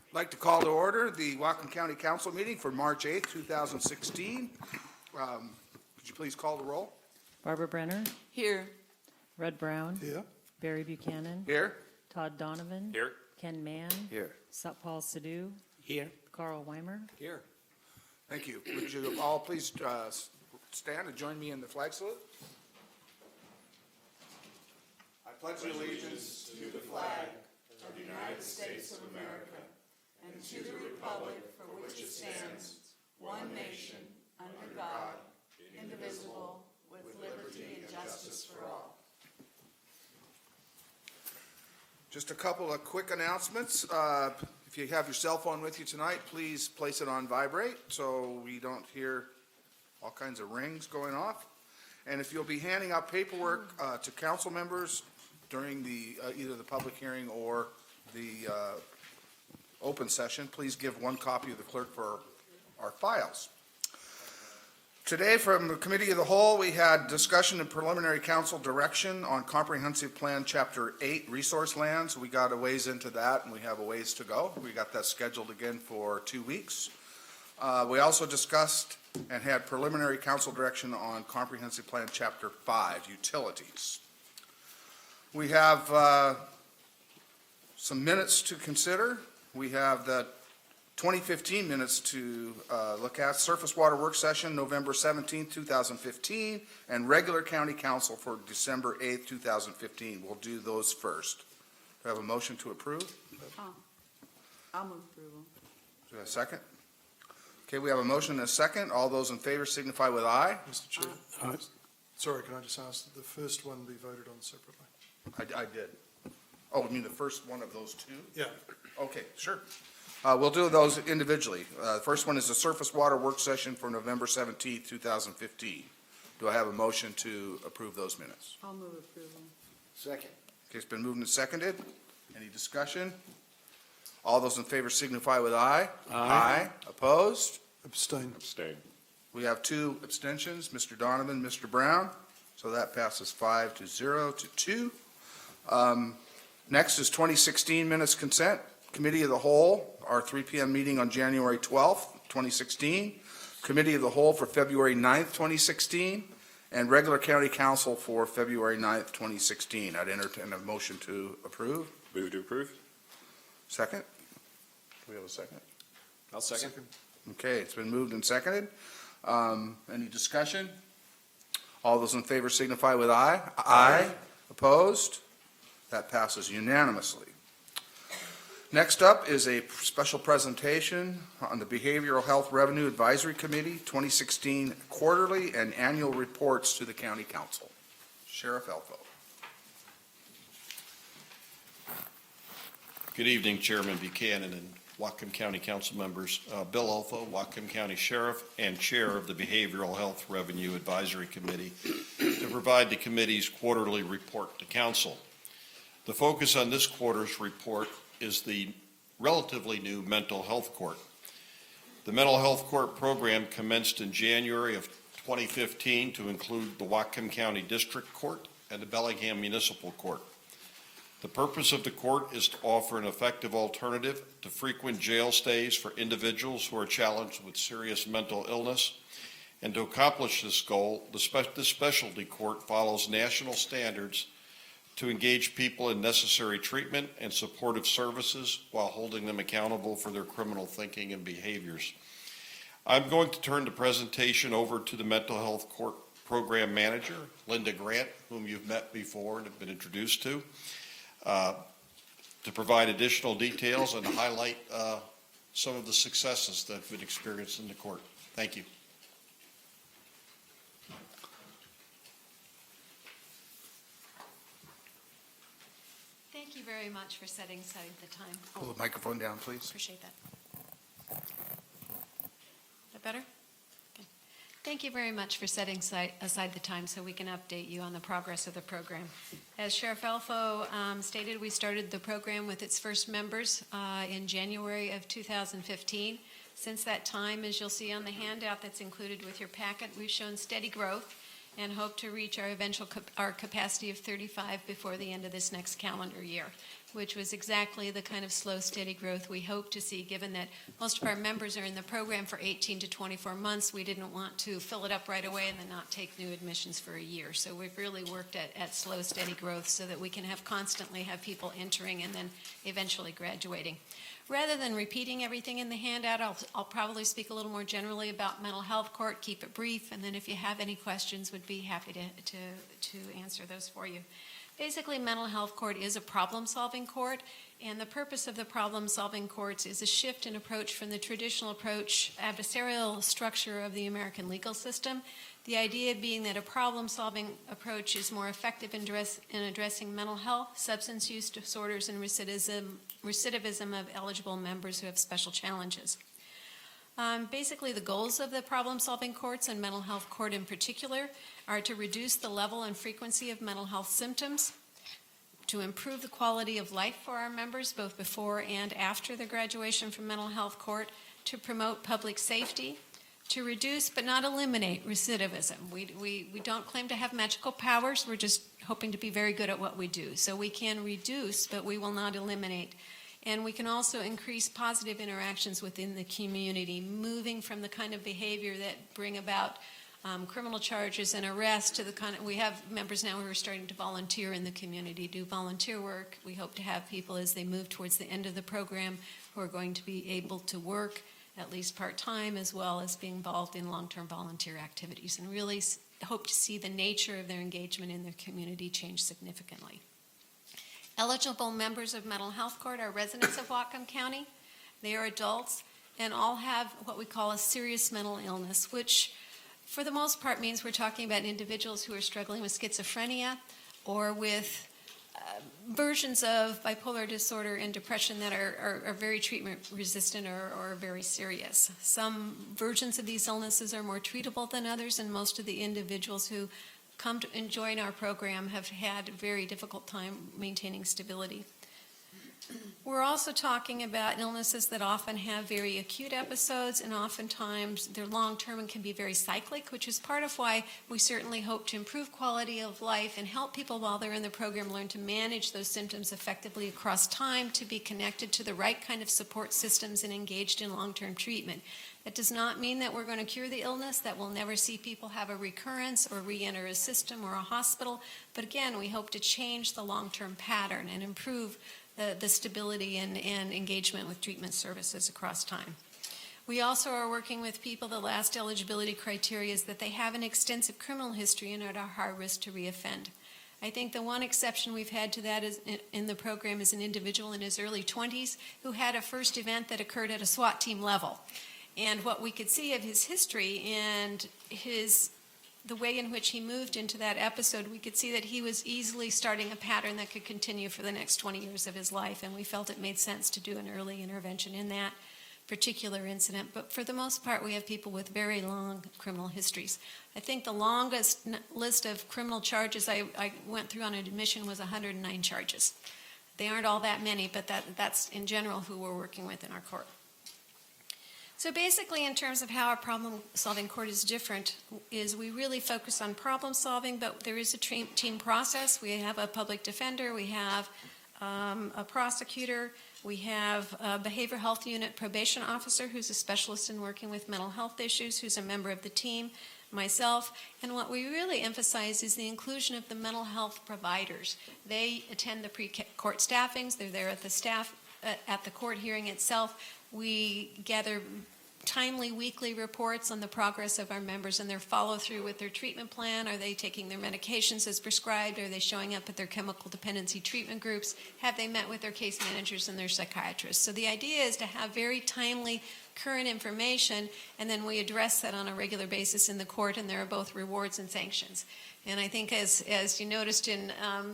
I'd like to call to order the Whatcom County Council meeting for March 8th, 2016. Could you please call the roll? Barbara Brenner, Here. Red Brown, Here. Barry Buchanan, Here. Todd Donovan, Here. Ken Mann, Here. Satpal Sidhu, Here. Carl Weimer. Here. Thank you. Would you all please stand and join me in the flag salute? I pledge allegiance to the flag Of the United States of America and to the republic for which it stands, one nation, under God, indivisible, with liberty and justice for all. Just a couple of quick announcements. If you have your cell phone with you tonight, please place it on vibrate so we don't hear all kinds of rings going off. And if you'll be handing out paperwork to council members during the either the public hearing or the open session, please give one copy of the clerk for our files. Today, from the Committee of the Whole, we had discussion and preliminary council direction on Comprehensive Plan Chapter 8 Resource Lands. We got a ways into that, and we have a ways to go. We got that scheduled again for 2 weeks. We also discussed and had preliminary council direction on Comprehensive Plan Chapter 5 Utilities. We have some minutes to consider. We have the 2015 minutes to look at. Surface Water Work Session, November 17, 2015, and regular County Council for December 8, 2015. We'll do those first. Do I have a motion to approve? I'll move approval. Do I have a second? Okay, we have a motion and a second. All those in favor signify with aye. Mr. Chair. Sorry, can I just ask that the first one be voted on separately? I did. Oh, you mean the first one of those two? Yeah. Okay, sure. We'll do those individually. The first one is the Surface Water Work Session for November 17, 2015. Do I have a motion to approve those minutes? I'll move approval. Second. Okay, it's been moved and seconded. Any discussion? All those in favor signify with aye. Aye. Opposed? Abstain. Abstain. We have 2 abstentions, Mr. Donovan, Mr. Brown. So that passes 5-0 to 2. Next is 2016 minutes consent. Committee of the Whole, our 3 p.m. meeting on January 12th, 2016. Committee of the Whole for February 9th, 2016. And regular County Council for February 9th, 2016. I'd entertain a motion to approve. Move to approve. Second? Do we have a second? I'll second. Okay, it's been moved and seconded. Any discussion? All those in favor signify with aye. Aye. Opposed? That passes unanimously. Next up is a special presentation on the Behavioral Health Revenue Advisory Committee 2016 quarterly and annual reports to the County Council. Sheriff Elfo. Good evening, Chairman Buchanan and Whatcom County Council members. Bill Elfo, Whatcom County Sheriff and Chair of the Behavioral Health Revenue Advisory Committee, to provide the committee's quarterly report to Council. The focus on this quarter's report is the relatively new Mental Health Court. The Mental Health Court program commenced in January of 2015 to include the Whatcom County District Court and the Bellingham Municipal Court. The purpose of the court is to offer an effective alternative to frequent jail stays for individuals who are challenged with serious mental illness. And to accomplish this goal, this specialty court follows national standards to engage people in necessary treatment and supportive services while holding them accountable for their criminal thinking and behaviors. I'm going to turn the presentation over to the Mental Health Court Program Manager, Linda Grant, whom you've met before and have been introduced to provide additional details and to highlight some of the successes that have been experienced in the court. Thank you. Thank you very much for setting aside the time. Pull the microphone down, please. Appreciate that. Is that better? Okay. Thank you very much for setting aside the time so we can update you on the progress of the program. As Sheriff Elfo stated, we started the program with its first members in January of 2015. Since that time, as you'll see on the handout that's included with your packet, we've shown steady growth and hope to reach our capacity of 35 before the end of this next calendar year. which was exactly the kind of slow, steady growth we hope to see, given that most of our members are in the program for 18 to 24 months. We didn't want to fill it up right away and then not take new admissions for a year. So we've really worked at slow, steady growth so that we can constantly have people entering and then eventually graduating. Rather than repeating everything in the handout, I'll probably speak a little more generally about mental health court, keep it brief, and then if you have any questions, would be happy to answer those for you. Basically, mental health court is a problem-solving court, and the purpose of the problem-solving courts is a shift in approach from the traditional approach, adversarial structure of the American legal system. The idea being that a problem-solving approach is more effective in addressing mental health, substance use disorders, and recidivism of eligible members who have special challenges. Basically, the goals of the problem-solving courts and mental health court in particular are to reduce the level and frequency of mental health symptoms, to improve the quality of life for our members both before and after their graduation from mental health court, to promote public safety, to reduce but not eliminate recidivism. We don't claim to have magical powers. We're just hoping to be very good at what we do. So we can reduce, but we will not eliminate. And we can also increase positive interactions within the community, moving from the kind of behavior that bring about criminal charges and arrests to the kind of, we have members now who are starting to volunteer in the community, do volunteer work. We hope to have people as they move towards the end of the program who are going to be able to work at least part-time, as well as being involved in long-term volunteer activities, and really hope to see the nature of their engagement in their community change significantly. Eligible members of mental health court are residents of Whatcom County. They are adults and all have what we call a serious mental illness, which for the most part means we're talking about individuals who are struggling with schizophrenia or with versions of bipolar disorder and depression that are very treatment resistant or very serious. Some versions of these illnesses are more treatable than others, and most of the individuals who come to and join our program have had a very difficult time maintaining stability. We're also talking about illnesses that often have very acute episodes, and oftentimes they're long-term and can be very cyclic, which is part of why we certainly hope to improve quality of life and help people while they're in the program learn to manage those symptoms effectively across time, to be connected to the right kind of support systems and engaged in long-term treatment. That does not mean that we're going to cure the illness, that we'll never see people have a recurrence or re-enter a system or a hospital, but again, we hope to change the long-term pattern and improve the stability and engagement with treatment services across time. We also are working with people, the last eligibility criteria is that they have an extensive criminal history and are at a high risk to reoffend. I think the one exception we've had to that is in the program is an individual in his early 20s who had a first event that occurred at a SWAT team level. And what we could see of his history and the way in which he moved into that episode, we could see that he was easily starting a pattern that could continue for the next 20 years of his life, and we felt it made sense to do an early intervention in that particular incident. But for the most part, we have people with very long criminal histories. I think the longest list of criminal charges I went through on admission was 109 charges. They aren't all that many, but that's in general who we're working with in our court. So basically, in terms of how our problem-solving court is different, is we really focus on problem-solving, but there is a team process. We have a public defender, we have a prosecutor, we have a behavioral health unit probation officer who's a specialist in working with mental health issues, who's a member of the team, myself, and what we really emphasize is the inclusion of the mental health providers. They attend the pre-court staffings, they're there at the court hearing itself. We gather timely weekly reports on the progress of our members and their follow-through with their treatment plan. Are they taking their medications as prescribed? Are they showing up at their chemical dependency treatment groups? Have they met with their case managers and their psychiatrists? So the idea is to have very timely, current information, and then we address that on a regular basis in the court, and there are both rewards and sanctions. And I think as you noticed in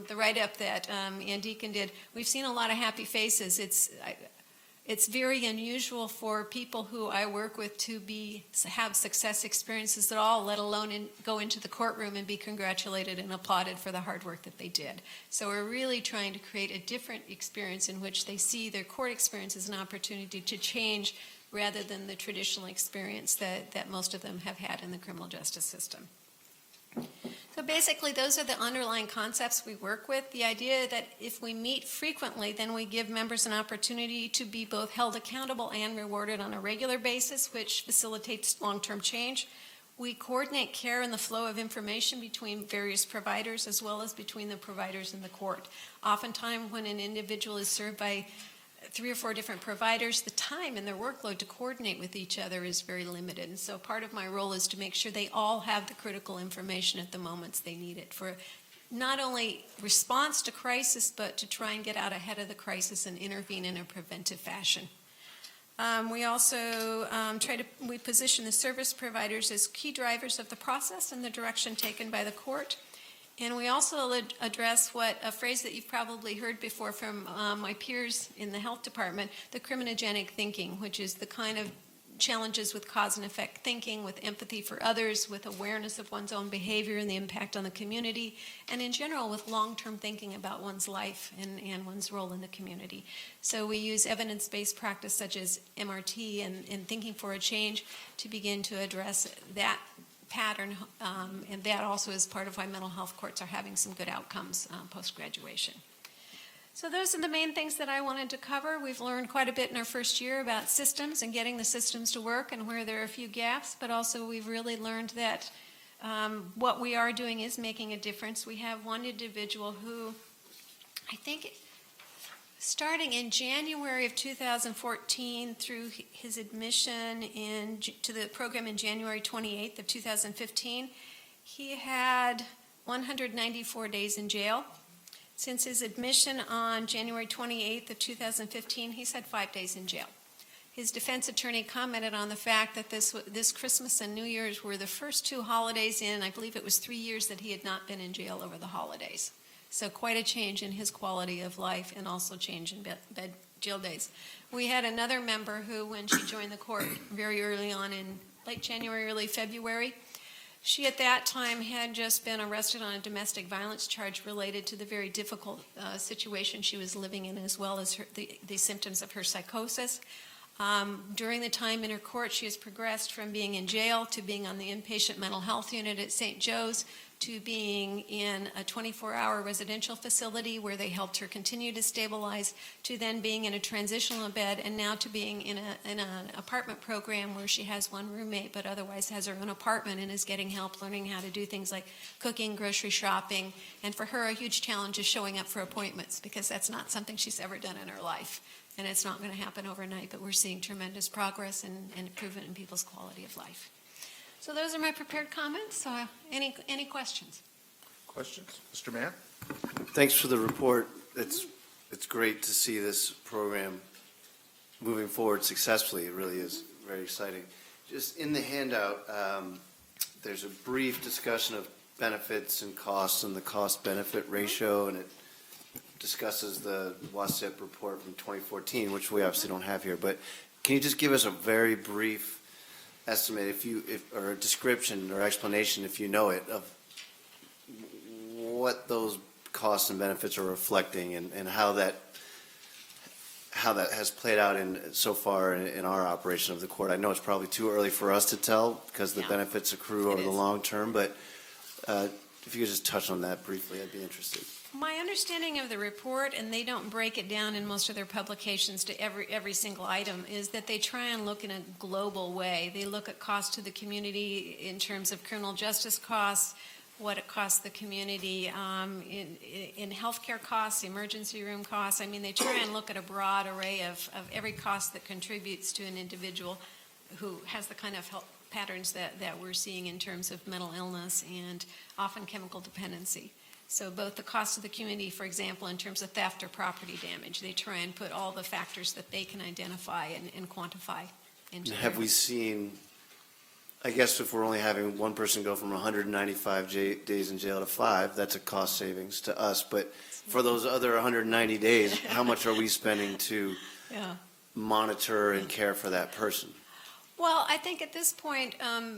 the write-up that Ann Deacon did, we've seen a lot of happy faces. It's very unusual for people who I work with to have success experiences at all, let alone go into the courtroom and be congratulated and applauded for the hard work that they did. So we're really trying to create a different experience in which they see their court experience as an opportunity to change rather than the traditional experience that most of them have had in the criminal justice system. So basically, those are the underlying concepts we work with. The idea that if we meet frequently, then we give members an opportunity to be both held accountable and rewarded on a regular basis, which facilitates long-term change. We coordinate care and the flow of information between various providers as well as between the providers and the court. Oftentimes, when an individual is served by 3 or 4 different providers, the time and their workload to coordinate with each other is very limited. And so part of my role is to make sure they all have the critical information at the moments they need it for not only response to crisis, but to try and get out ahead of the crisis and intervene in a preventive fashion. We also we position the service providers as key drivers of the process and the direction taken by the court. And we also address a phrase that you've probably heard before from my peers in the health department, the criminogenic thinking, which is the kind of challenges with cause and effect thinking, with empathy for others, with awareness of one's own behavior and the impact on the community, and in general with long-term thinking about one's life and one's role in the community. So we use evidence-based practice such as MRT and thinking for a change to begin to address that pattern, and that also is part of why mental health courts are having some good outcomes post-graduation. So those are the main things that I wanted to cover. We've learned quite a bit in our first year about systems and getting the systems to work and where there are a few gaps, but also we've really learned that what we are doing is making a difference. We have one individual who, I think, starting in January of 2014 through his admission to the program in January 28th of 2015, he had 194 days in jail. Since his admission on January 28th of 2015, he's had 5 days in jail. His defense attorney commented on the fact that this Christmas and New Year's were the first 2 holidays in, I believe it was 3 years that he had not been in jail over the holidays. So quite a change in his quality of life and also change in jail days. We had another member who, when she joined the court very early on in late January, early February, she at that time had just been arrested on a domestic violence charge related to the very difficult situation she was living in, as well as the symptoms of her psychosis. During the time in her court, she has progressed from being in jail to being on the inpatient mental health unit at St. Joe's to being in a 24-hour residential facility where they helped her continue to stabilize, to then being in a transitional bed, and now to being in an apartment program where she has one roommate but otherwise has her own apartment and is getting help learning how to do things like cooking, grocery shopping, and for her a huge challenge is showing up for appointments because that's not something she's ever done in her life. And it's not going to happen overnight, but we're seeing tremendous progress and improvement in people's quality of life. So those are my prepared comments. So any questions? Questions? Mr. Mann? Thanks for the report. It's great to see this program moving forward successfully. It really is very exciting. Just in the handout, there's a brief discussion of benefits and costs and the cost-benefit ratio, and it discusses the WASIP report from 2014, which we obviously don't have here. But can you just give us a very brief estimate, or a description or explanation, if you know it, of what those costs and benefits are reflecting, and how that has played out so far in our operation of the court? I know it's probably too early for us to tell because the benefits accrue over the long term, but if you could just touch on that briefly, I'd be interested. My understanding of the report, and they don't break it down in most of their publications to every single item, is that they try and look in a global way. They look at cost to the community in terms of criminal justice costs, what it costs the community in healthcare costs, emergency room costs. I mean, they try and look at a broad array of every cost that contributes to an individual who has the kind of health patterns that we're seeing in terms of mental illness and often chemical dependency. So both the cost of the community, for example, in terms of theft or property damage, they try and put all the factors that they can identify and quantify into Have we seen, I guess if we're only having one person go from 195 days in jail to 5, that's a cost savings to us. But for those other 190 days, how much are we spending to monitor and care for that person? Well, I think at this point,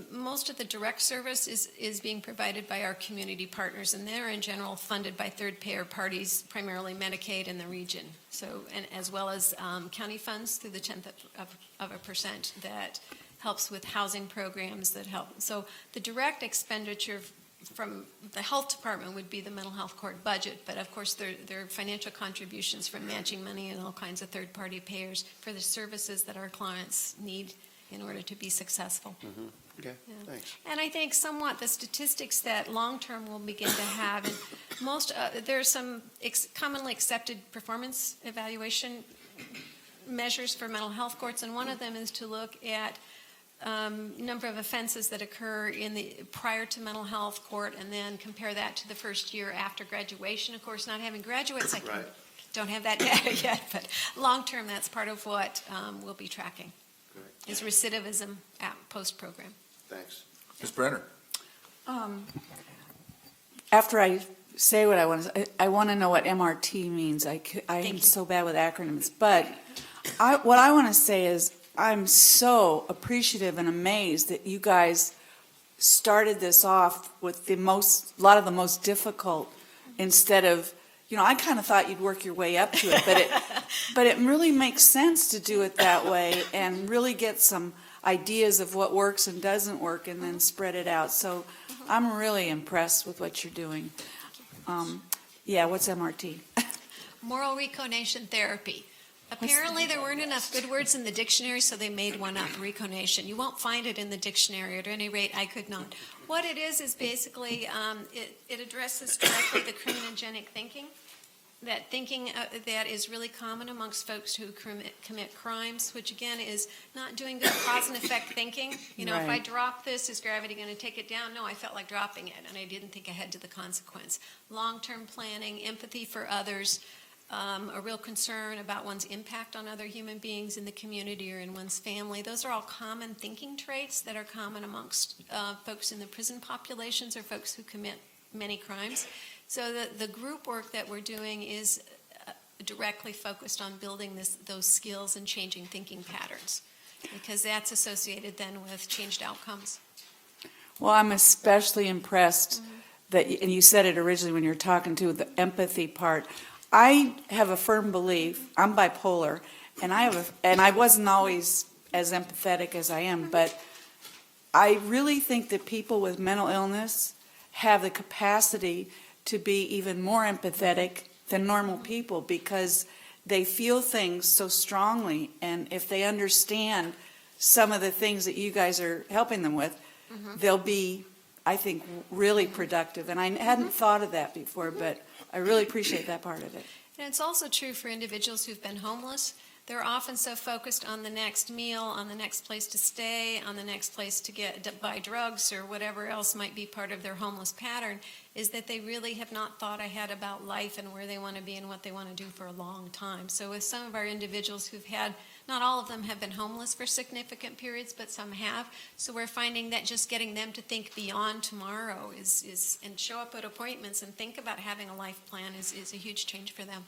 most of the direct service is being provided by our community partners, and they're in general funded by third-payer parties, primarily Medicaid in the region. So, and as well as county funds through the 1/10% that helps with housing programs that help. So the direct expenditure from the health department would be the mental health court budget, but of course, there are financial contributions from matching money and all kinds of third-party payers for the services that our clients need in order to be successful. Okay, Yeah. thanks. And I think somewhat the statistics that long-term we'll begin to have, and most, there are some commonly accepted performance evaluation measures for mental health courts, and one of them is to look at number of offenses that occur prior to mental health court, and then compare that to the first year after graduation. Of course, not having graduates, I Right. don't have that data yet, but long-term, that's part of what we'll be tracking, Great. is recidivism at post-program. Thanks. Ms. Brenner? After I say what I want to say, I want to know what MRT means. I am you. so bad with acronyms. But what I want to say is I'm so appreciative and amazed that you guys started this off with a lot of the most difficult instead of, I kind of thought you'd work your way up to it, but it really makes sense to do it that way and really get some ideas of what works and doesn't work and then spread it out. So I'm really impressed with what you're doing. What's MRT? Moral reconation therapy. Apparently, there weren't enough good words in the dictionary, so they made one up, reconation. You won't find it in the dictionary, at any rate, I could not. What it is basically, it addresses directly the criminogenic thinking, that thinking that is really common amongst folks who commit crimes, which again is not doing good cause and effect thinking. If I Right. drop this, is gravity going to take it down? No, I felt like dropping it, and I didn't think ahead to the consequence. Long-term planning, empathy for others, a real concern about one's impact on other human beings in the community or in one's family. Those are all common thinking traits that are common amongst folks in the prison populations or folks who commit many crimes. So the group work that we're doing is directly focused on building those skills and changing thinking patterns, because that's associated then with changed outcomes. Well, I'm especially impressed and you said it originally when you were talking to the empathy part. I have a firm belief, I'm bipolar, and I wasn't always as empathetic as I am, but I really think that people with mental illness have the capacity to be even more empathetic than normal people because they feel things so strongly, and if they understand some of the things that you guys are helping them with, they'll be, I think, really productive. And I hadn't thought of that before, but I really appreciate that part of it. And it's also true for individuals who've been homeless. They're often so focused on the next meal, on the next place to stay, on the next place to buy drugs or whatever else might be part of their homeless pattern, is that they really have not thought ahead about life and where they want to be and what they want to do for a long time. So with some of our individuals who've had, not all of them have been homeless for significant periods, but some have. So we're finding that just getting them to think beyond tomorrow and show up at appointments and think about having a life plan is a huge change for them.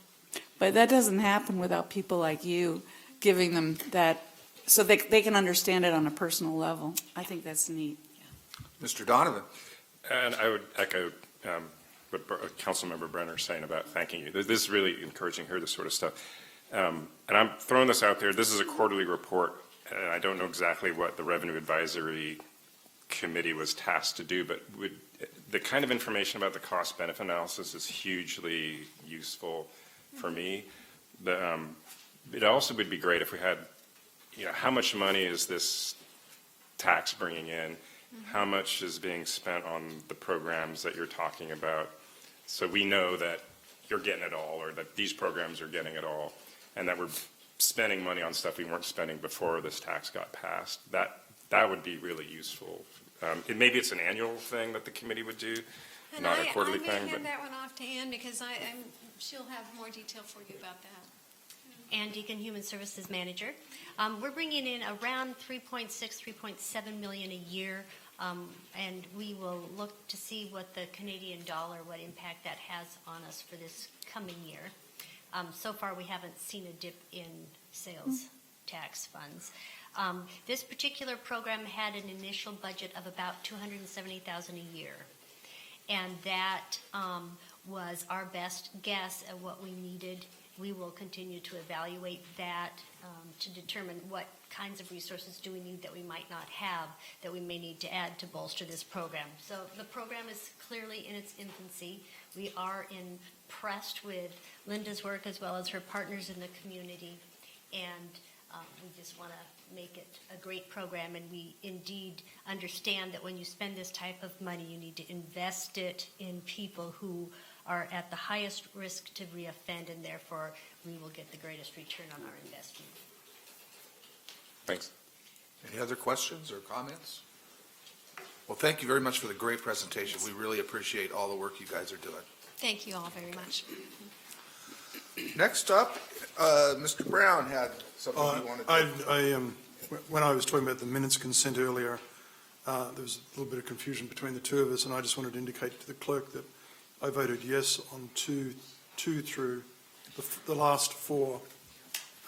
But that doesn't happen without people like you giving them that, so they can understand it on a personal level. I think that's neat. Mr. Donovan? And I would echo what Councilmember Brenner is saying about thanking you. This is really encouraging to hear this sort of stuff. And I'm throwing this out there. This is a quarterly report, and I don't know exactly what the Revenue Advisory Committee was tasked to do, but the kind of information about the cost-benefit analysis is hugely useful for me. It also would be great if we had, how much money is this tax bringing in? How much is being spent on the programs that you're talking about? So we know that you're getting it all, or that these programs are getting it all, and that we're spending money on stuff we weren't spending before this tax got passed. That would be really useful. Maybe it's an annual thing that the committee would do, And not a quarterly I thing. may But hand that one off to Ann because she'll have more detail for you about that. And Deacon Human Services Manager. We're bringing in around 3.6, 3.7 million a year, and we will look to see what the Canadian dollar, what impact that has on us for this coming year. So far, we haven't seen a dip in sales tax funds. This particular program had an initial budget of about $270,000 a year, and that was our best guess at what we needed we will continue to evaluate that to determine what kinds of resources do we need that we might not have, that we may need to add to bolster this program. So the program is clearly in its infancy. We are impressed with Linda's work as well as her partners in the community, and we just want to make it a great program, and we indeed understand that when you spend this type of money, you need to invest it in people who are at the highest risk to reoffend, and therefore we will get the greatest return on our investment. Thanks. Any other questions or comments? Well, thank you very much for the great presentation. We really appreciate all the work you guys are doing. Thank you all very much. Next up, Mr. Brown had something he wanted to... When I was talking about the minutes consent earlier, there was a little bit of confusion between the two of us, and I just wanted to indicate to the clerk that I voted yes on two through the last four.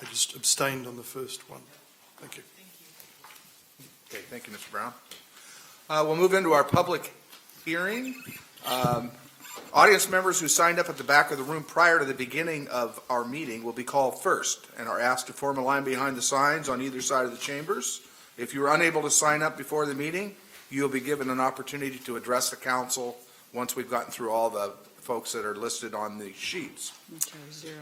I just abstained on the first one. Thank you. Okay, thank you, Mr. Brown. We'll move into our public hearing. Audience members who signed up at the back of the room prior to the beginning of our meeting will be called first and are asked to form a line behind the signs on either side of the chambers. If you are unable to sign up before the meeting, you'll be given an opportunity to address the council once we've gotten through all the folks that are listed on the sheets. Okay, 0.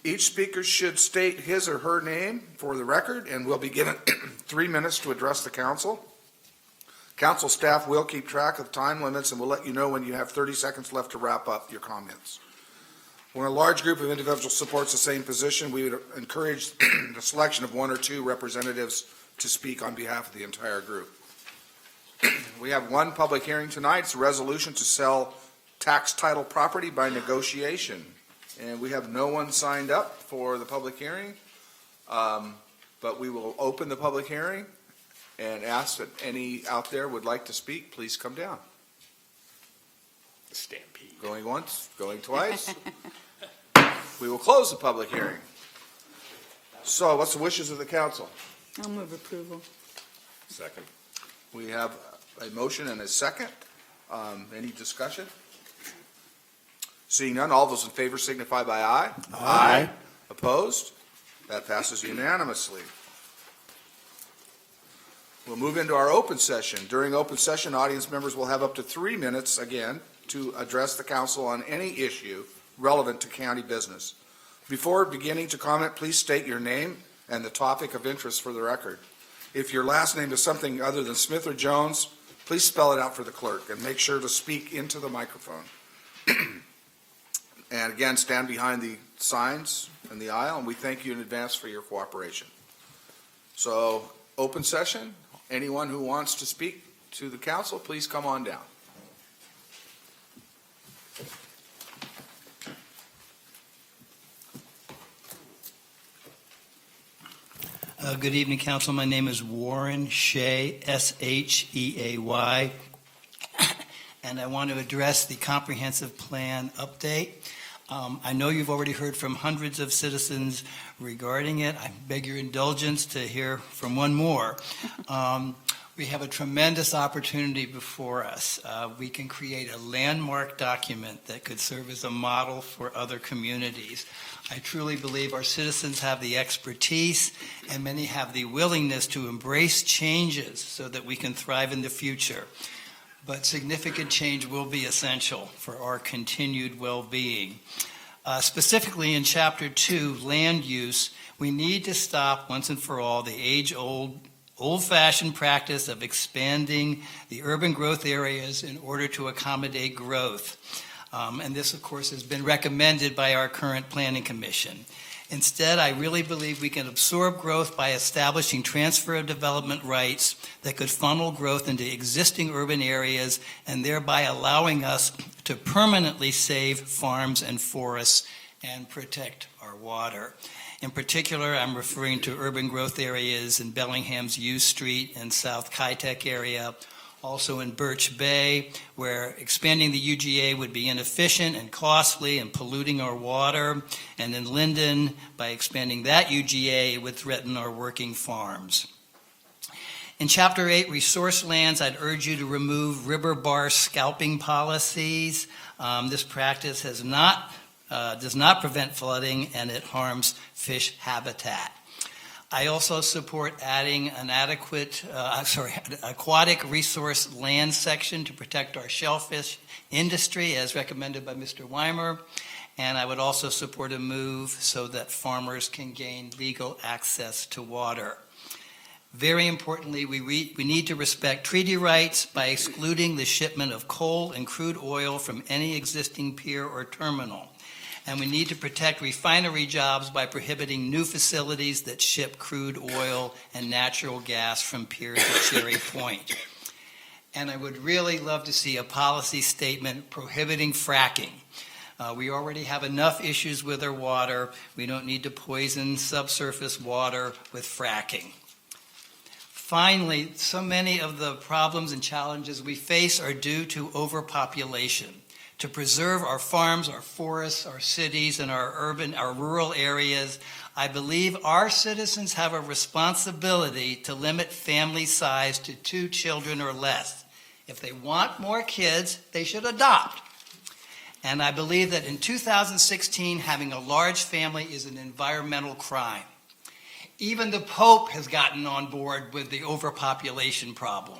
Each speaker should state his or her name for the record and will be given 3 minutes to address the council. Council staff will keep track of time limits and will let you know when you have 30 seconds left to wrap up your comments. When a large group of individuals supports the same position, we would encourage the selection of 1 or 2 representatives to speak on behalf of the entire group. We have one public hearing tonight. It's a resolution to sell tax title property by negotiation. And we have no one signed up for the public hearing, but we will open the public hearing and ask that any out there would like to speak, please come down. Stampede. Going once, going twice. We will close the public hearing. So what's the wishes of the council? I'll move approval. Second. We have a motion and a second. Any discussion? Seeing none, all those in favor signify by aye. Aye. Opposed? That passes unanimously. We'll move into our open session. During open session, audience members will have up to 3 minutes, again, to address the council on any issue relevant to county business. Before beginning to comment, please state your name and the topic of interest for the record. If your last name is something other than Smith or Jones, please spell it out for the clerk and make sure to speak into the microphone. And again, stand behind the signs in the aisle, and we thank you in advance for your cooperation. So, open session. Anyone who wants to speak to the council, please come on down. Good evening, Council. My name is Warren Shea, S-H-E-A-Y, and I want to address the comprehensive plan update. I know you've already heard from hundreds of citizens regarding it. I beg your indulgence to hear from one more. We have a tremendous opportunity before us. We can create a landmark document that could serve as a model for other communities. I truly believe our citizens have the expertise and many have the willingness to embrace changes so that we can thrive in the future. But significant change will be essential for our continued well-being. Specifically in Chapter 2, Land Use, we need to stop once and for all the old-fashioned practice of expanding the urban growth areas in order to accommodate growth. And this, of course, has been recommended by our current Planning Commission. Instead, I really believe we can absorb growth by establishing transfer of development rights that could funnel growth into existing urban areas and thereby allowing us to permanently save farms and forests and protect our water. In particular, I'm referring to urban growth areas in Bellingham's U Street and South Kitech area, also in Birch Bay, where expanding the UGA would be inefficient and costly and polluting our water, and in Linden, by expanding that UGA, it would threaten our working farms. In Chapter 8, Resource Lands, I'd urge you to remove river bar scalping policies. This practice has not does not prevent flooding, and it harms fish habitat. I also support adding an aquatic resource land section to protect our shellfish industry as recommended by Mr. Weimer. And I would also support a move so that farmers can gain legal access to water. Very importantly, we need to respect treaty rights by excluding the shipment of coal and crude oil from any existing pier or terminal. And we need to protect refinery jobs by prohibiting new facilities that ship crude oil and natural gas from piers at Cherry Point. And I would really love to see a policy statement prohibiting fracking. We already have enough issues with our water. We don't need to poison subsurface water with fracking. Finally, so many of the problems and challenges we face are due to overpopulation. To preserve our farms, our forests, our cities, and our rural areas, I believe our citizens have a responsibility to limit family size to 2 children or less. If they want more kids, they should adopt. And I believe that in 2016, having a large family is an environmental crime. Even the Pope has gotten on board with the overpopulation problem.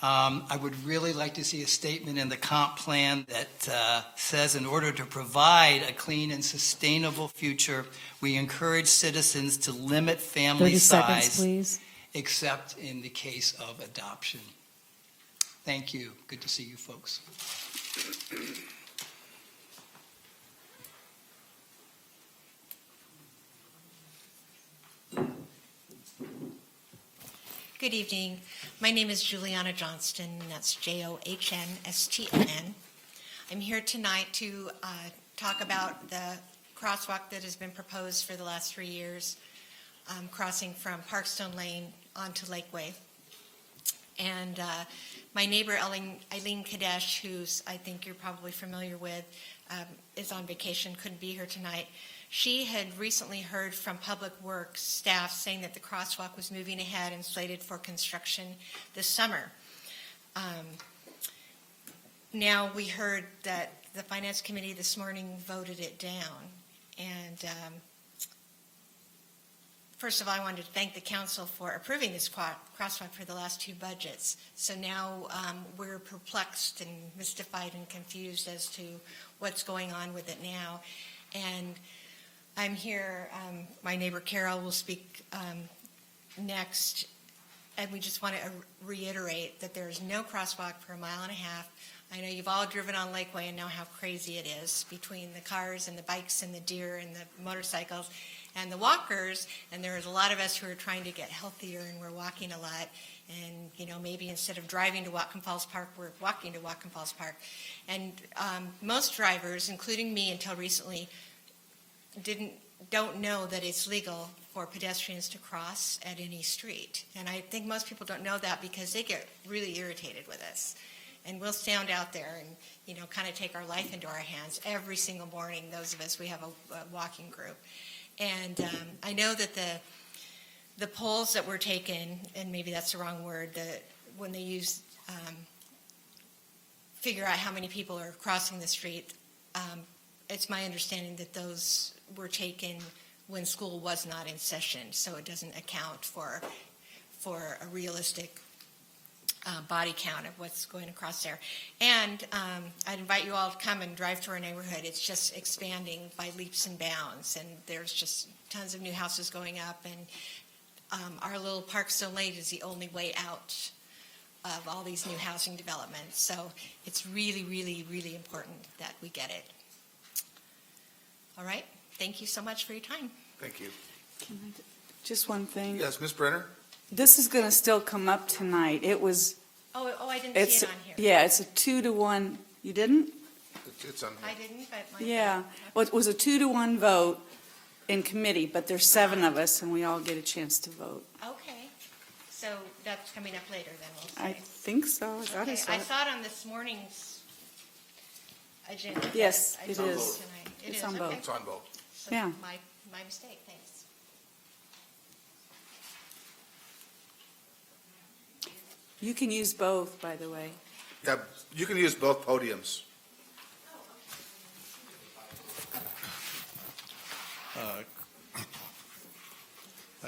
I would really like to see a statement in the comp plan that says in order to provide a clean and sustainable future, we encourage citizens to limit family 30 size, seconds, please. except in the case of adoption. Thank you. Good to see you folks. Good evening. My name is Juliana Johnston, and that's Johnston. I'm here tonight to talk about the crosswalk that has been proposed for the last 3 years, crossing from Parkstone Lane onto Lakeway. And my neighbor, Eileen Kadesh, who's I think you're probably familiar with, is on vacation, couldn't be here tonight. She had recently heard from Public Works staff saying that the crosswalk was moving ahead and slated for construction this summer. Now we heard that the Finance Committee this morning voted it down. And first of all, I wanted to thank the council for approving this crosswalk for the last 2 budgets. So now we're perplexed and mystified and confused as to what's going on with it now. And I'm here, my neighbor Carol will speak next, and we just want to reiterate that there is no crosswalk for 1.5 miles. I know you've all driven on Lakeway and know how crazy it is between the cars and the bikes and the deer and the motorcycles and the walkers, and there's a lot of us who are trying to get healthier and we're walking a lot, and maybe instead of driving to Whatcom Falls Park, we're walking to Whatcom Falls Park. And most drivers, including me until recently, don't know that it's legal for pedestrians to cross at any street. And I think most people don't know that because they get really irritated with us. And we'll stand out there and, kind of take our life into our hands every single morning, those of us, we have a walking group. And I know that the polls that were taken, and maybe that's the wrong word, when they use figure out how many people are crossing the street, it's my understanding that those were taken when school was not in session, so it doesn't account for a realistic body count of what's going across there. And I'd invite you all to come and drive through our neighborhood. It's just expanding by leaps and bounds, and there's just tons of new houses going up, and our little Parkstone Lane is the only way out of all these new housing developments. So it's really, really, really important that we get it. All right. Thank you so much for your time. Thank you. Just one thing. Yes, Ms. Brenner? This is going to still come up tonight. It was, Oh, I didn't it's, see it on here. yeah, it's a 2-to-1. You didn't? It's on I here. didn't, but my. Yeah. Well, it was a 2-to-1 vote in committee, but there's 7 of us, and we all get a chance to vote. Okay. So that's coming up later then, we'll I say. think so. I thought I Okay, saw I it. saw it on this morning's agenda. but Yes, I it didn't is. see it tonight. It It's is, on okay. both. It's on both. So Yeah. My mistake, thanks. You can use both, by the way. Yeah, you can use both podiums.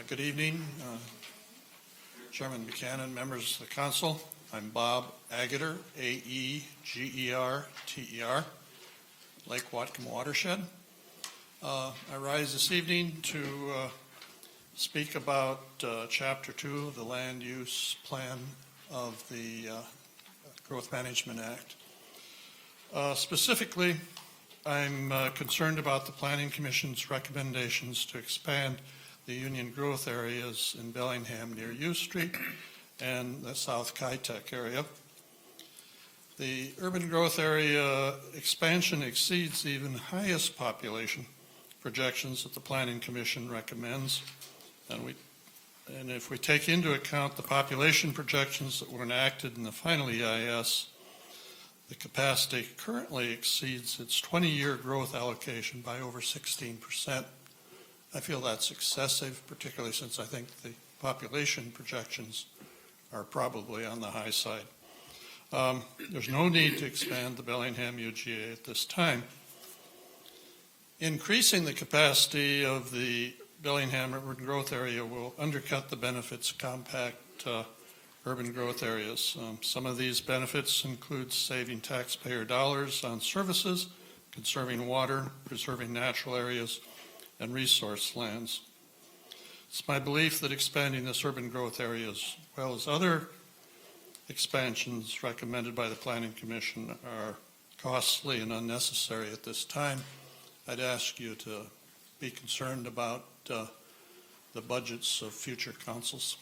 Good evening, Chairman Buchanan, members of the council. I'm Bob Ageter, A-E-G-E-R-T-E-R, Lake Whatcom Watershed. I rise this evening to speak about Chapter 2 of the Land Use Plan of the Growth Management Act. Specifically, I'm concerned about the Planning Commission's recommendations to expand the Union growth areas in Bellingham near U Street and the South Kitech area. The urban growth area expansion exceeds even highest population projections that the Planning Commission recommends. And if we take into account the population projections that were enacted in the final EIS, the capacity currently exceeds its 20-year growth allocation by over 16%. I feel that's excessive, particularly since I think the population projections are probably on the high side. There's no need to expand the Bellingham UGA at this time. Increasing the capacity of the Bellingham urban growth area will undercut the benefits of compact urban growth areas. Some of these benefits include saving taxpayer dollars on services, conserving water, preserving natural areas, and resource lands. It's my belief that expanding this urban growth area as well as other expansions recommended by the Planning Commission are costly and unnecessary at this time. I'd ask you to be concerned about the budgets of future councils.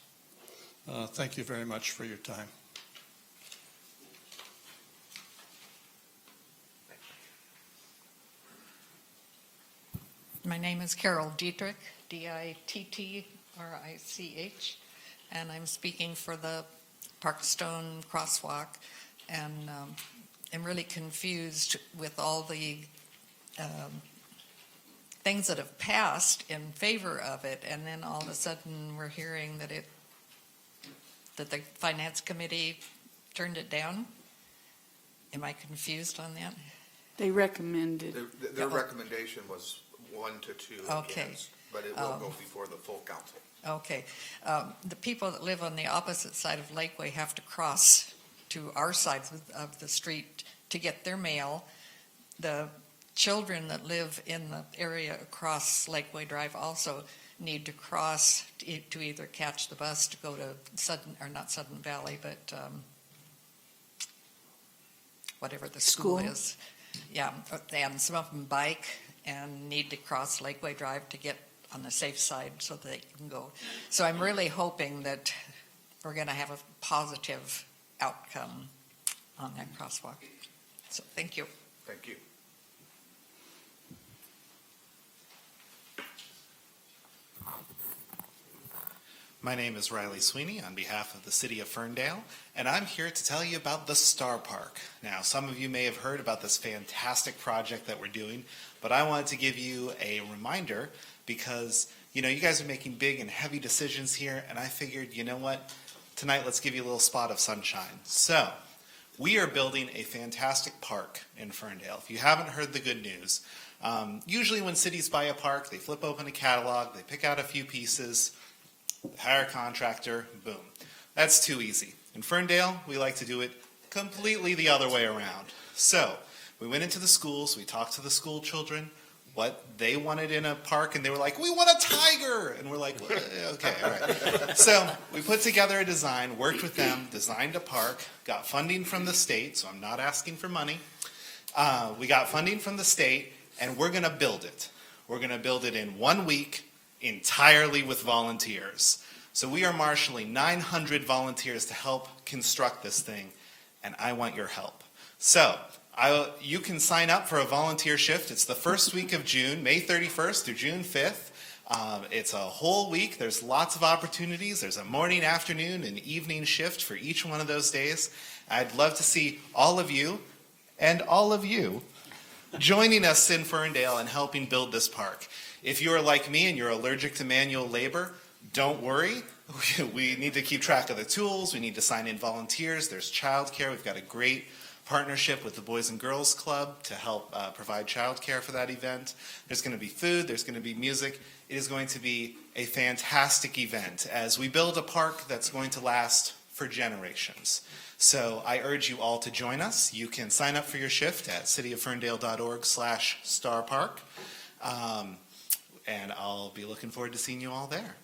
Thank you very much for your time. My name is Carol Dietrich, Dittrich, and I'm speaking for the Parkstone Crosswalk, and I'm really confused with all the things that have passed in favor of it, and then all of a sudden we're hearing that the Finance Committee turned it down. Am I confused on that? They recommended. Their recommendation was 1 to 2 Okay. against, but it will go before the full council. Okay. The people that live on the opposite side of Lakeway have to cross to our side of the street to get their mail. The children that live in the area across Lakeway Drive also need to cross to either catch the bus to go to not Sudden Valley, but whatever the school is. Yeah, and some of them bike and need to cross Lakeway Drive to get on the safe side so that they can go. So I'm really hoping that we're going to have a positive outcome on that crosswalk. So thank you. Thank you. My name is Riley Sweeney on behalf of the City of Ferndale, and I'm here to tell you about the Star Park. Now, some of you may have heard about this fantastic project that we're doing, but I wanted to give you a reminder because, you guys are making big and heavy decisions here, and I figured, you know what, tonight let's give you a little spot of sunshine. So, we are building a fantastic park in Ferndale. If you haven't heard the good news, usually when cities buy a park, they flip open a catalog, they pick out a few pieces, hire a contractor, boom. That's too easy. In Ferndale, we like to do it completely the other way around. So, we went into the schools, we talked to the school children, what they wanted in a park, and they were like, we want a tiger! And we're like, well, okay, all right. So, we put together a design, worked with them, designed a park, got funding from the state, so I'm not asking for money. We got funding from the state, and we're going to build it. We're going to build it in 1 week, entirely with volunteers. So we are marshaling 900 volunteers to help construct this thing, and I want your help. So you can sign up for a volunteer shift. It's the first week of June, May 31st through June 5th. It's a whole week. There's lots of opportunities. There's a morning, afternoon, and evening shift for each one of those days. I'd love to see all of you and all of you joining us in Ferndale and helping build this park. If you are like me and you're allergic to manual labor, don't worry. We need to keep track of the tools. We need to sign in volunteers. There's childcare. We've got a great partnership with the Boys and Girls Club to help provide childcare for that event. There's going to be food, there's going to be music. It is going to be a fantastic event as we build a park that's going to last for generations. So I urge you all to join us. You can sign up for your shift at cityoferndale.org/starpark. And I'll be looking forward to seeing you all there.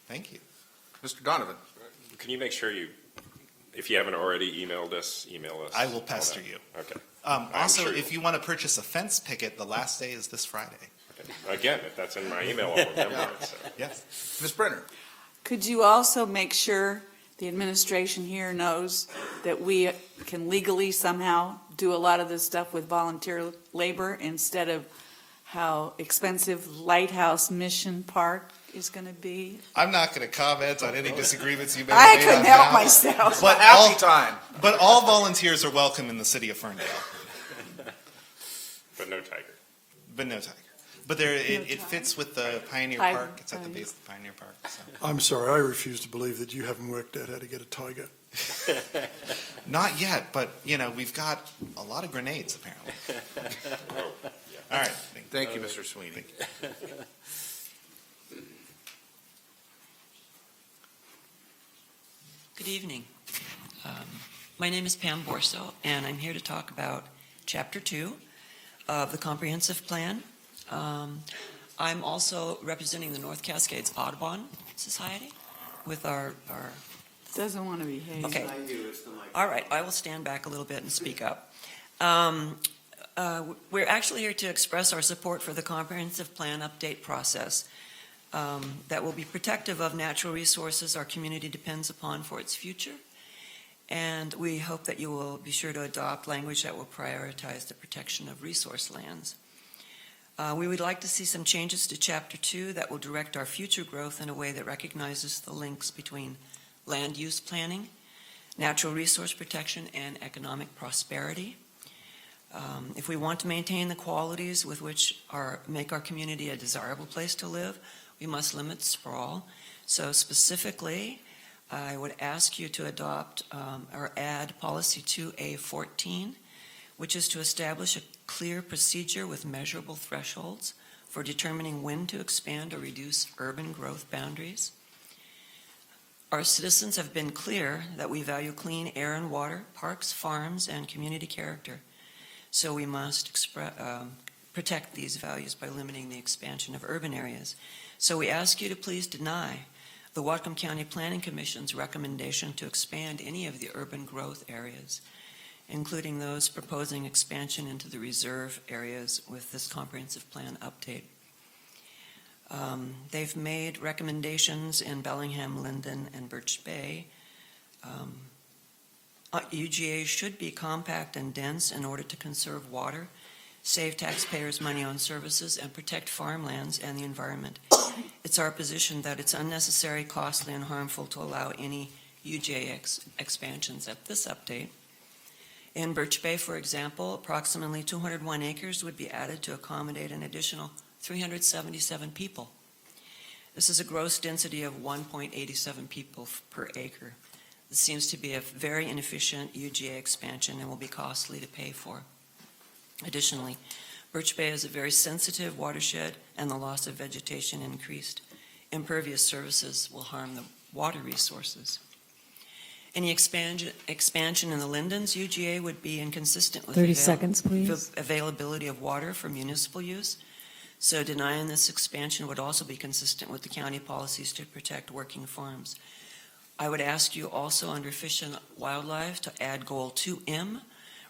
Thank you. Mr. Donovan. Can you make sure if you haven't already emailed us, email us? I will pester you. Okay. Also, sure if you want to purchase a fence picket, the last day is this Friday. Okay. Again, if that's in my email, I'll remember it. So. Yes. Ms. Brenner. Could you also make sure the administration here knows that we can legally somehow do a lot of this stuff with volunteer labor instead of how expensive Lighthouse Mission Park is going to be? I'm not going to comment on any disagreements you may I have made couldn't on help now. myself. But Happy time. But all volunteers are welcome in the city of Ferndale. But no tiger. But no tiger. But it fits with the Pioneer Tiger. Park. It's at the base of the Pioneer Park. So. I'm sorry, I refuse to believe that you haven't worked out how to get a tiger. Not yet, but we've got a lot of grenades apparently. All right. Thank you, Mr. Sweeney. Good evening. My name is Pam Borso, and I'm here to talk about Chapter 2 of the Comprehensive Plan. I'm also representing the North Cascades Audubon Society with our Doesn't want to behave. Okay. All right, I will stand back a little bit and speak up. We're actually here to express our support for the comprehensive plan update process that will be protective of natural resources our community depends upon for its future. And we hope that you will be sure to adopt language that will prioritize the protection of resource lands. We would like to see some changes to Chapter 2 that will direct our future growth in a way that recognizes the links between land use planning, natural resource protection, and economic prosperity. If we want to maintain the qualities with which make our community a desirable place to live, we must limit sprawl. So specifically, I would ask you to adopt or add Policy 2A14, which is to establish a clear procedure with measurable thresholds for determining when to expand or reduce urban growth boundaries. Our citizens have been clear that we value clean air and water, parks, farms, and community character. So we must protect these values by limiting the expansion of urban areas. So we ask you to please deny the Whatcom County Planning Commission's recommendation to expand any of the urban growth areas, including those proposing expansion into the reserve areas with this comprehensive plan update. They've made recommendations in Bellingham, Linden, and Birch Bay. UGA should be compact and dense in order to conserve water, save taxpayers money on services, and protect farmlands and the environment. It's our position that it's unnecessary, costly, and harmful to allow any UGA expansions at this update. In Birch Bay, for example, approximately 201 acres would be added to accommodate an additional 377 people. This is a gross density of 1.87 people per acre. This seems to be a very inefficient UGA expansion and will be costly to pay for. Additionally, Birch Bay is a very sensitive watershed, and the loss of vegetation increased impervious surfaces will harm the water resources. Any expansion in the Lindens UGA would be inconsistent with 30 seconds, please. availability of water for municipal use. So denying this expansion would also be consistent with the county policies to protect working farms. I would ask you also under Fish and Wildlife to add Goal 2M,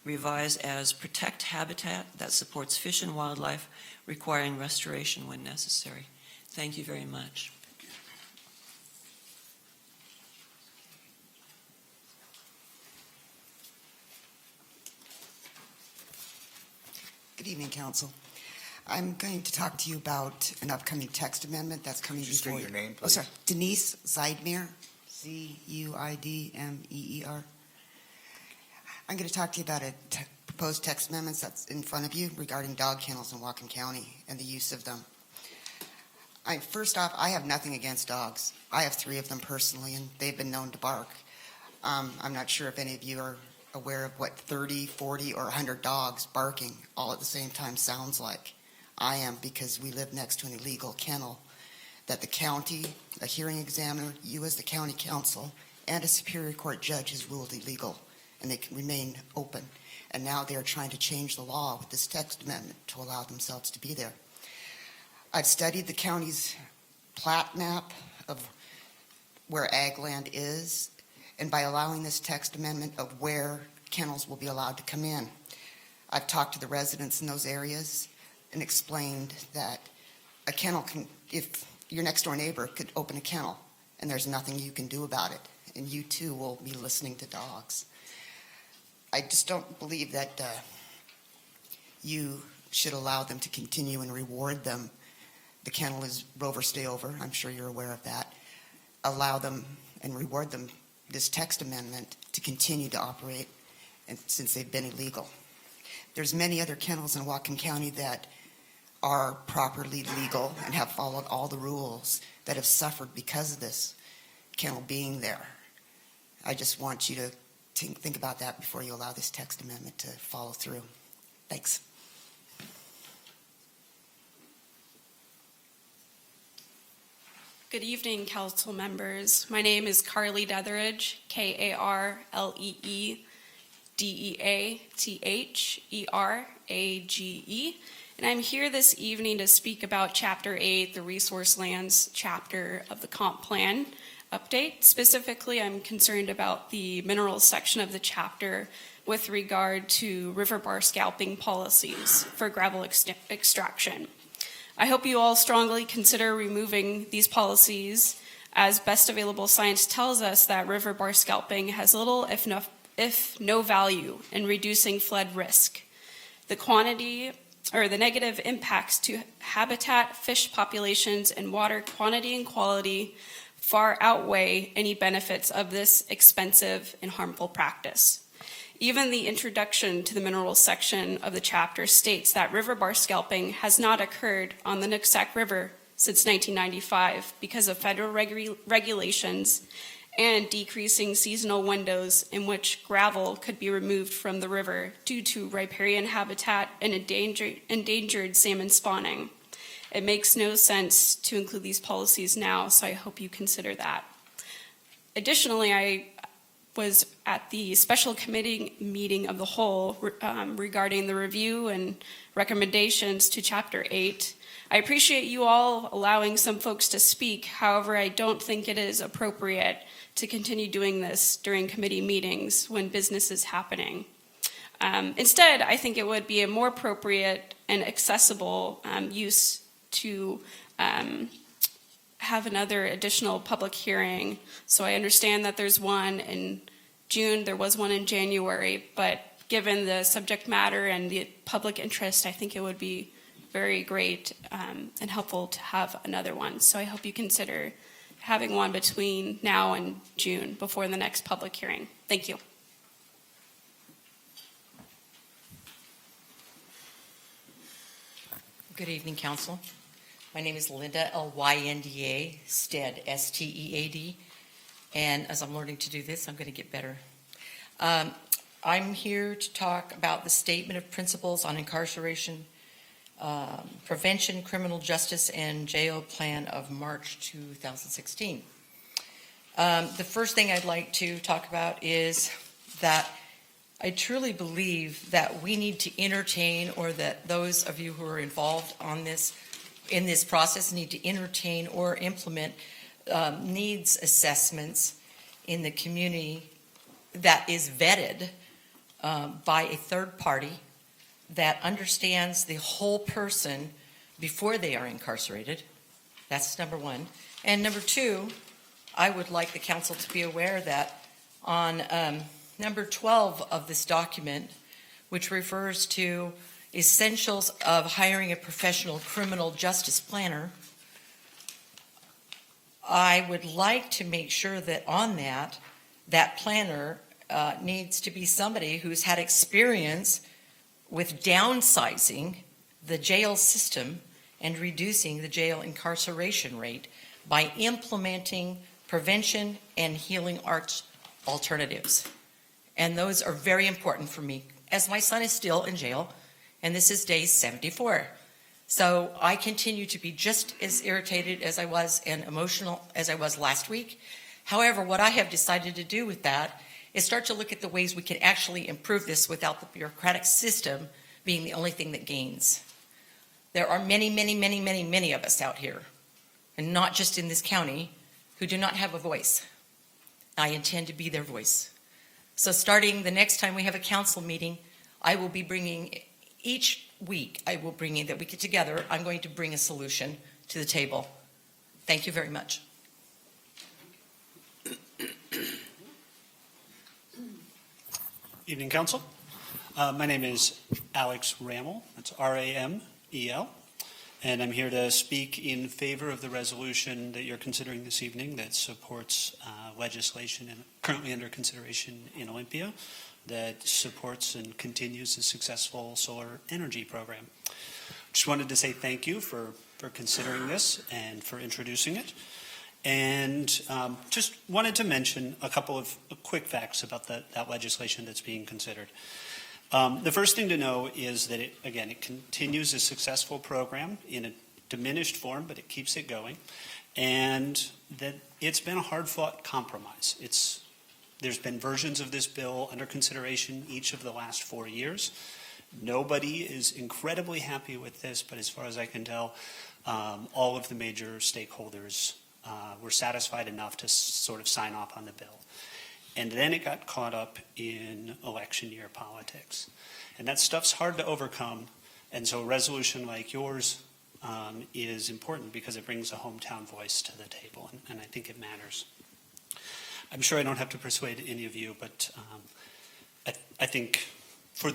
revised as protect habitat that supports fish and wildlife, requiring restoration when necessary. Thank you very much. Good evening, Council. I'm going to talk to you about an upcoming text amendment that's coming Could you before state your name, Oh, please? sorry. Denise Zeidmer, Zuidmeer. I'm going to talk to you about a proposed text amendments that's in front of you regarding dog kennels in Whatcom County and the use of them. First off, I have nothing against dogs. I have 3 of them personally, and they've been known to bark. I'm not sure if any of you are aware of what 30, 40, or 100 dogs barking all at the same time sounds like. I am, because we live next to an illegal kennel that the county, a hearing examiner, you as the county council, and a Superior Court judge has ruled illegal, and they can remain open. And now they're trying to change the law with this text amendment to allow themselves to be there. I've studied the county's plat map of where ag land is, and by allowing this text amendment of where kennels will be allowed to come in. I've talked to the residents in those areas and explained that a kennel can, if your next door neighbor could open a kennel and there's nothing you can do about it, and you too will be listening to dogs. I just don't believe that you should allow them to continue and reward them. The kennel is Rover Stay Over. I'm sure you're aware of that. Allow them and reward them this text amendment to continue to operate, and since they've been illegal. There's many other kennels in Whatcom County that are properly legal and have followed all the rules that have suffered because of this kennel being there. I just want you to think about that before you allow this text amendment to follow through. Thanks. Good evening, council members. My name is Carly Detheridge, K-A-R-L-E-E-D-E-A-T-H-E-R-A-G-E, and I'm here this evening to speak about Chapter 8, the Resource Lands chapter of the Comp Plan update. Specifically, I'm concerned about the minerals section of the chapter with regard to river bar scalping policies for gravel extraction. I hope you all strongly consider removing these policies, as best available science tells us that river bar scalping has little, if no value in reducing flood risk. The quantity or the negative impacts to habitat, fish populations, and water quantity and quality far outweigh any benefits of this expensive and harmful practice. Even the introduction to the minerals section of the chapter states that river bar scalping has not occurred on the Nooksack River since 1995 because of federal regulations and decreasing seasonal windows in which gravel could be removed from the river due to riparian habitat and endangered salmon spawning. It makes no sense to include these policies now, so I hope you consider that. Additionally, I was at the special committee meeting of the whole regarding the review and recommendations to Chapter 8. I appreciate you all allowing some folks to speak. However, I don't think it is appropriate to continue doing this during committee meetings when business is happening. Instead, I think it would be a more appropriate and accessible use to have another additional public hearing. So I understand that there's one in June, there was one in January, but given the subject matter and the public interest, I think it would be very great and helpful to have another one. So I hope you consider having one between now and June before the next public hearing. Thank you. Good evening, Council. My name is Linda, L-Y-N-D-A, Stead, S-T-E-A-D. And as I'm learning to do this, I'm going to get better. I'm here to talk about the Statement of Principles on Incarceration, Prevention, Criminal Justice, and Jail Plan of March 2016. The first thing I'd like to talk about is that I truly believe that we need to entertain, or that those of you who are involved on this, in this process, need to entertain or implement needs assessments in the community that is vetted by a third party that understands the whole person before they are incarcerated. That's number one. And number two, I would like the council to be aware that on number 12 of this document, which refers to essentials of hiring a professional criminal justice planner, I would like to make sure that on that planner needs to be somebody who's had experience with downsizing the jail system and reducing the jail incarceration rate by implementing prevention and healing arts alternatives. And those are very important for me, as my son is still in jail, and this is day 74. So I continue to be just as irritated as I was and emotional as I was last week. However, what I have decided to do with that is start to look at the ways we can actually improve this without the bureaucratic system being the only thing that gains. There are many, many, many, many, many of us out here, and not just in this county, who do not have a voice. I intend to be their voice. So starting the next time we have a council meeting, I will be bringing, each week, I will bring in, that we get together, I'm going to bring a solution to the table. Thank you very much. Evening, Council. My name is Alex Ramel. That's R-A-M-E-L. And I'm here to speak in favor of the resolution that you're considering this evening that supports legislation currently under consideration in Olympia that supports and continues the successful solar energy program. Just wanted to say thank you for considering this and for introducing it. And just wanted to mention a couple of quick facts about that legislation that's being considered. The first thing to know is that, it continues a successful program in a diminished form, but it keeps it going, and that it's been a hard-fought compromise. There's been versions of this bill under consideration each of the last 4 years. Nobody is incredibly happy with this, but as far as I can tell, all of the major stakeholders were satisfied enough to sort of sign off on the bill. And then it got caught up in election year politics. And that stuff's hard to overcome. And so a resolution like yours is important because it brings a hometown voice to the table. And I think it matters. I'm sure I don't have to persuade any of you, but I think for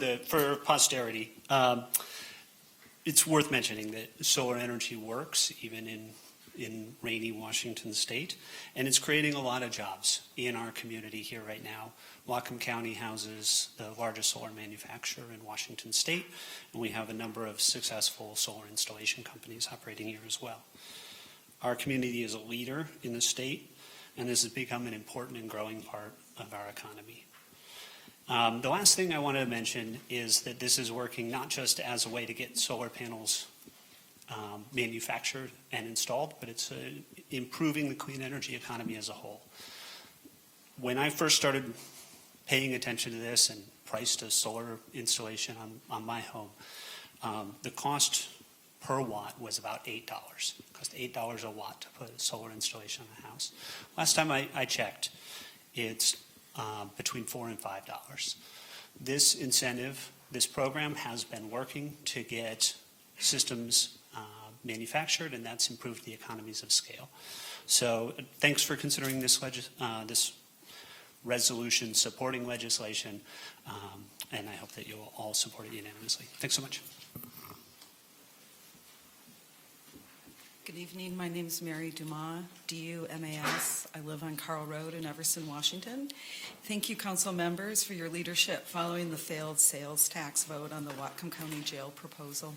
posterity, it's worth mentioning that solar energy works even in rainy Washington State, and it's creating a lot of jobs in our community here right now. Whatcom County houses the largest solar manufacturer in Washington State, and we have a number of successful solar installation companies operating here as well. Our community is a leader in the state, and this has become an important and growing part of our economy. The last thing I want to mention is that this is working not just as a way to get solar panels manufactured and installed, but it's improving the clean energy economy as a whole. When I first started paying attention to this and priced a solar installation on my home, the cost per watt was about $8. It cost $8 a watt to put a solar installation on the house. Last time I checked, it's between $4 and $5. This incentive, this program has been working to get systems manufactured, and that's improved the economies of scale. So thanks for considering this resolution supporting legislation, and I hope that you'll all support it unanimously. Thanks so much. Good evening. My name is Mary Dumas, D-U-M-A-S. I live on Carl Road in Everson, Washington. Thank you, council members, for your leadership following the failed sales tax vote on the Whatcom County Jail proposal.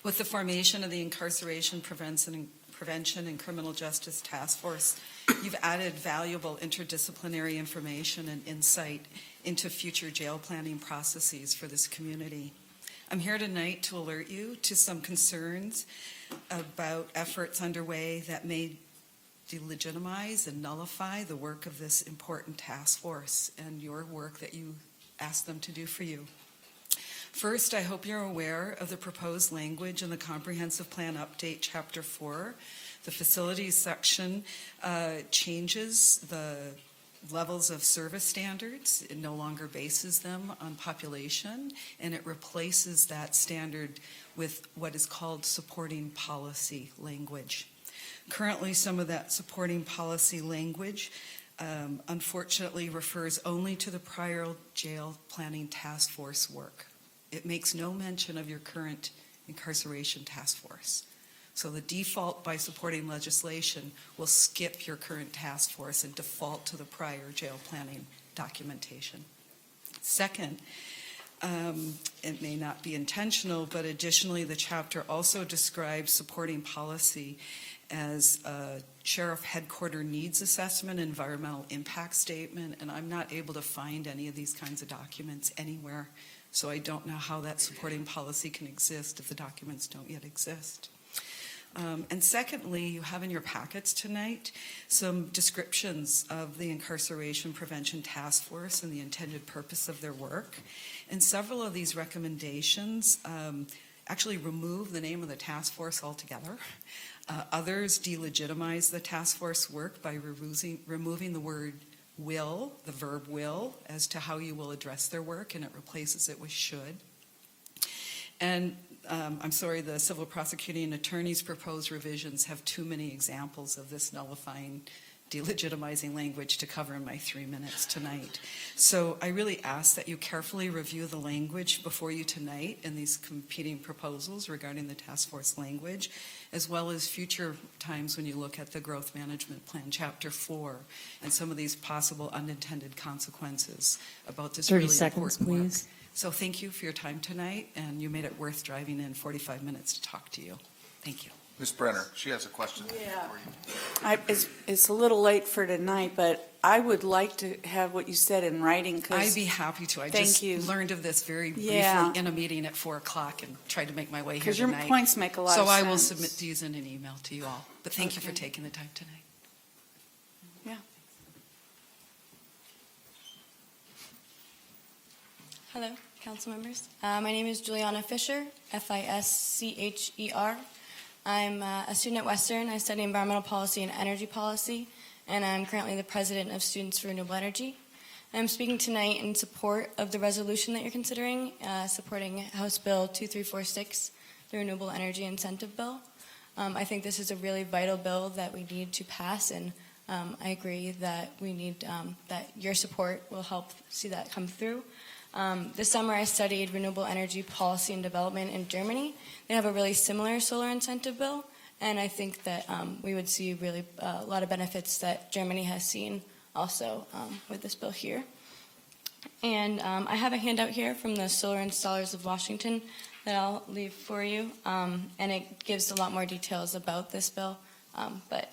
With the formation of the Incarceration Prevention and Criminal Justice Task Force, you've added valuable interdisciplinary information and insight into future jail planning processes for this community. I'm here tonight to alert you to some concerns about efforts underway that may delegitimize and nullify the work of this important task force and your work that you asked them to do for you. First, I hope you're aware of the proposed language in the Comprehensive Plan Update, Chapter 4. The facilities section changes the levels of service standards. It no longer bases them on population, and it replaces that standard with what is called supporting policy language. Currently, some of that supporting policy language unfortunately refers only to the prior jail planning task force work. It makes no mention of your current incarceration task force. So the default by supporting legislation will skip your current task force and default to the prior jail planning documentation. Second, it may not be intentional, but additionally the chapter also describes supporting policy as a sheriff headquarter needs assessment, environmental impact statement, and I'm not able to find any of these kinds of documents anywhere. So I don't know how that supporting policy can exist if the documents don't yet exist. And secondly, you have in your packets tonight some descriptions of the Incarceration Prevention Task Force and the intended purpose of their work. And several of these recommendations actually remove the name of the task force altogether. Others delegitimize the task force work by removing the word will, the verb will, as to how you will address their work, and it replaces it with should. And I'm sorry, the civil prosecuting attorney's proposed revisions have too many examples of this nullifying, delegitimizing language to cover in my 3 minutes tonight. So I really ask that you carefully review the language before you tonight in these competing proposals regarding the task force language, as well as future times when you look at the Growth Management Plan, Chapter 4, and some of these possible unintended consequences about this 30 really seconds, important work. please. So thank you for your time tonight, and you made it worth driving in 45 minutes to talk to you. Thank you. Ms. Brenner, she has a question Yeah. for you. It's a little late for tonight, but I would like to have what you said in writing. I'd be happy to. I Thank just you. learned of this very briefly Yeah. in a meeting at 4 o'clock and tried to make my way here Because your tonight. points make a lot of So I sense. will submit these in an email to you all. But thank you for Okay. taking the time tonight. Yeah. Hello, council members. My name is Juliana Fisher, Fischer. I'm a student at Western. I study environmental policy and energy policy, and I'm currently the president of Students for Renewable Energy. I'm speaking tonight in support of the resolution that you're considering, supporting House Bill 2346, the Renewable Energy Incentive Bill. I think this is a really vital bill that we need to pass, and I agree that we need that your support will help see that come through. This summer I studied renewable energy policy and development in Germany. They have a really similar solar incentive bill, and I think that we would see really a lot of benefits that Germany has seen also with this bill here. And I have a handout here from the Solar Installers of Washington that I'll leave for you, and it gives a lot more details about this bill, but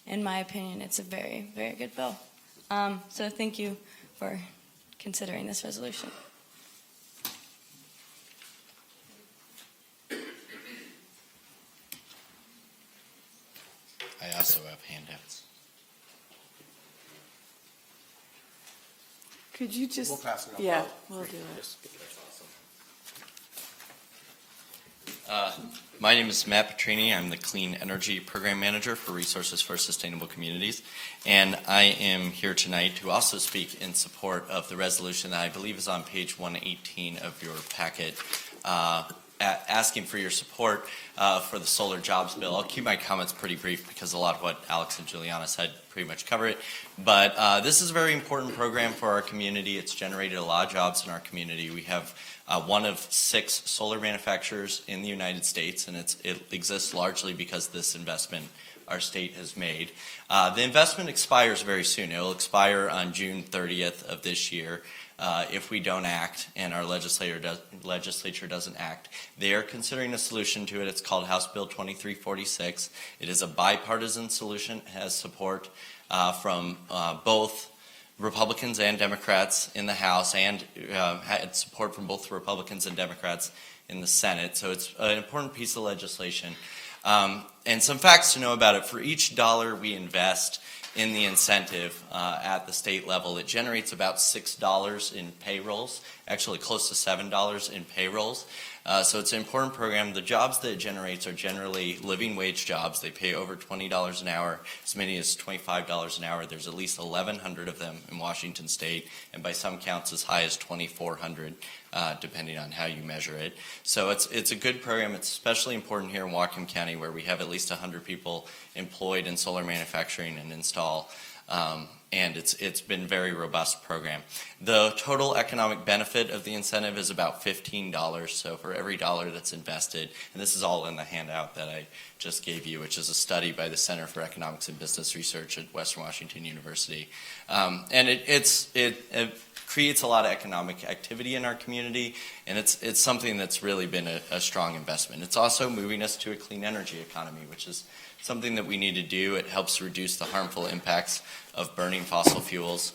in my opinion it's a very, very good bill. So thank you for considering this resolution. I also have handouts. Could you just? We'll pass it on. Yeah, we'll do it. My name is Matt Petrini. I'm the Clean Energy Program Manager for Resources for Sustainable Communities, and I am here tonight to also speak in support of the resolution that I believe is on page 118 of your packet, asking for your support for the solar jobs bill. I'll keep my comments pretty brief because a lot of what Alex and Juliana said pretty much cover it, but this is a very important program for our community. It's generated a lot of jobs in our community. We have one of 6 solar manufacturers in the United States, and it exists largely because of this investment our state has made. The investment expires very soon. It will expire on June 30th of this year. If we don't act and our legislature doesn't act. They are considering a solution to it. It's called House Bill 2346. It is a bipartisan solution, has support from both Republicans and Democrats in the House, and had support from both Republicans and Democrats in the Senate. So it's an important piece of legislation. And some facts to know about it: for each dollar we invest in the incentive at the state level, it generates about $6 in payrolls, actually close to $7 in payrolls. So it's an important program. The jobs that it generates are generally living wage jobs. They pay over $20 an hour, as many as $25 an hour. There's at least 1,100 of them in Washington State, and by some counts as high as 2,400, depending on how you measure it. So it's a good program. It's especially important here in Whatcom County, where we have at least 100 people employed in solar manufacturing and install. And it's been a very robust program. The total economic benefit of the incentive is about $15. So for every dollar that's invested, and this is all in the handout that I just gave you, which is a study by the Center for Economics and Business Research at Western Washington University. And it creates a lot of economic activity in our community, and it's something that's really been a strong investment. It's also moving us to a clean energy economy, which is something that we need to do. It helps reduce the harmful impacts of burning fossil fuels,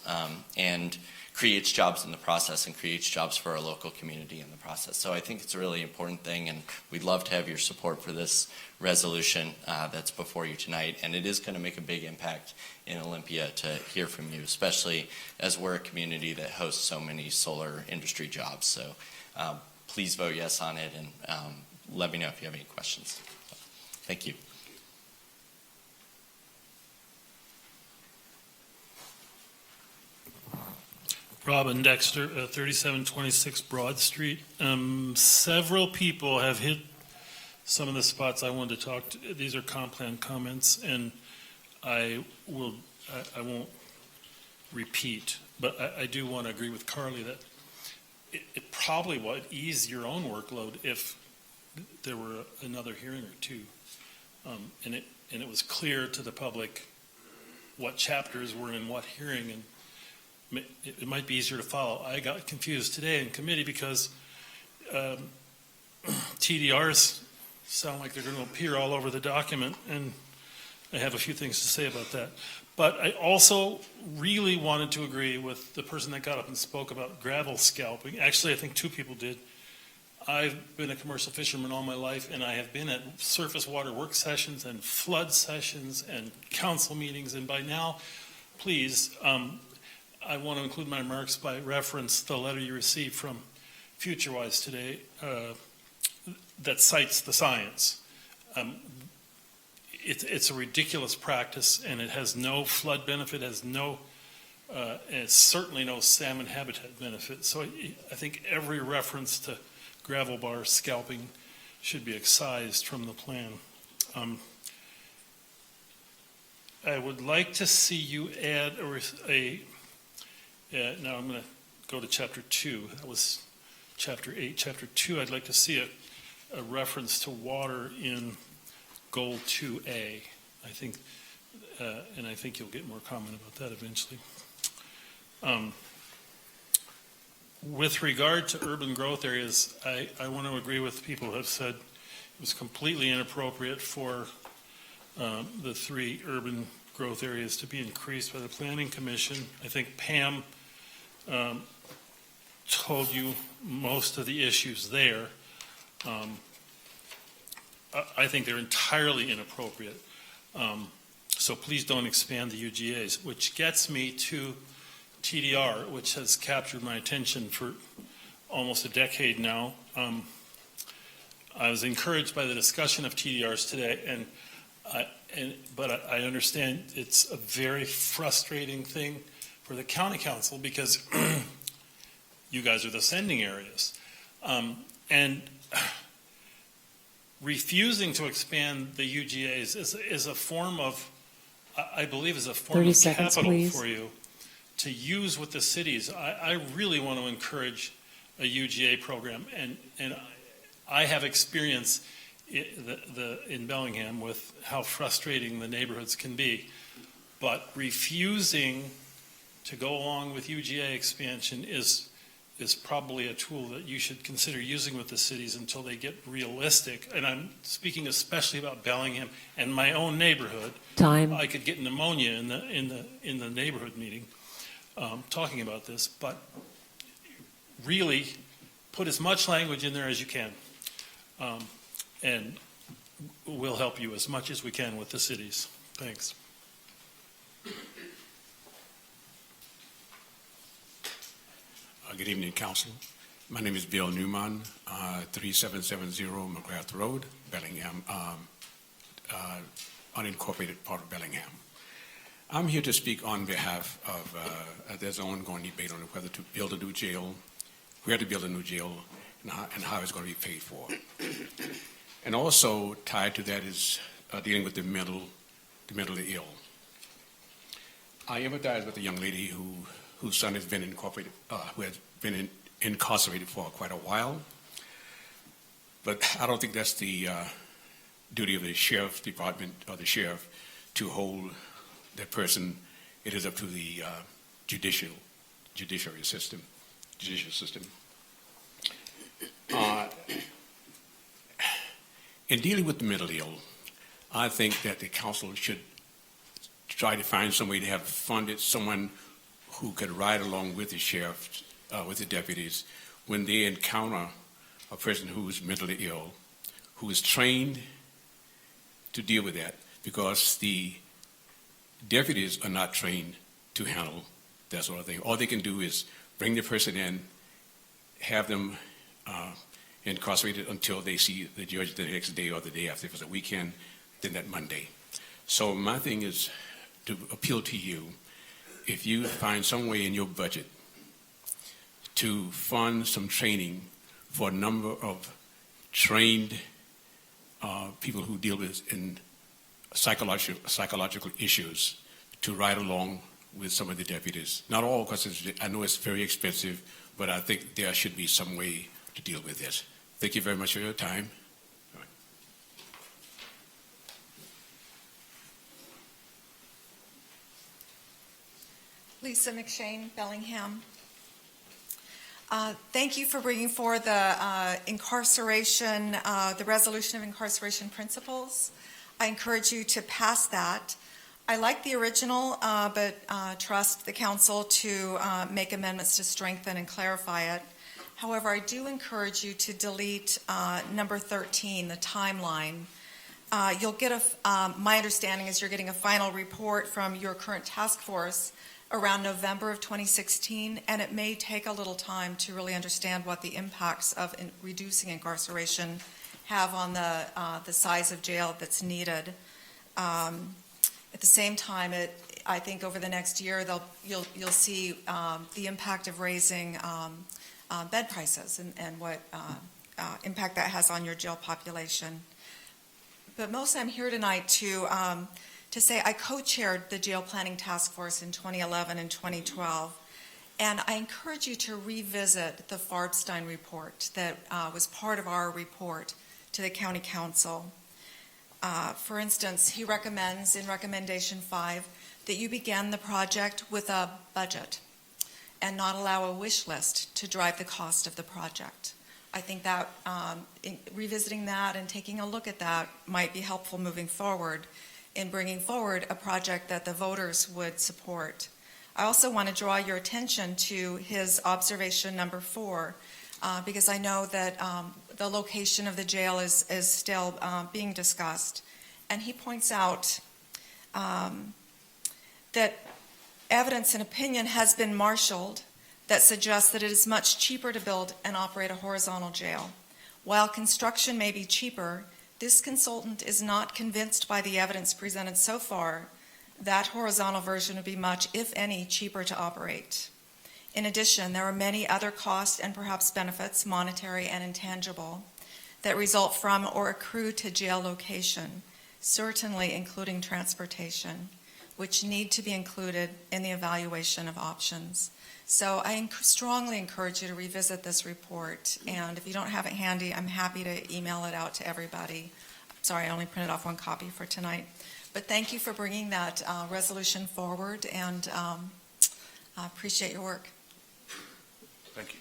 and creates jobs in the process and creates jobs for our local community in the process. So I think it's a really important thing, and we'd love to have your support for this resolution that's before you tonight. And it is going to make a big impact in Olympia to hear from you, especially as we're a community that hosts so many solar industry jobs. So please vote yes on it, and let me know if you have any questions. Thank you. Robin Dexter, 3726 Broad Street. Several people have hit some of the spots I wanted to talk to. These are comp plan comments, and I won't repeat, but I do want to agree with Carly that it probably would ease your own workload if there were another hearing or two, and it was clear to the public what chapters were in what hearing, and it might be easier to follow. I got confused today in committee because TDRs sound like they're going to appear all over the document, and I have a few things to say about that. But I also really wanted to agree with the person that got up and spoke about gravel scalping. Actually, I think two people did. I've been a commercial fisherman all my life, and I have been at surface water work sessions and flood sessions and council meetings, and by now, please, I want to include my remarks by reference the letter you received from FutureWise today that cites the science. It's a ridiculous practice, and it has no flood benefit, and it's certainly no salmon habitat benefit. So I think every reference to gravel bar scalping should be excised from the plan. I would like to see you add now I'm going to go to Chapter 2. That was Chapter 8. Chapter 2, I'd like to see a reference to water in Goal 2A. I think, and I think you'll get more comment about that eventually. With regard to urban growth areas, I want to agree with people who have said it was completely inappropriate for the 3 urban growth areas to be increased by the Planning Commission. I think Pam told you most of the issues there. I think they're entirely inappropriate. So please don't expand the UGAs, which gets me to TDR, which has captured my attention for almost a decade now. I was encouraged by the discussion of TDRs today, but I understand it's a very frustrating thing for the county council because you guys are the sending areas. And refusing to expand the UGAs is a form of, I believe, is a form of capital please. For you to use with the cities. I really want to encourage a UGA program, and I have experience in Bellingham with how frustrating the neighborhoods can be. But refusing to go along with UGA expansion is probably a tool that you should consider using with the cities until they get realistic. And I'm speaking especially about Bellingham and my own neighborhood. Time. I could get pneumonia in the neighborhood meeting talking about this, but really put as much language in there as you can, and we'll help you as much as we can with the cities. Thanks. Good evening, Council. My name is Bill Newman, 3770 McGrath Road, Bellingham, unincorporated part of Bellingham. I'm here to speak on behalf of, there's an ongoing debate on whether to build a new jail, where to build a new jail, and how it's going to be paid for. And also tied to that is dealing with the mentally ill. I empathize with a young lady whose son has been who has been incarcerated for quite a while. But I don't think that's the duty of the sheriff's department or the sheriff to hold that person. It is up to the judicial system. In dealing with the mentally ill, I think that the council should try to find some way to have funded someone who could ride along with the sheriff, with the deputies, when they encounter a person who is mentally ill, who is trained to deal with that, because the deputies are not trained to handle that sort of thing. All they can do is bring the person in, have them incarcerated until they see the judge the next day or the day after. If it's a weekend, then that Monday. So my thing is to appeal to you, if you find some way in your budget to fund some training for a number of trained people who deal with in psychological issues to ride along with some of the deputies. Not all, because I know it's very expensive, but I think there should be some way to deal with this. Thank you very much for your time. Lisa McShane, Bellingham. Thank you for bringing forward the incarceration, the resolution of incarceration principles. I encourage you to pass that. I like the original, but trust the council to make amendments to strengthen and clarify it. However, I do encourage you to delete number 13, the timeline. You'll get my understanding is you're getting a final report from your current task force around November of 2016, and it may take a little time to really understand what the impacts of reducing incarceration have on the size of jail that's needed. At the same time, I think over the next year, you'll see the impact of raising bed prices and what impact that has on your jail population. But mostly I'm here tonight to say I co-chaired the jail planning task force in 2011 and 2012, and I encourage you to revisit the Farbstein report that was part of our report to the county council. For instance, he recommends in recommendation 5 that you begin the project with a budget and not allow a wish list to drive the cost of the project. I think that revisiting that and taking a look at that might be helpful moving forward in bringing forward a project that the voters would support. I also want to draw your attention to his observation number 4, because I know that the location of the jail is still being discussed. And he points out that evidence and opinion has been marshaled that suggests that it is much cheaper to build and operate a horizontal jail. While construction may be cheaper, this consultant is not convinced by the evidence presented so far that horizontal version would be much, if any, cheaper to operate. In addition, there are many other costs and perhaps benefits, monetary and intangible, that result from or accrue to jail location, certainly including transportation, which need to be included in the evaluation of options. So I strongly encourage you to revisit this report, and if you don't have it handy, I'm happy to email it out to everybody. Sorry, I only printed off one copy for tonight. But thank you for bringing that resolution forward, and I appreciate your work. Thank you.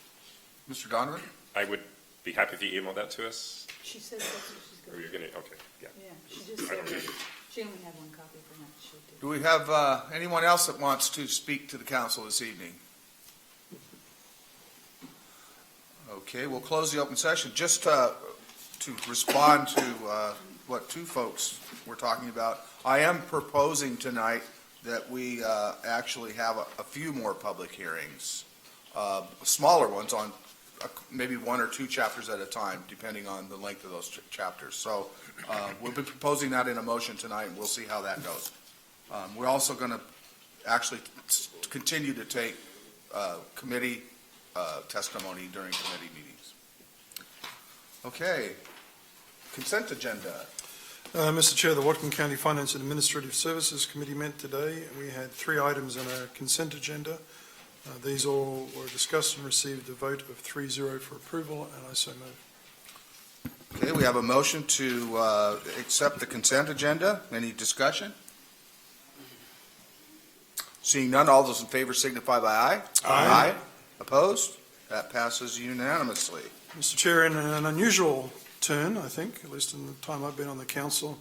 Mr. Donovan? I would be happy if you emailed that to us. She says that's what she's Or going you're to do. going to, okay, yeah. Yeah, she just I don't know. said she only had one copy for now. She'll do. Do we have anyone else that wants to speak to the council this evening? Okay, we'll close the open session. Just to respond to what two folks were talking about, I am proposing tonight that we actually have a few more public hearings, smaller ones on maybe 1 or 2 chapters at a time, depending on the length of those chapters. So we'll be proposing that in a motion tonight, and we'll see how that goes. We're also going to actually continue to take committee testimony during committee meetings. Okay, consent agenda. Mr. Chair, the Whatcom County Finance and Administrative Services Committee met today. We had 3 items on our consent agenda. These all were discussed and received a vote of 3-0 for approval, and I so move. Okay, we have a motion to accept the consent agenda. Any discussion? Seeing none, all those in favor signify by aye. Aye. Opposed? That passes unanimously. Mr. Chair, in an unusual turn, I think, at least in the time I've been on the council,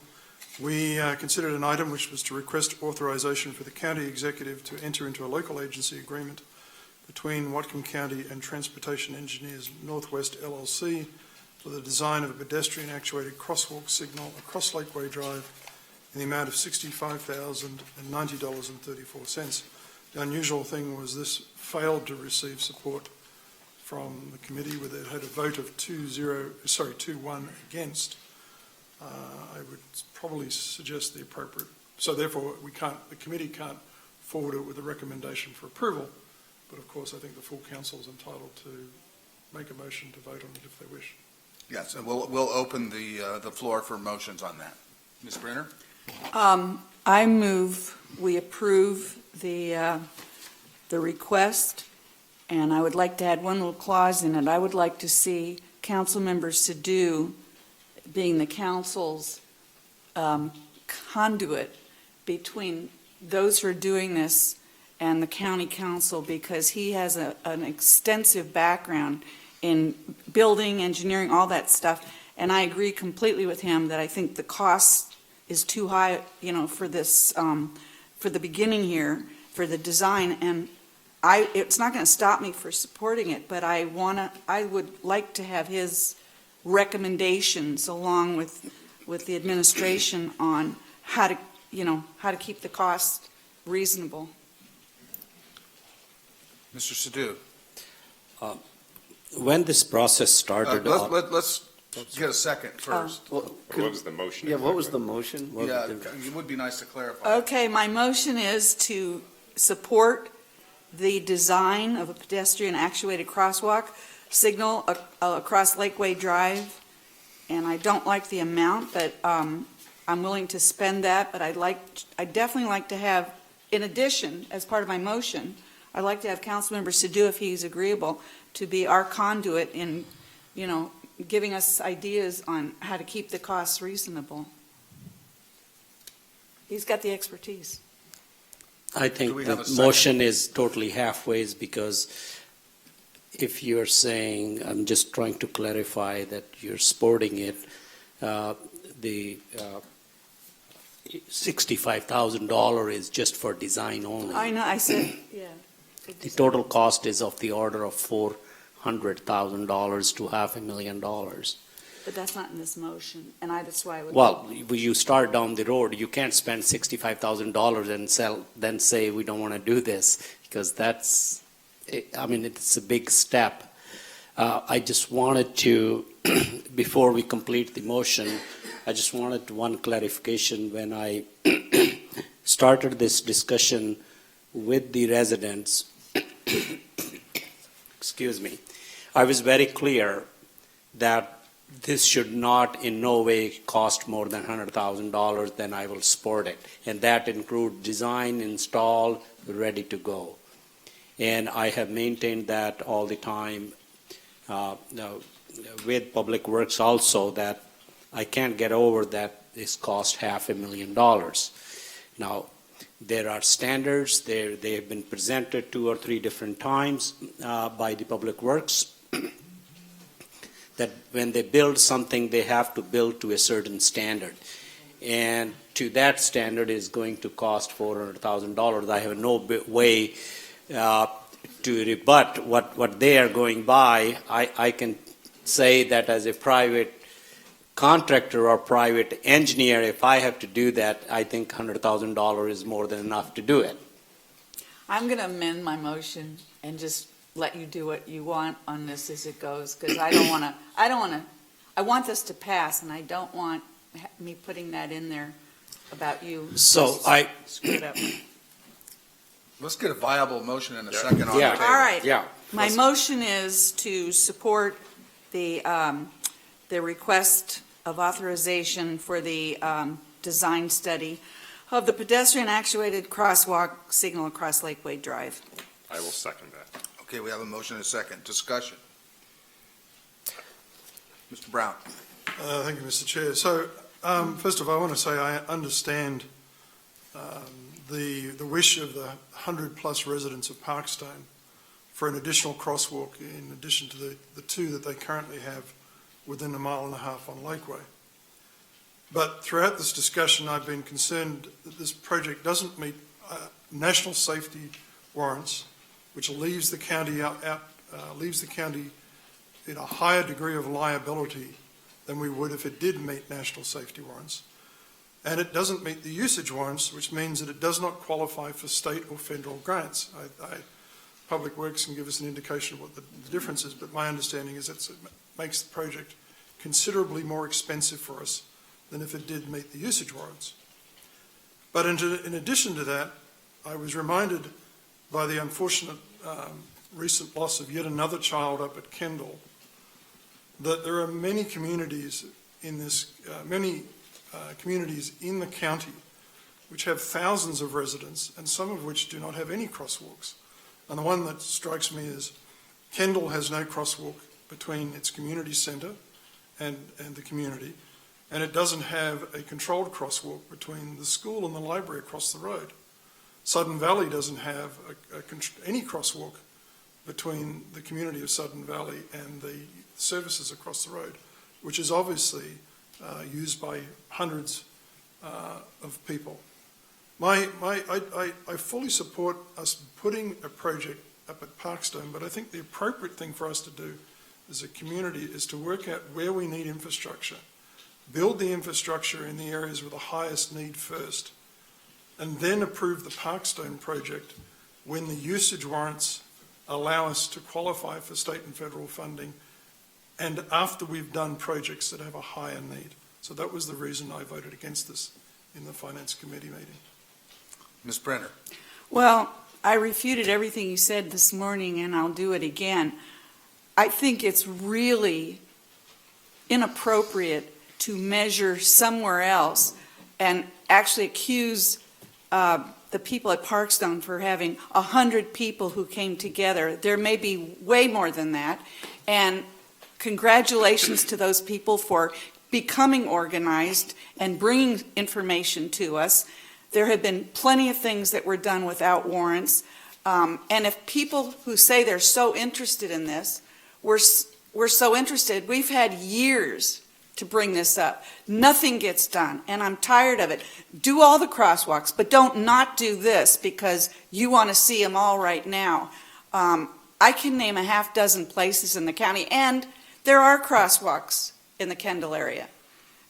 we considered an item which was to request authorisation for the county executive to enter into a local agency agreement between Whatcom County and Transportation Engineers Northwest LLC for the design of a pedestrian actuated crosswalk signal across Lakeway Drive in the amount of $65,090.34. The unusual thing was this failed to receive support from the committee, where they had a vote of 2-1 against. I would probably suggest the appropriate, so therefore the committee can't forward it with a recommendation for approval, but of course I think the full council is entitled to make a motion to vote on it if they wish. Yes, and we'll open the floor for motions on that. Ms. Brenner? I move we approve the request, and I would like to add one little clause in it. I would like to see Councilmember Sadoo being the council's conduit between those who are doing this and the county council, because he has an extensive background in building, engineering, all that stuff. And I agree completely with him that I think the cost is too high, for this, for the beginning here, for the design. And it's not going to stop me for supporting it, but I would like to have his recommendations along with the administration on how to keep the cost reasonable. Mr. Sadoo? When this process started... Let's get a second first. What was the motion? Yeah, what was the motion? Yeah, it would be nice to clarify. Okay, my motion is to support the design of a pedestrian actuated crosswalk signal across Lakeway Drive, and I don't like the amount, but I'm willing to spend that, but I'd definitely like to have, in addition, as part of my motion, I'd like to have Councilmember Sadoo, if he's agreeable, to be our conduit in, giving us ideas on how to keep the costs reasonable. He's got the expertise. I think the motion is totally halfway, because if you're saying, I'm just trying to clarify that you're supporting it, the $65,000 is just for design only. I know, I said, yeah. The total cost is of the order of $400,000 to $500,000. But that's not in this motion, and that's why I would... Well, you start down the road, you can't spend $65,000 and then say we don't want to do this, because it's a big step. I just wanted to, before we complete the motion, I just wanted one clarification. When I started this discussion with the residents, excuse me, I was very clear that this should not in no way cost more than $100,000, then I will support it. And that includes design, install, ready to go. And I have maintained that all the time with Public Works also, that I can't get over that this cost $500,000. Now, there are standards, they have been presented 2 or 3 different times by the Public Works, that when they build something, they have to build to a certain standard. And to that standard is going to cost $400,000. I have no way to rebut what they are going by. I can say that as a private contractor or private engineer, if I have to do that, I think $100,000 is more than enough to do it. I'm going to amend my motion and just let you do what you want on this as it goes, because I want this to pass, and I don't want me putting that in there about you. So Screw it up. Let's get a viable motion in a second on the table. All right. Yeah. My motion is to support the request of authorization for the design study of the pedestrian actuated crosswalk signal across Lakeway Drive. I will second that. Okay, we have a motion and a second. Discussion. Mr. Brown. Thank you, Mr. Chair. So, first of all, I want to say I understand the wish of the 100-plus residents of Parkstone for an additional crosswalk in addition to the two that they currently have within a mile and a half on Lakeway. But throughout this discussion, I've been concerned that this project doesn't meet national safety warrants, which leaves the county leaves the county in a higher degree of liability than we would if it did meet national safety warrants. And it doesn't meet the usage warrants, which means that it does not qualify for state or federal grants. Public Works can give us an indication of what the difference is, but my understanding is that it makes the project considerably more expensive for us than if it did meet the usage warrants. But in addition to that, I was reminded by the unfortunate recent loss of yet another child up at Kendall that there are many communities in this, communities in the county which have thousands of residents and some of which do not have any crosswalks. And the one that strikes me is Kendall has no crosswalk between its community centre and the community, and it doesn't have a controlled crosswalk between the school and the library across the road. Sudden Valley doesn't have any crosswalk between the community of Sudden Valley and the services across the road, which is obviously used by hundreds of people. I fully support us putting a project up at Parkstone, but I think the appropriate thing for us to do as a community is to work out where we need infrastructure, build the infrastructure in the areas with the highest need first, and then approve the Parkstone project when the usage warrants allow us to qualify for state and federal funding, and after we've done projects that have a higher need. So that was the reason I voted against this in the Finance Committee meeting. Ms. Brenner. Well, I refuted everything you said this morning, and I'll do it again. I think it's really inappropriate to measure somewhere else and actually accuse the people at Parkstone for having 100 people who came together. There may be way more than that, and congratulations to those people for becoming organized and bringing information to us. There have been plenty of things that were done without warrants, and if people who say they're so interested in this, we're so interested. We've had years to bring this up. Nothing gets done, and I'm tired of it. Do all the crosswalks, but don't not do this because you want to see them all right now. I can name a half dozen places in the county, and there are crosswalks in the Kendall area.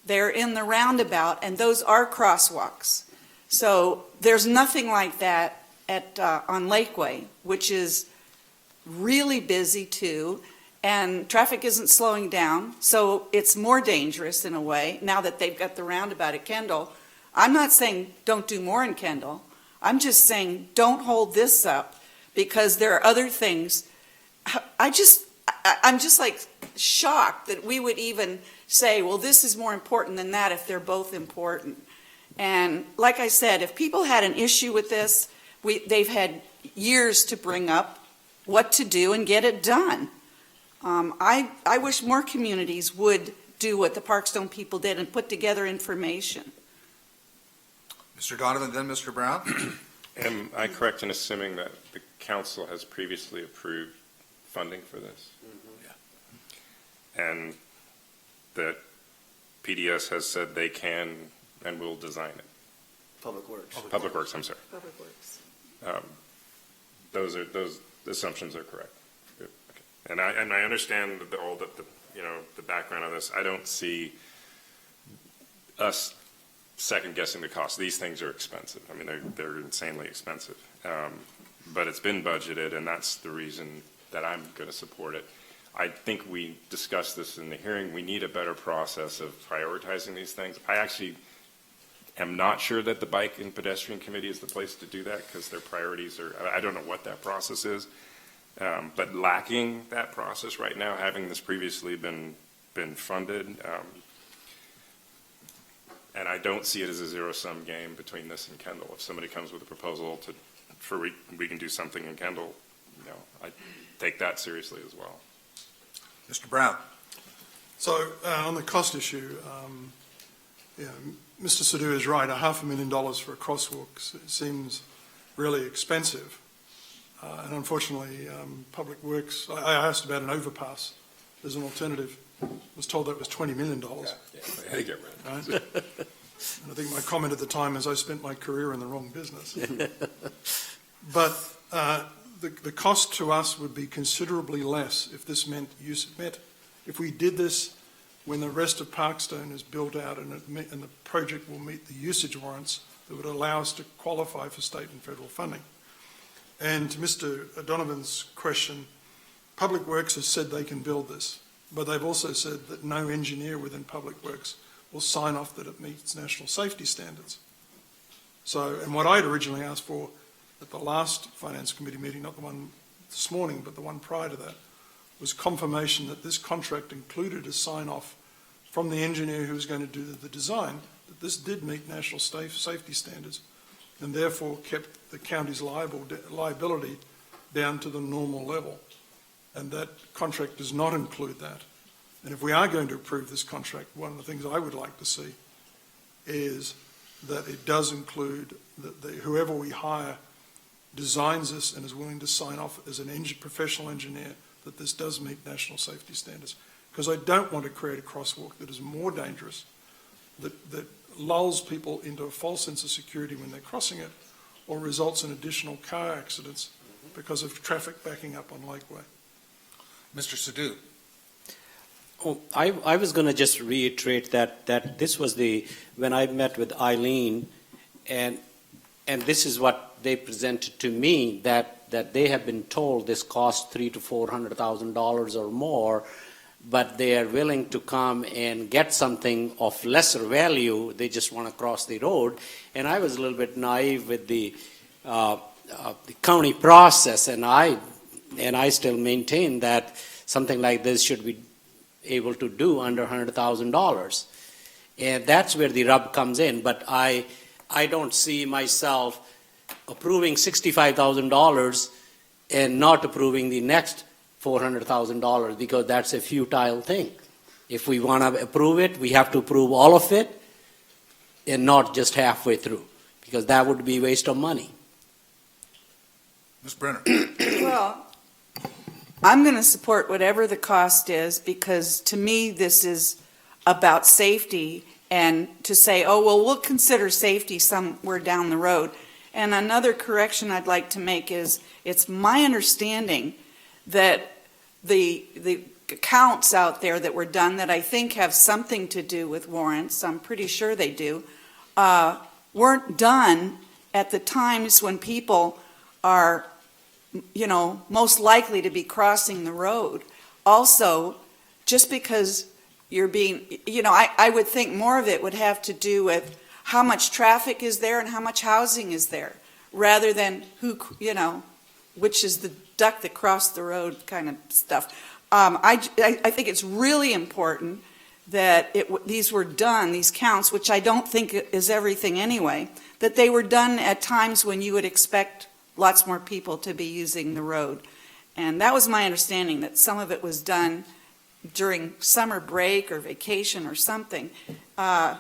They're in the roundabout, and those are crosswalks. So there's nothing like that on Lakeway, which is really busy too, and traffic isn't slowing down, so it's more dangerous in a way now that they've got the roundabout at Kendall. I'm not saying don't do more in Kendall. I'm just saying don't hold this up because there are other things. I'm just like shocked that we would even say, well, this is more important than that if they're both important. And like I said, if people had an issue with this, they've had years to bring up what to do and get it done. I wish more communities would do what the Parkstone people did and put together information. Mr. Donovan, then Mr. Brown. Am I correct in assuming that the council has previously approved funding for this? Yeah. And that PDS has said they can and will design it? Public Works. Public Works, I'm sorry. Public Works. Those assumptions are correct. Good. Okay. And I understand the background of this. I don't see us second guessing the cost. These things are expensive. I mean, they're insanely expensive. But it's been budgeted, and that's the reason that I'm going to support it. I think we discussed this in the hearing. We need a better process of prioritizing these things. I actually am not sure that the Bike and Pedestrian Committee is the place to do that because their priorities are, I don't know what that process is. But lacking that process right now, having this previously been funded, and I don't see it as a zero-sum game between this and Kendall. If somebody comes with a proposal we can do something in Kendall, I take that seriously as well. Mr. Brown. So on the cost issue, Mr. Sadhu is right. $500,000 for a crosswalk seems really expensive. And unfortunately, Public Works, I asked about an overpass as an alternative. I was told that was $20 million. Yeah, I get rid of it. Right? And I think my comment at the time is I spent my career in the wrong business. But the cost to us would be considerably less if this meant if we did this when the rest of Parkstone is built out and the project will meet the usage warrants that would allow us to qualify for state and federal funding. And to Mr. Donovan's question, Public Works has said they can build this, but they've also said that no engineer within Public Works will sign off that it meets national safety standards. So, and what I'd originally asked for at the last Finance Committee meeting, not the one this morning, but the one prior to that, was confirmation that this contract included a sign-off from the engineer who was going to do the design, that this did meet national safety standards, and therefore kept the county's liability down to the normal level. And that contract does not include that. And if we are going to approve this contract, one of the things I would like to see is that it does include that whoever we hire designs this and is willing to sign off as an professional engineer that this does meet national safety standards. Because I don't want to create a crosswalk that is more dangerous, that lulls people into a false sense of security when they're crossing it, or results in additional car accidents because of traffic backing up on Lakeway. Mr. Sadhu. Oh, I was going to just reiterate that this was when I met with Eileen, and this is what they presented to me, that they have been told this costs $300,000 to $400,000 or more, but they are willing to come and get something of lesser value. They just want to cross the road. And I was a little bit naive with the county process, and I still maintain that something like this should be able to do under $100,000. And that's where the rub comes in. But I don't see myself approving $65,000 and not approving the next $400,000 because that's a futile thing. If we want to approve it, we have to approve all of it and not just halfway through, because that would be a waste of money. Ms. Brenner. Well, I'm going to support whatever the cost is, because to me this is about safety, and to say, oh, well, we'll consider safety somewhere down the road. And another correction I'd like to make is, it's my understanding that the counts out there that were done that I think have something to do with warrants, I'm pretty sure they do, weren't done at the times when people are, most likely to be crossing the road. Also, just because you're being, I would think more of it would have to do with how much traffic is there and how much housing is there, rather than which is the duck that crossed the road kind of stuff. I think it's really important that these were done, these counts, which I don't think is everything anyway, that they were done at times when you would expect lots more people to be using the road. And that was my understanding, that some of it was done during summer break or vacation or something. I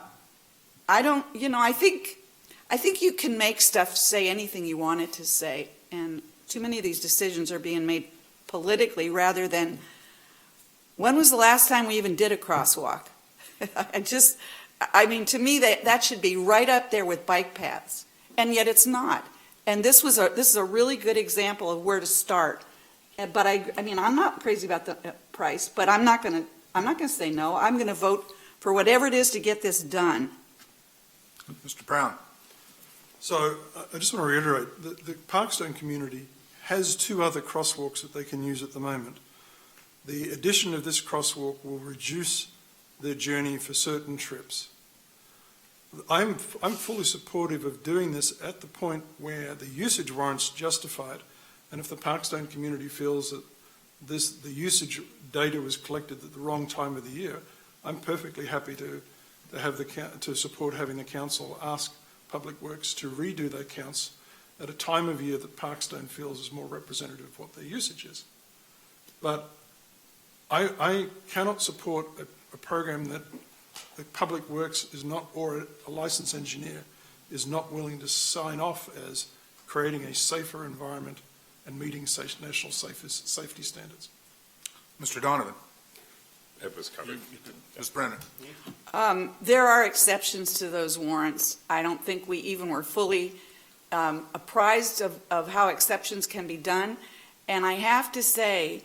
think you can make stuff say anything you want it to say, and too many of these decisions are being made politically rather than, when was the last time we even did a crosswalk? To me, that should be right up there with bike paths, and yet it's not. And this is a really good example of where to start. But I'm not crazy about the price, but I'm not going to say no. I'm going to vote for whatever it is to get this done. Mr. Brown. So I just want to reiterate that the Parkstone community has two other crosswalks that they can use at the moment. The addition of this crosswalk will reduce their journey for certain trips. I'm fully supportive of doing this at the point where the usage warrants justify it, and if the Parkstone community feels that the usage data was collected at the wrong time of the year, I'm perfectly happy to support having the council ask Public Works to redo their counts at a time of year that Parkstone feels is more representative of what their usage is. But I cannot support a program that the Public Works is not, or a licensed engineer is not willing to sign off as creating a safer environment and meeting national safety standards. Mr. Donovan. It was covered. Ms. Brennan. There are exceptions to those warrants. I don't think we even were fully apprised of how exceptions can be done. And I have to say,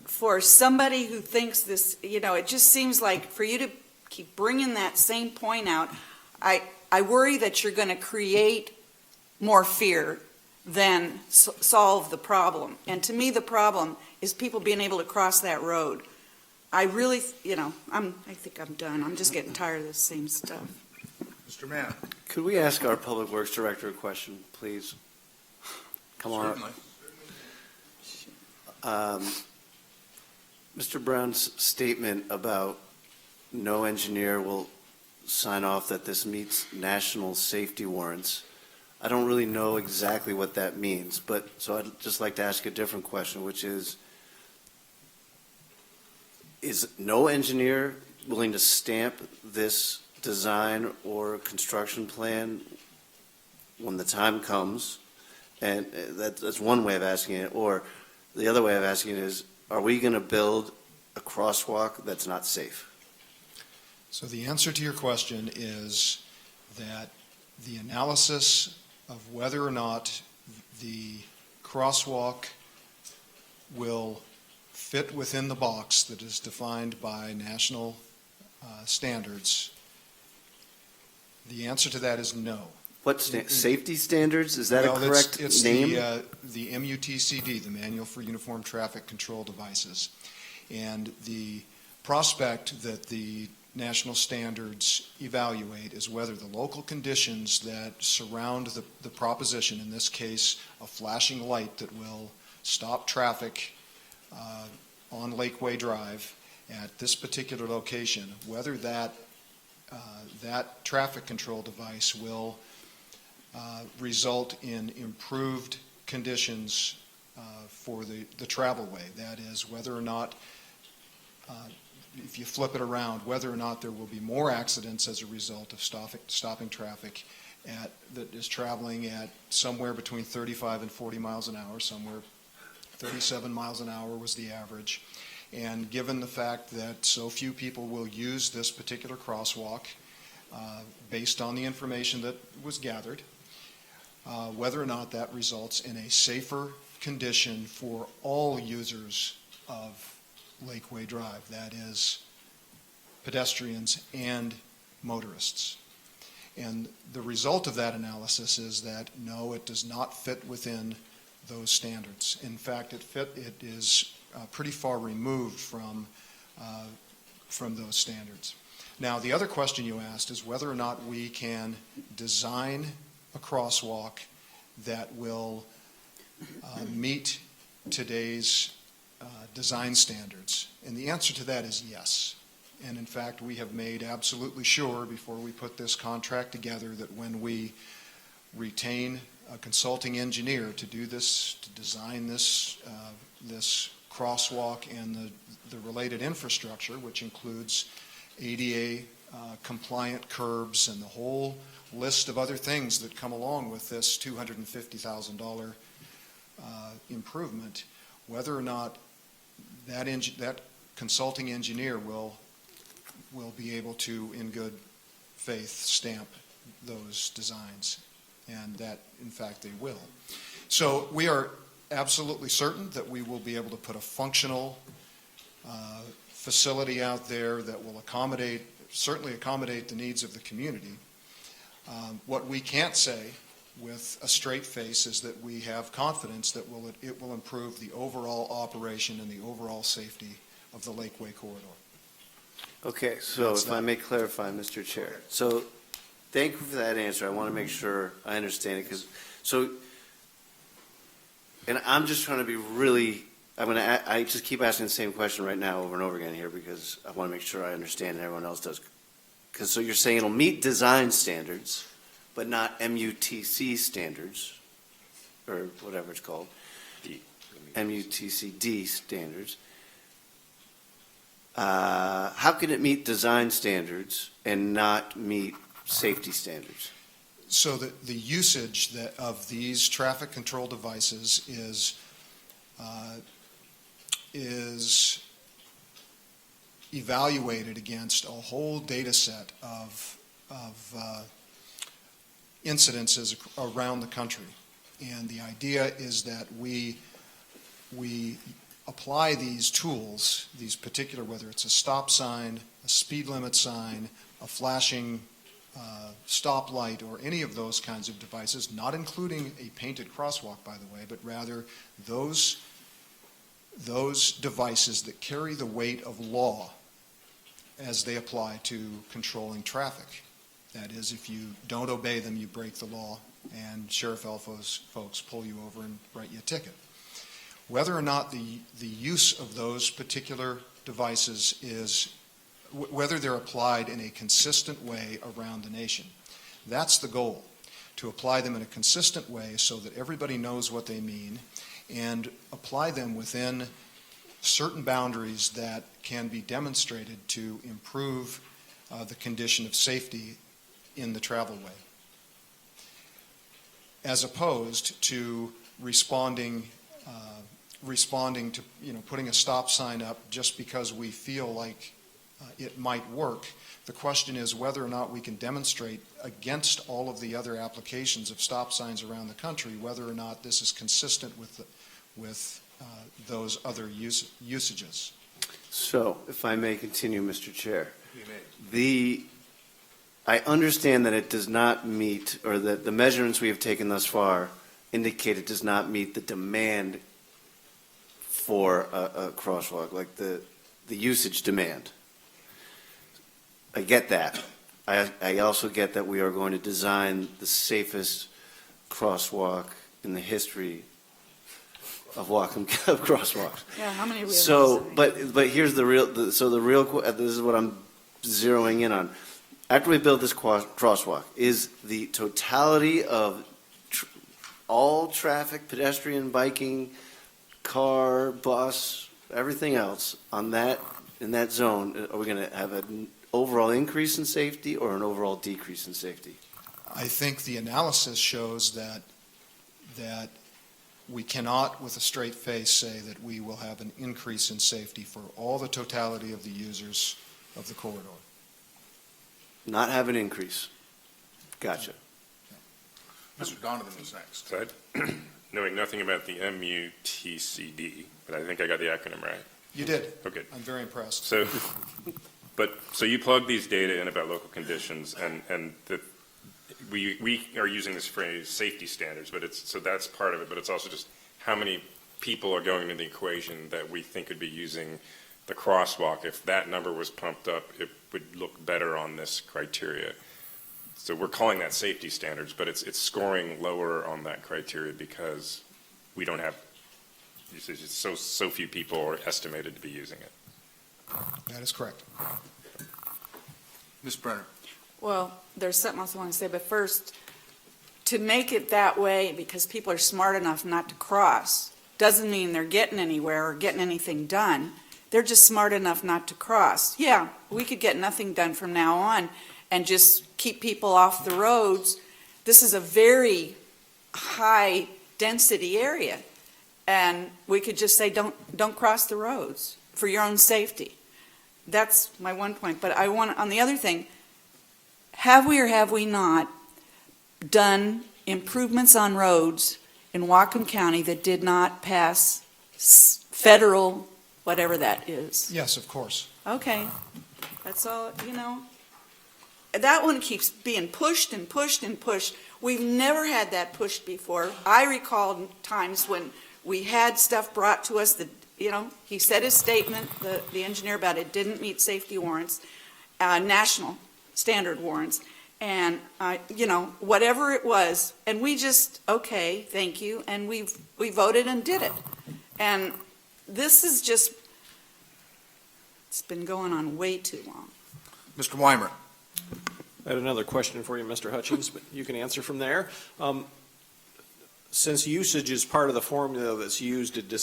for somebody who thinks this, it just seems like for you to keep bringing that same point out, I worry that you're going to create more fear than solve the problem. And to me, the problem is people being able to cross that road. I really, I think I'm done. I'm just getting tired of this same stuff. Mr. Mann. Could we ask our Public Works Director a question, please? Come on. Certainly. Mr. Brown's statement about no engineer will sign off that this meets national safety warrants, I don't really know exactly what that means, but so I'd just like to ask a different question, which is no engineer willing to stamp this design or construction plan when the time comes? And that's one way of asking it. Or the other way of asking it is, are we going to build a crosswalk that's not safe? So the answer to your question is that the analysis of whether or not the crosswalk will fit within the box that is defined by national standards, the answer to that is no. What safety standards? Is that a correct name? It's the MUTCD, the Manual for Uniform Traffic Control Devices. And the prospect that the national standards evaluate is whether the local conditions that surround the proposition, in this case, a flashing light that will stop traffic on Lakeway Drive at this particular location, whether that traffic control device will result in improved conditions for the travelway. That is, whether or not, if you flip it around, whether or not there will be more accidents as a result of stopping traffic that is traveling at somewhere between 35 and 40 miles an hour, somewhere 37 miles an hour was the average. And given the fact that so few people will use this particular crosswalk, based on the information that was gathered, whether or not that results in a safer condition for all users of Lakeway Drive, that is pedestrians and motorists. And the result of that analysis is that no, it does not fit within those standards. In fact, it is pretty far removed from those standards. Now, the other question you asked is whether or not we can design a crosswalk that will meet today's design standards. And the answer to that is yes. And in fact, we have made absolutely sure before we put this contract together that when we retain a consulting engineer to do this, to design this crosswalk and the related infrastructure, which includes ADA compliant curbs and the whole list of other things that come along with this $250,000 improvement, whether or not that consulting engineer will be able to, in good faith, stamp those designs, and that, in fact, they will. So we are absolutely certain that we will be able to put a functional facility out there that will certainly accommodate the needs of the community. What we can't say with a straight face is that we have confidence that it will improve the overall operation and the overall safety of the Lakeway corridor. Okay, so if I may clarify, Mr. Chair. So thank you for that answer. I want to make sure I understand it. And I'm just trying to be really, I just keep asking the same question right now over and over again here because I want to make sure I understand and everyone else does. So you're saying it'll meet design standards, but not MUTC standards, or whatever it's called, MUTCD standards. how can it meet design standards and not meet safety standards? So the usage of these traffic control devices is evaluated against a whole data set of incidences around the country. And the idea is that we apply these tools, these particular, whether it's a stop sign, a speed limit sign, a flashing stoplight, or any of those kinds of devices, not including a painted crosswalk, by the way, but rather those devices that carry the weight of law as they apply to controlling traffic. That is, if you don't obey them, you break the law, and Sheriff Elfo's folks pull you over and write you a ticket. Whether or not the use of those particular devices is, whether they're applied in a consistent way around the nation, that's the goal, to apply them in a consistent way so that everybody knows what they mean and apply them within certain boundaries that can be demonstrated to improve the condition of safety in the travelway, as opposed to responding to, putting a stop sign up just because we feel like it might work. The question is whether or not we can demonstrate against all of the other applications of stop signs around the country, whether or not this is consistent with those other usages. So, if I may continue, Mr. Chair. You may. I understand that it does not meet, or that the measurements we have taken thus far indicate it does not meet the demand for a crosswalk, like the usage demand. I get that. I also get that we are going to design the safest crosswalk in the history of Whatcom crosswalks. Yeah, how many we have So, designed? but here's the real. This is what I'm zeroing in on. After we build this crosswalk, is the totality of all traffic, pedestrian, biking, car, bus, everything else in that zone, are we going to have an overall increase in safety or an overall decrease in safety? I think the analysis shows that we cannot, with a straight face, say that we will have an increase in safety for all the totality of the users of the corridor. Not have an increase. Gotcha. Mr. Donovan was next. So knowing nothing about the MUTCD, but I think I got the acronym right. You did. Okay. I'm very impressed. So you plug these data in about local conditions, and we are using this phrase safety standards, but so that's part of it, but it's also just how many people are going into the equation that we think would be using the crosswalk. If that number was pumped up, it would look better on this criteria. So we're calling that safety standards, but it's scoring lower on that criteria because we don't have, so few people are estimated to be using it. That is correct. Ms. Brenner. Well, there's something else I want to say, but first, to make it that way because people are smart enough not to cross doesn't mean they're getting anywhere or getting anything done. They're just smart enough not to cross. Yeah, we could get nothing done from now on and just keep people off the roads. This is a very high density area, and we could just say don't cross the roads for your own safety. That's my one point. But I want, on the other thing, have we or have we not done improvements on roads in Whatcom County that did not pass federal, whatever that is? Yes, of course. Okay, that's all, That one keeps being pushed and pushed and pushed. We've never had that pushed before. I recall times when we had stuff brought to us that, he said his statement, the engineer, about it didn't meet safety warrants, national standard warrants, and, whatever it was, and we just, okay, thank you, and we voted and did it. And this is just, it's been going on way too long. Mr. Weimer. I had another question for you, Mr. Hutchins, but you can answer from there. Since usage is part of the formula that's used to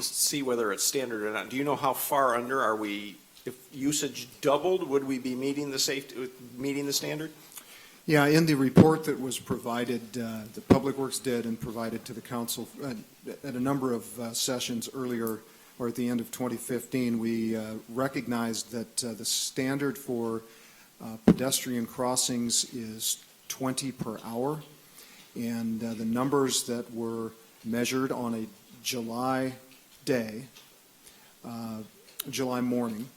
see whether it's standard or not, do you know how far under are we if usage doubled, would we be meeting the standard? Yeah, in the report that was provided, the Public Works did and provided to the council at a number of sessions earlier or at the end of 2015, we recognized that the standard for pedestrian crossings is 20 per hour. And the numbers that were measured on a July day, July morning,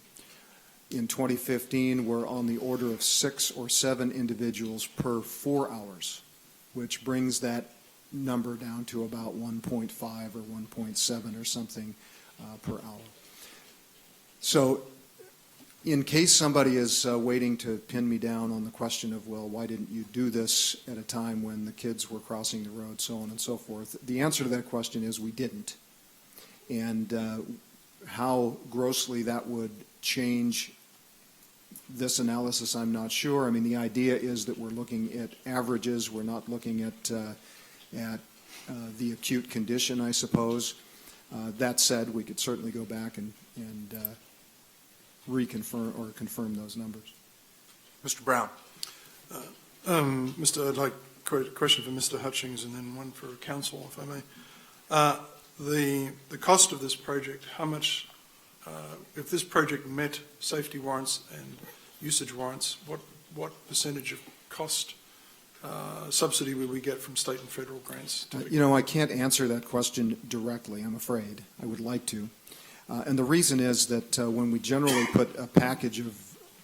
in 2015 were on the order of 6 or 7 individuals per 4 hours, which brings that number down to about 1.5 or 1.7 or something per hour. So in case somebody is waiting to pin me down on the question of, well, why didn't you do this at a time when the kids were crossing the road, so on and so forth, the answer to that question is we didn't. And how grossly that would change this analysis, I'm not sure. I mean, the idea is that we're looking at averages. We're not looking at the acute condition, I suppose. That said, we could certainly go back and reconfirm or confirm those numbers. Mr. Brown. I'd like a question for Mr. Hutchings and then one for council, if I may. The cost of this project, how much, if this project met safety warrants and usage warrants, what percentage of cost subsidy would we get from state and federal grants? I can't answer that question directly, I'm afraid. I would like to. And the reason is that when we generally put a package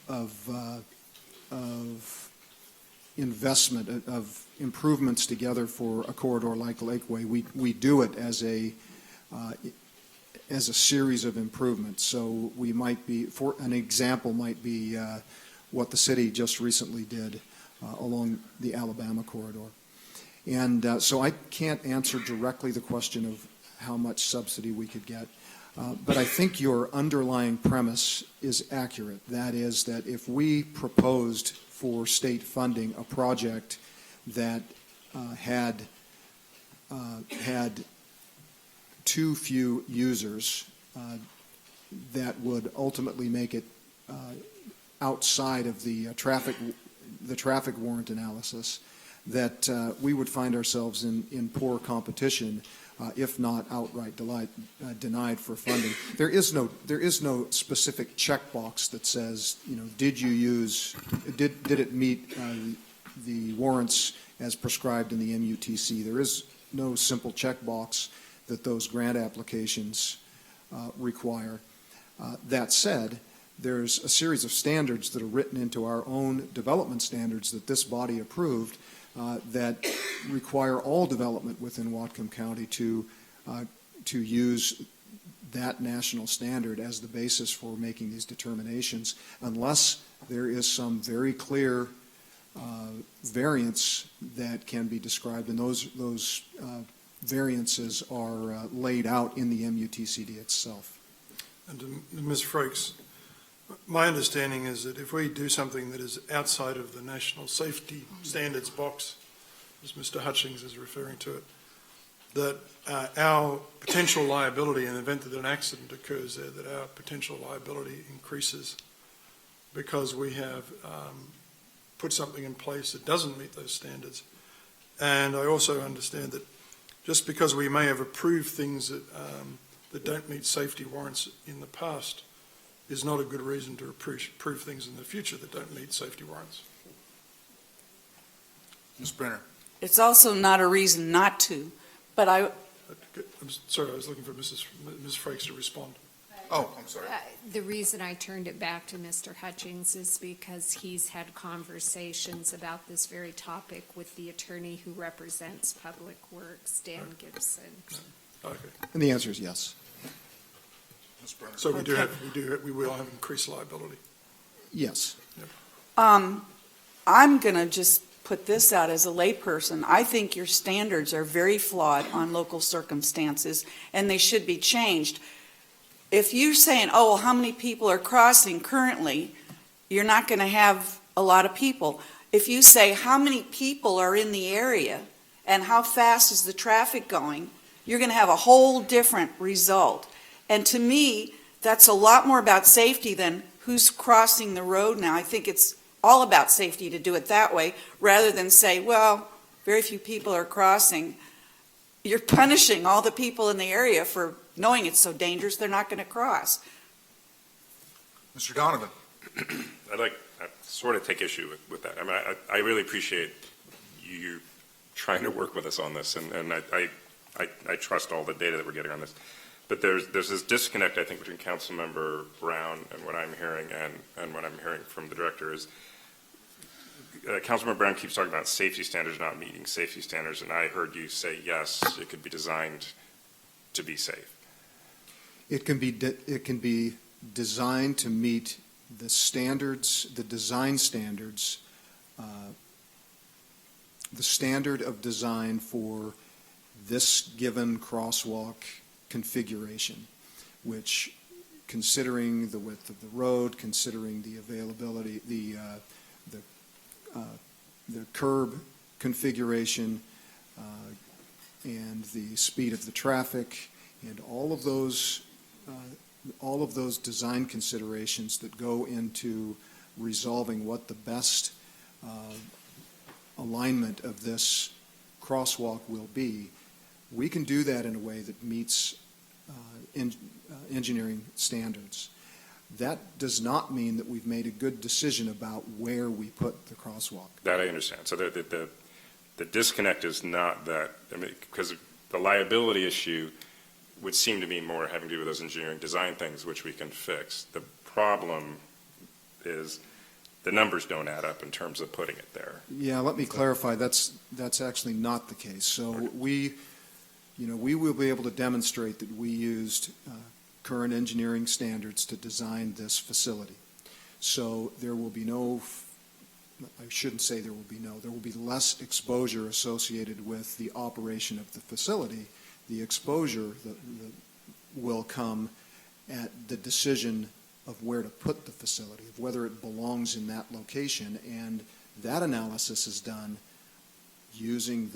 of investment, of improvements together for a corridor like Lakeway, we do it as a series of improvements. So we might be, for an example, might be what the city just recently did along the Alabama corridor. And so I can't answer directly the question of how much subsidy we could get. But I think your underlying premise is accurate. That is that if we proposed for state funding a project that had too few users, that would ultimately make it outside of the traffic warrant analysis, that we would find ourselves in poor competition, if not outright denied for funding. There is no specific checkbox that says, did it meet the warrants as prescribed in the MUTC? There is no simple checkbox that those grant applications require. That said, there's a series of standards that are written into our own development standards that this body approved that require all development within Whatcom County to use that national standard as the basis for making these determinations, unless there is some very clear variance that can be described, and those variances are laid out in the MUTCD itself. And to Ms. Frakes, my understanding is that if we do something that is outside of the national safety standards box, as Mr. Hutchings is referring to it, that our potential liability in the event that an accident occurs there, that our potential liability increases because we have put something in place that doesn't meet those standards. And I also understand that just because we may have approved things that don't meet safety warrants in the past is not a good reason to approve things in the future that don't meet safety warrants. Ms. Brenner. It's also not a reason not to, but I'm sorry, I was looking for Ms. Frakes to respond. Oh, I'm sorry. The reason I turned it back to Mr. Hutchings is because he's had conversations about this very topic with the attorney who represents Public Works, Dan Gibson. Okay. And the answer is yes. Ms. Brenner. So we will have increased liability. Yes. Yep. I'm going to just put this out as a layperson. I think your standards are very flawed on local circumstances, and they should be changed. If you're saying, oh, well, how many people are crossing currently, you're not going to have a lot of people. If you say how many people are in the area and how fast is the traffic going, you're going to have a whole different result. And to me, that's a lot more about safety than who's crossing the road now. I think it's all about safety to do it that way, rather than say, well, very few people are crossing. You're punishing all the people in the area for knowing it's so dangerous, they're not going to cross. Mr. Donovan. I sort of take issue with that. I mean, I really appreciate you trying to work with us on this, and I trust all the data that we're getting on this. But there's this disconnect, I think, between Councilmember Brown and what I'm hearing and what I'm hearing from the director is Councilmember Brown keeps talking about safety standards not meeting safety standards, and I heard you say, yes, it could be designed to be safe. It can be designed to meet the standards, the design standards, the standard of design for this given crosswalk configuration, which, considering the width of the road, considering the availability, the curb configuration, and the speed of the traffic, and all of those design considerations that go into resolving what the best alignment of this crosswalk will be. We can do that in a way that meets engineering standards. That does not mean that we've made a good decision about where we put the crosswalk. That I understand. So the disconnect is not that, I mean, because the liability issue would seem to be more having to do with those engineering design things, which we can fix. The problem is the numbers don't add up in terms of putting it there. Yeah, let me clarify. That's actually not the case. So we will be able to demonstrate that we used current engineering standards to design this facility. So there will be no, I shouldn't say there will be less exposure associated with the operation of the facility. The exposure that will come at the decision of where to put the facility, of whether it belongs in that location, and that analysis is done using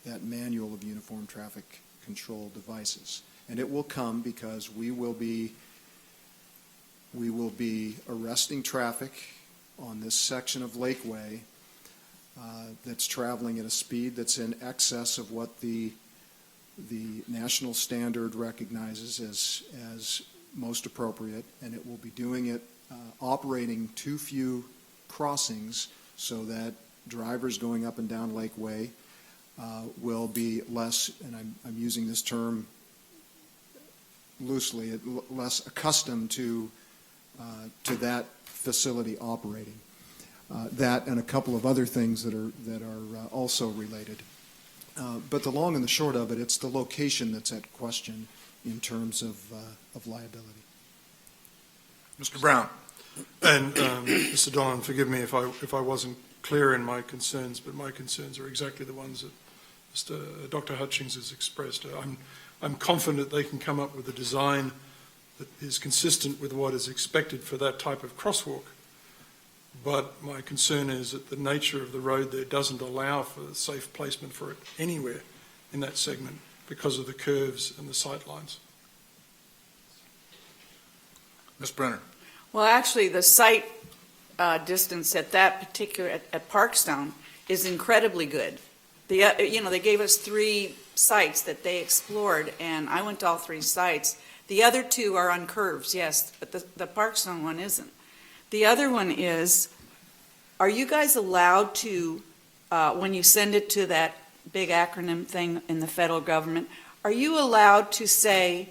that manual of uniform traffic control devices. And it will come because we will be arresting traffic on this section of Lakeway that's traveling at a speed that's in excess of what the national standard recognizes as most appropriate, and it will be doing it operating too few crossings so that drivers going up and down Lakeway will be less, and I'm using this term loosely, less accustomed to that facility operating. That and a couple of other things that are also related. But the long and the short of it, it's the location that's at question in terms of liability. Mr. Brown. And Mr. Donovan, forgive me if I wasn't clear in my concerns, but my concerns are exactly the ones that Dr. Hutchings has expressed. I'm confident they can come up with a design that is consistent with what is expected for that type of crosswalk. But my concern is that the nature of the road there doesn't allow for safe placement for it anywhere in that segment because of the curves and the sight lines. Ms. Brenner. Well, actually, the sight distance at that particular, at Parkstone is incredibly good. They gave us 3 sites that they explored, and I went to all 3 sites. The other 2 are on curves, yes, but the Parkstone one isn't. The other one is, are you guys allowed to, when you send it to that big acronym thing in the federal government, are you allowed to say,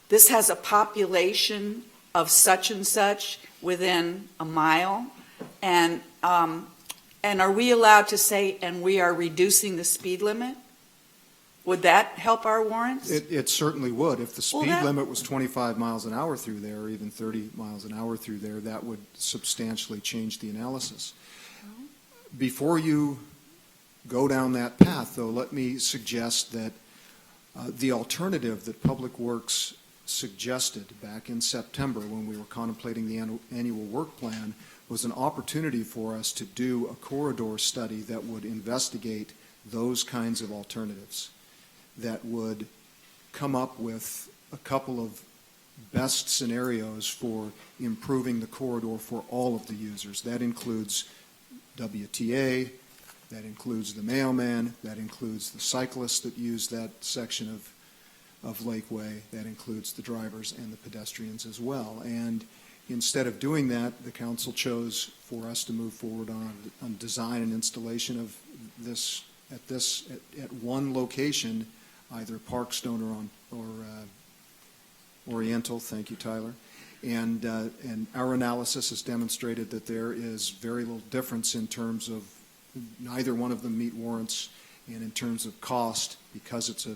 this has a population of such and such within a mile? And are we allowed to say, and we are reducing the speed limit? Would that help our warrants? It certainly would. If the speed limit was 25 miles an hour through there, or even 30 miles an hour through there, that would substantially change the analysis. Before you go down that path, though, let me suggest that the alternative that Public Works suggested back in September when we were contemplating the annual work plan was an opportunity for us to do a corridor study that would investigate those kinds of alternatives, that would come up with a couple of best scenarios for improving the corridor for all of the users. That includes WTA, that includes the mailman, that includes the cyclists that use that section of Lakeway, that includes the drivers and the pedestrians as well. And instead of doing that, the council chose for us to move forward on design and installation of this at one location, either Parkstone or Oriental. Thank you, Tyler. And our analysis has demonstrated that there is very little difference in terms of neither one of them meet warrants, and in terms of cost, because it's a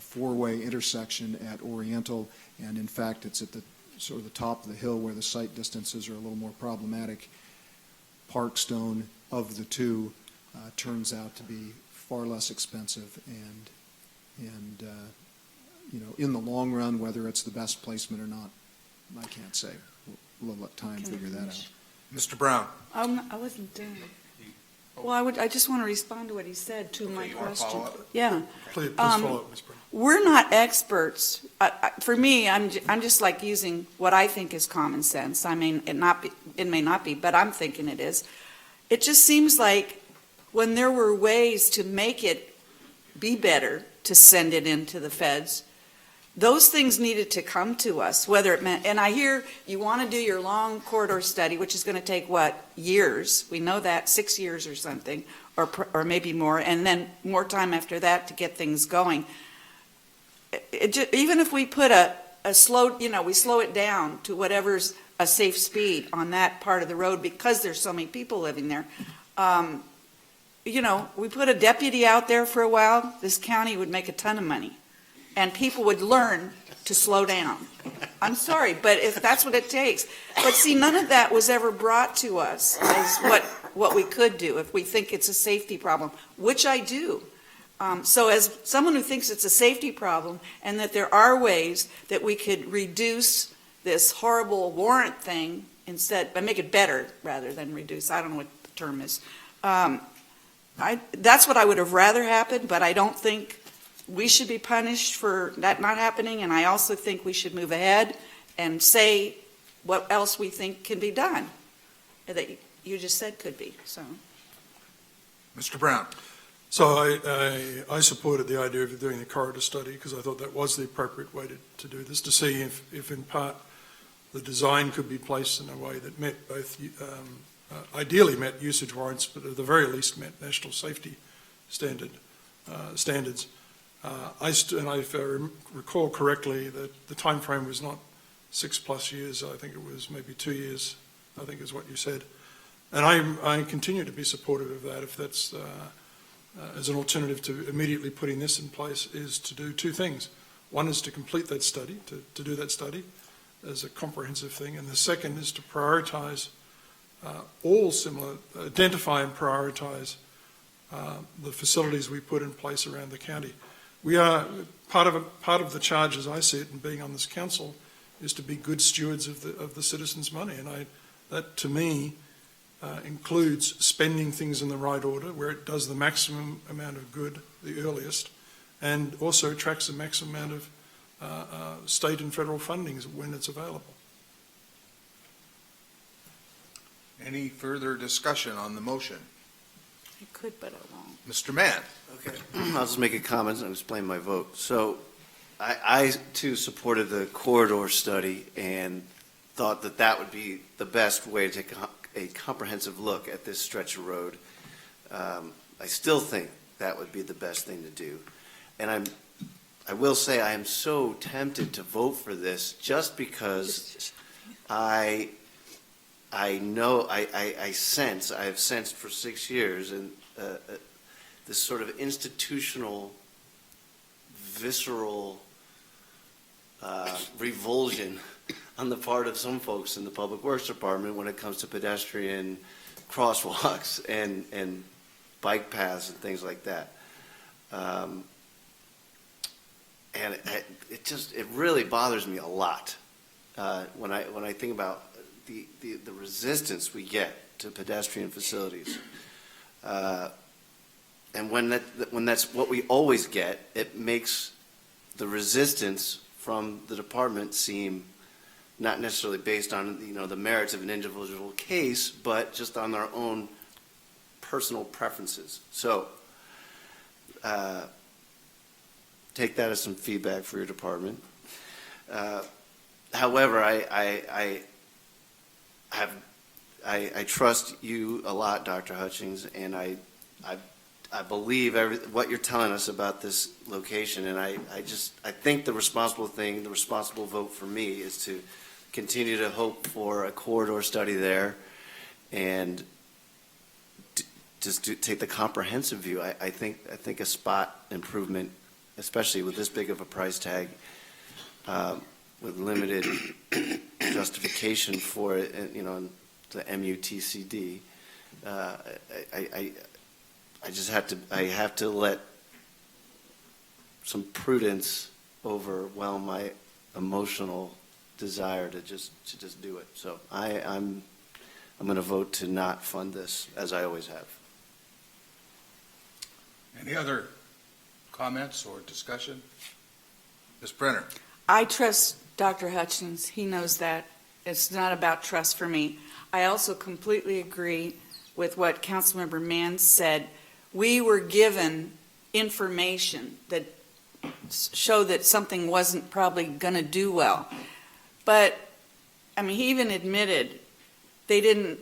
four-way intersection at Oriental, and in fact it's at the sort of the top of the hill where the sight distances are a little more problematic. Parkstone, of the two, turns out to be far less expensive, and in the long run, whether it's the best placement or not, I can't say. We'll let time figure that out. Mr. Brown. I wasn't done. Well, I just want to respond to what he said to my you wanna question. follow up? Yeah. Please follow up, Ms. Brown. We're not experts. For me, I'm just like using what I think is common sense. I mean, it may not be, but I'm thinking it is. It just seems like when there were ways to make it be better to send it into the feds, those things needed to come to us, whether it meant, and I hear you want to do your long corridor study, which is going to take, years? We know that, 6 years or something, or maybe more, and then more time after that to get things going. Even if we put a slow, we slow it down to whatever's a safe speed on that part of the road because there's so many people living there. We put a deputy out there for a while, this county would make a ton of money. And people would learn to slow down. I'm sorry, but if that's what it takes. But see, none of that was ever brought to us as what we could do if we think it's a safety problem, which I do. So as someone who thinks it's a safety problem and that there are ways that we could reduce this horrible warrant thing instead, but make it better rather than reduce, I don't know what the term is. That's what I would have rather happened, but I don't think we should be punished for that not happening, and I also think we should move ahead and say what else we think can be done that you just said could be. So, Mr. Brown. So I supported the idea of doing the corridor study because I thought that was the appropriate way to do this, to see if in part the design could be placed in a way that met both, ideally met usage warrants, but at the very least met national safety standards. If I recall correctly, that the time frame was not 6+ years. I think it was maybe 2 years, I think is what you said. And I continue to be supportive of that. If that's as an alternative to immediately putting this in place, is to do two things. One is to complete that study, to do that study as a comprehensive thing. And the second is to prioritize identify and prioritize the facilities we put in place around the county. We are part of the charge, as I see it, and being on this council, is to be good stewards of the citizens' money, and that to me includes spending things in the right order, where it does the maximum amount of good the earliest, and also attracts the maximum amount of state and federal fundings when it's available. Any further discussion on the motion? I could, but I won't. Mr. Mann. Okay, I'll just make a comment and explain my vote. So I too supported the corridor study and thought that would be the best way to take a comprehensive look at this stretch of road. I still think that would be the best thing to do. And I will say I am so tempted to vote for this just because I know, I have sensed for 6 years and this sort of institutional, visceral revulsion on the part of some folks in the Public Works Department when it comes to pedestrian crosswalks and bike paths and things like that. And it really bothers me a lot when I think about the resistance we get to pedestrian facilities. And when that's what we always get, it makes the resistance from the department seem not necessarily based on, the merits of an individual case, but just on their own personal preferences. So, take that as some feedback for your department. However, I trust you a lot, Dr. Hutchings, and I believe what you're telling us about this location, and I think the responsible vote for me is to continue to hope for a corridor study there, and just to take the comprehensive view. I think a spot improvement, especially with this big of a price tag, with limited justification for it, the MUTCD, I have to let some prudence overwhelm my emotional desire to just do it. So I'm going to vote to not fund this, as I always have. Any other comments or discussion? Ms. Brenner? I trust Dr. Hutchins. He knows that. It's not about trust for me. I also completely agree with what Councilmember Mann said. We were given information that showed that something wasn't probably going to do well. But, he even admitted they didn't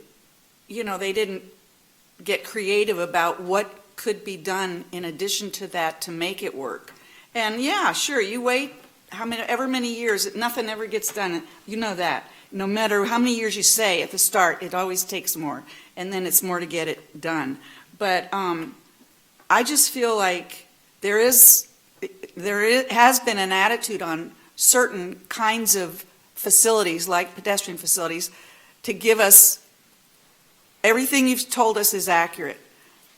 get creative about what could be done in addition to that to make it work. And yeah, sure, you wait however many years, nothing ever gets done. You know that. No matter how many years you say at the start, it always takes more. And then it's more to get it done. But I just feel like there has been an attitude on certain kinds of facilities, like pedestrian facilities, to give us everything you've told us is accurate.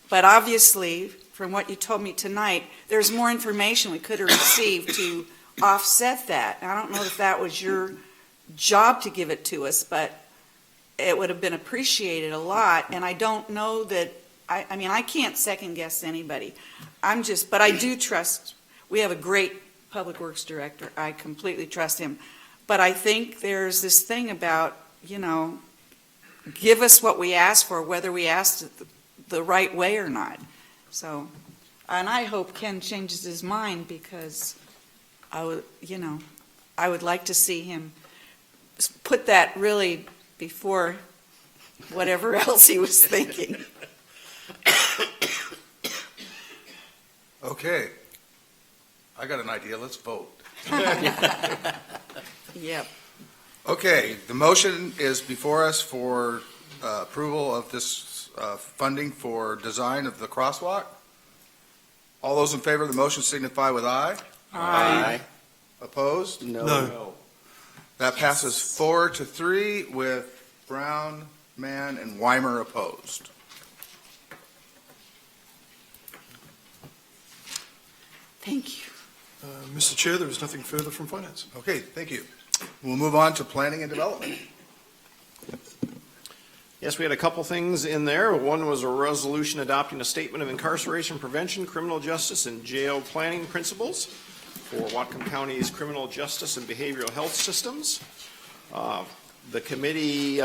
But obviously, from what you told me tonight, there's more information we could have received to offset that. I don't know if that was your job to give it to us, but it would have been appreciated a lot. And I don't know that, I can't second guess anybody. But I do trust, we have a great public works director. I completely trust him. But I think there's this thing about, give us what we asked for, whether we asked it the right way or not. So, and I hope Ken changes his mind, because I would like to see him put that really before whatever else he was thinking. Okay. I got an idea. Let's vote. Yep. Okay, the motion is before us for approval of this funding for design of the crosswalk. All those in favor of the motion signify with aye. Aye. Opposed? No. That passes 4-3 with Brown, Mann, and Weimer opposed. Thank you. Mr. Chair, there is nothing further from Finance. Okay, thank you. We'll move on to planning and development. Yes, we had a couple things in there. One was a resolution adopting a statement of incarceration prevention, criminal justice, and jail planning principles for Whatcom County's criminal justice and behavioral health systems. The committee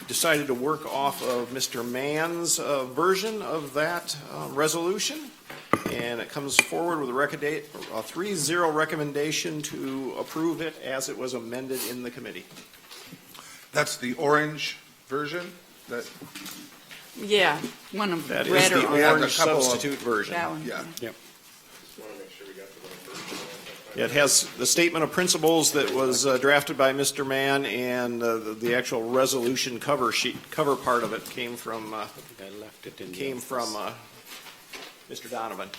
decided to work off of Mr. Mann's version of that resolution, and it comes forward with a 3-0 recommendation to approve it as it was amended in the committee. That's the orange version? Yeah, one of That red is the or orange substitute version. that one. Yeah. Yep. It has the statement of principles that was drafted by Mr. Mann, and the actual resolution cover part of it came from Mr. Donovan.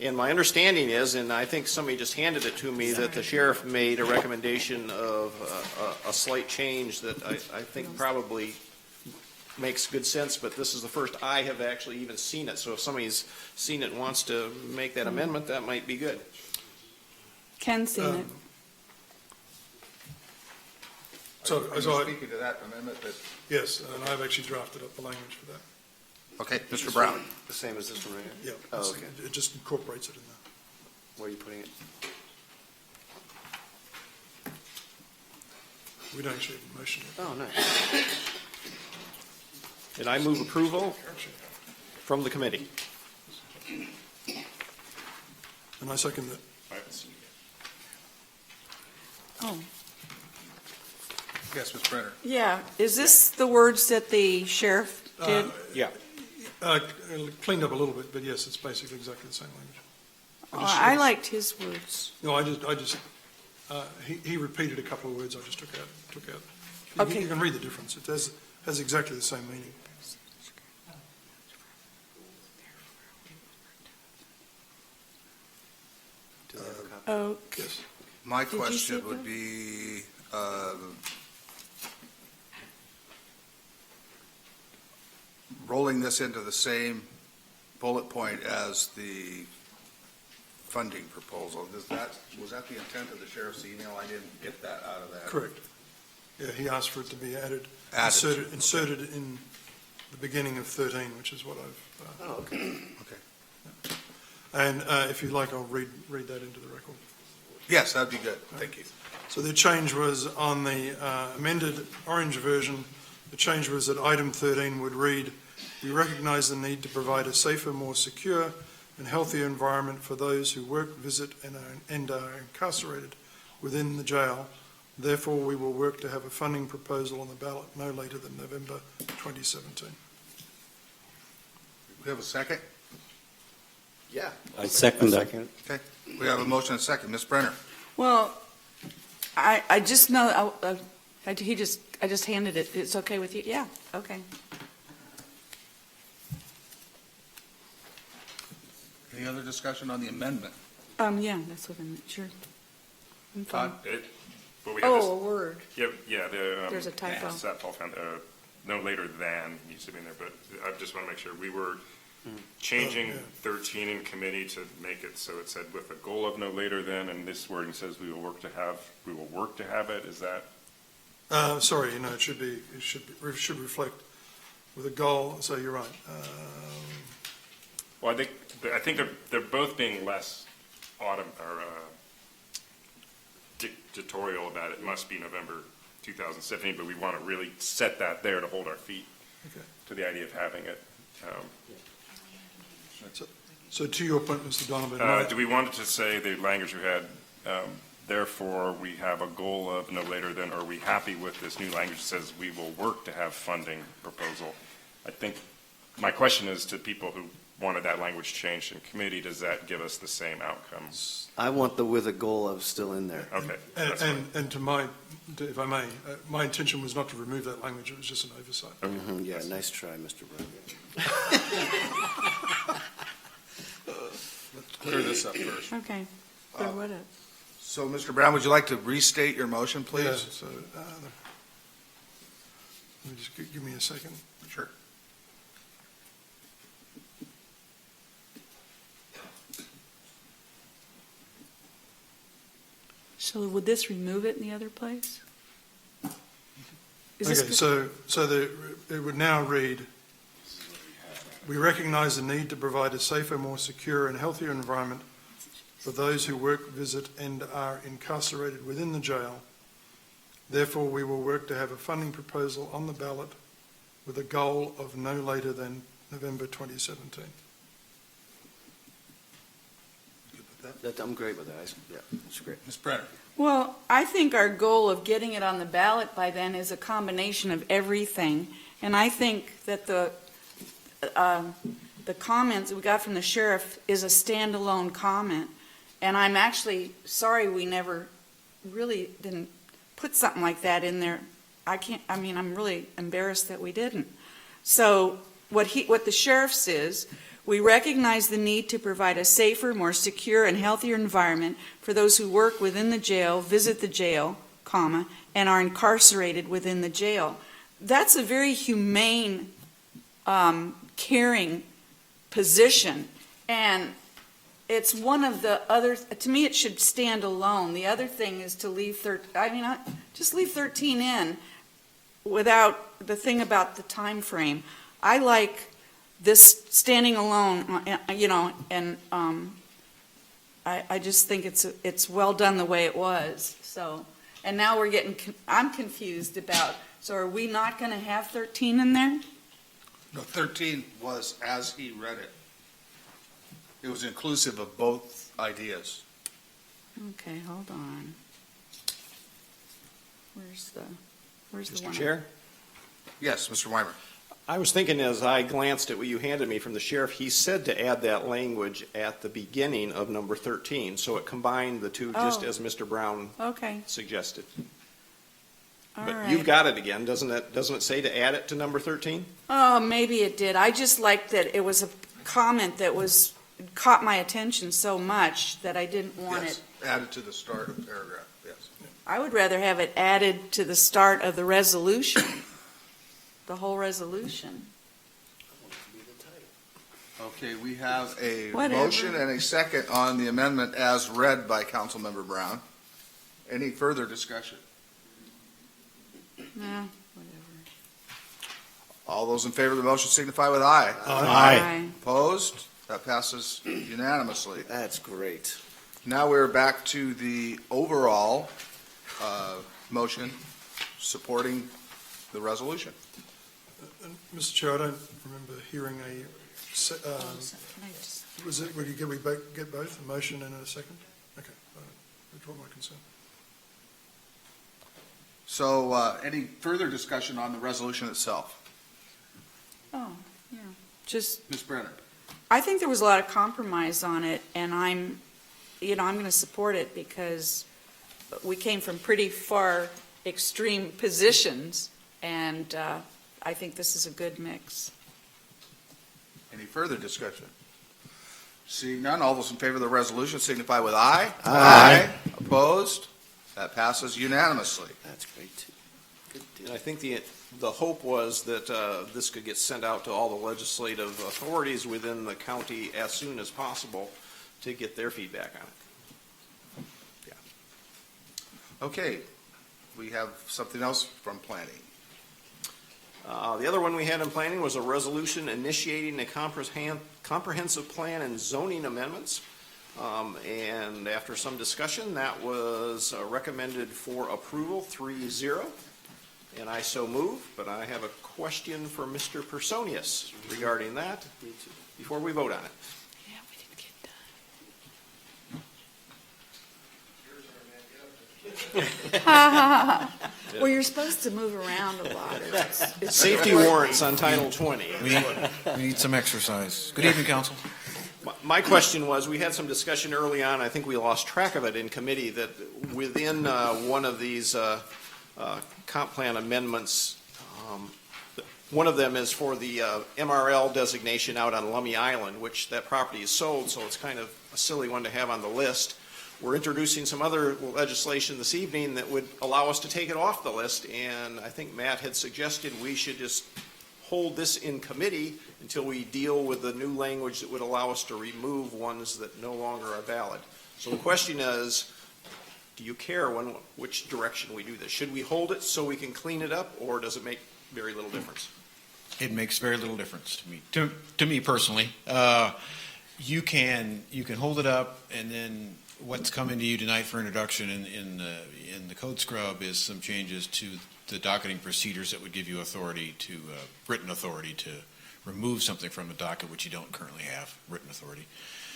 And my understanding is, and I think somebody just handed it to me, that the sheriff made a recommendation of a slight change that I think probably makes good sense, but this is the first I have actually even seen it. So if somebody's seen it and wants to make that amendment, that might be good. Ken's seen it. So, Are you speaking to that amendment? Yes, and I've actually drafted up the language for that. Okay, Mr. Brown. The same as this one right here? Yeah. Oh, okay. It just incorporates it in there. Where are you putting it? We don't actually have a motion. Oh, nice. And I move approval from the committee. And I second that. I haven't seen it Oh, Yes, Ms. Brenner. yeah. Is this the words that the sheriff did? Yeah. Cleaned up a little bit, but yes, it's basically exactly the same language. I liked his words. No, he repeated a couple of words I just took out. Okay. You can read the difference. It has exactly the same meaning. Oh, Yes. My Did you see question it, would Bill? be, rolling this into the same bullet point as the funding proposal, was that the intent of the sheriff's email? I didn't get that out of that. Correct. Yeah, he asked for it to be Added. inserted in the beginning of 13, which is what I've. Oh, okay. Okay. And if you like, I'll read that into the record. Yes, that'd be good. Thank you. So the change was on the amended orange version. The change was that item 13 would read, "We recognise the need to provide a safer, more secure and healthier environment for those who work, visit and are incarcerated within the jail. Therefore, we will work to have a funding proposal on the ballot no later than November 2017. We have a second? Yeah. I second that. Okay. We have a motion and a second. Ms. Brenner? well, I just know, I just handed it. It's okay with you? Yeah, okay. Any other discussion on the amendment? Yeah, that's what I'm, sure. I'm fine. Well, we have this- Oh, a word. Yeah, the. There's a typo. That Paul found, no later than used to be in there, but I just want to make sure, we were changing 13 in committee to make it so it said with a goal of no later than, and this wording says we will work to have it, is that? Sorry, it should reflect with a goal, so you're right. Well, I think they're both being less dictatorial about it must be November 2017, but we want to really set that there to hold our feet to the idea of having it. So to your point, Mr. Donovan, Do we want it to say the language we had, therefore we have a goal of no later than, or are we happy with this new language that says we will work to have funding proposal? I think my question is to people who wanted that language changed in committee, does that give us the same outcomes? I want the with a goal of still in there. Okay. and if I may, my intention was not to remove that language, it was just an oversight. Mhm, yeah, nice try, Mr. Brown. Let's clear this up first. Okay, clear what up? So, Mr. Brown, would you like to restate your motion, please? Yeah, so, let me just give me a second. Sure. So would this remove it in the other place? Is Okay, this- so it would now read, "We recognise the need to provide a safer, more secure and healthier environment for those who work, visit and are incarcerated within the jail. Therefore, we will work to have a funding proposal on the ballot with a goal of no later than November 2017. I'm great with that. Yeah, that's great. Ms. Brenner? Well, I think our goal of getting it on the ballot by then is a combination of everything. And I think that the comments that we got from the sheriff is a standalone comment. And I'm actually sorry we never really didn't put something like that in there. I'm really embarrassed that we didn't. So what the sheriff says, we recognize the need to provide a safer, more secure, and healthier environment for those who work within the jail, visit the jail, comma, and are incarcerated within the jail. That's a very humane, caring position. And it's one of the other, to me, it should stand alone. The other thing is to leave just leave 13 in without the thing about the time frame. I like this standing alone, and I just think it's well done the way it was. So, And now we're getting, I'm confused about, so are we not going to have 13 in there? No, 13 was as he read it. It was inclusive of both ideas. Okay, hold on. Where's the one? Mr. Chair? Yes, Mr. Weimer. I was thinking as I glanced at what you handed me from the sheriff, he said to add that language at the beginning of number 13, so it combined the two just Oh. as Mr. Brown Okay, suggested. all But right. you've got it again, doesn't it say to add it to number 13? Oh, maybe it did. I just liked that it was a comment that caught my attention so much that I didn't want Yes, it. added to the start of the paragraph, yes. I would rather have it added to the start of the resolution, the whole resolution. Okay, we have a Whatever. motion and a second on the amendment as read by Councilmember Brown. Any further discussion? Yeah, All those in favor of the motion signify with aye. Aye. Opposed? That passes unanimously. That's great. Now we're back to the overall motion supporting the resolution. Mr. Chair, I don't remember hearing was it, would you get both, a motion and a second? Okay, I withdraw my concern. So any further discussion on the resolution itself? Oh, yeah. Just, Ms. Brenner? I think there was a lot of compromise on it, and I'm going to support it because we came from pretty far extreme positions, and I think this is a good mix. Any further discussion? Seeing none, all those in favor of the resolution signify with aye. Aye. Opposed? That passes unanimously. That's great. And I think the hope was that this could get sent out to all the legislative authorities within the county as soon as possible to get their feedback on it. Okay, we have something else from planning. The other one we had in planning was a resolution initiating a comprehensive plan and zoning amendments. And after some discussion, that was recommended for approval 3-0. And I so move, but I have a question for Mr. Personius regarding that before we vote on it. Yeah, we didn't get done. Well, you're supposed to move around a lot. It's Safety warrants on Title 20. We need some exercise. Good evening, council. My question was, we had some discussion early on, I think we lost track of it in committee, that within one of these comp plan amendments, one of them is for the MRL designation out on Lummi Island, which that property is sold, so it's kind of a silly one to have on the list. We're introducing some other legislation this evening that would allow us to take it off the list, and I think Matt had suggested we should just hold this in committee until we deal with the new language that would allow us to remove ones that no longer are valid. So the question is, do you care which direction we do this? Should we hold it so we can clean it up, or does it make very little difference? It makes very little difference to me. To me personally, you can hold it up, and then what's coming to you tonight for introduction in the code scrub is some changes to the docketing procedures that would give you authority to written authority to remove something from the docket which you don't currently have written authority.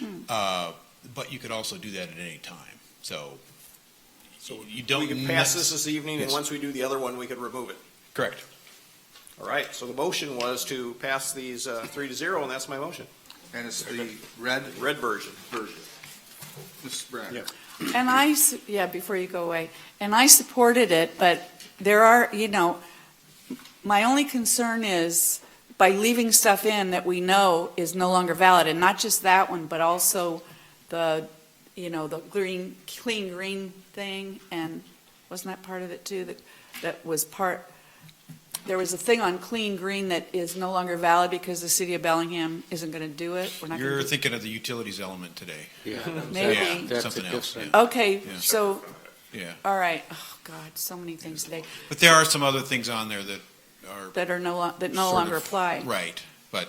But you could also do that at any time. So you don't. We could pass this evening, and Yes. once we do the other one, we could remove it. Correct. All right, so the motion was to pass these 3-0, and that's my motion. And it's the red version. Mrs. Brenner? And before you go away, and I supported it, but there are, my only concern is by leaving stuff in that we know is no longer valid, and not just that one, but also the clean green thing, and wasn't that part of it too? That was part, there was a thing on clean green that is no longer valid because the city of Bellingham isn't going to do it. We're not You're gonna do- thinking of the utilities element today. Maybe. Yeah, something else. Yeah. Okay, Yeah. so, Yeah. all right. Oh, God, so many things today. But there are some other things on there that are No sort longer of- apply. Right, but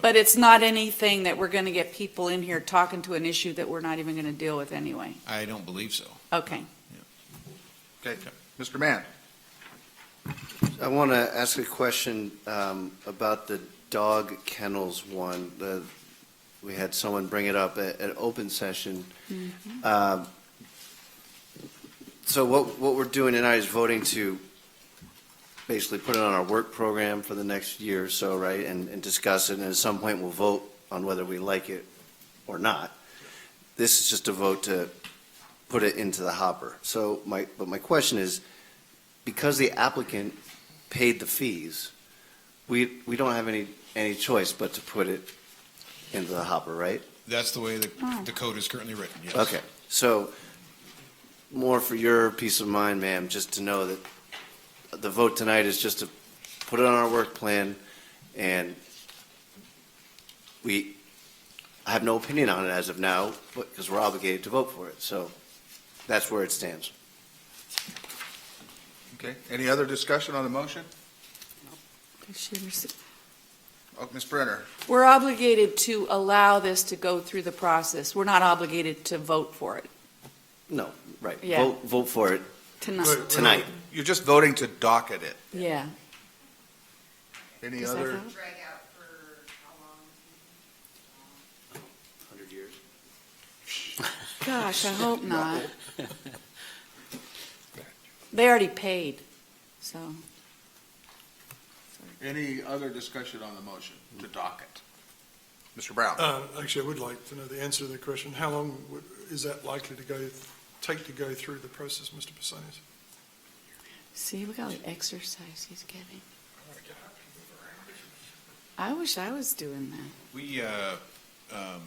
But it's not anything that we're going to get people in here talking to an issue that we're not even going to deal with anyway. I don't believe so. Okay. Okay, Mr. Mann. I want to ask a question about the dog kennels one. We had someone bring it up at open session. So what we're doing tonight is voting to basically put it on our work program for the next year or so, right? And discuss it, and at some point we'll vote on whether we like it or not. This is just a vote to put it into the hopper. So my question is, because the applicant paid the fees, we don't have any choice but to put it into the hopper, right? That's the way the code is currently written, yes. Okay, so more for your peace of mind, ma'am, just to know that the vote tonight is just to put it on our work plan, and I have no opinion on it as of now, because we're obligated to vote for it, so that's where it stands. Okay, any other discussion on the motion? Oh, Ms. Brenner. We're obligated to allow this to go through the process. We're not obligated to vote for it No, right, Yeah. vote for it tonight. tonight. You're just voting to docket it. Yeah. Any Does that other? count? 100 years. Gosh, I hope not. They already paid, so. Any other discussion on the motion to docket? Mr. Brown? Actually, I would like to know the answer to the question. How long is that likely to take to go through the process, Mr. Pasonis? See, look at all the exercise he's getting. I wish I was doing that.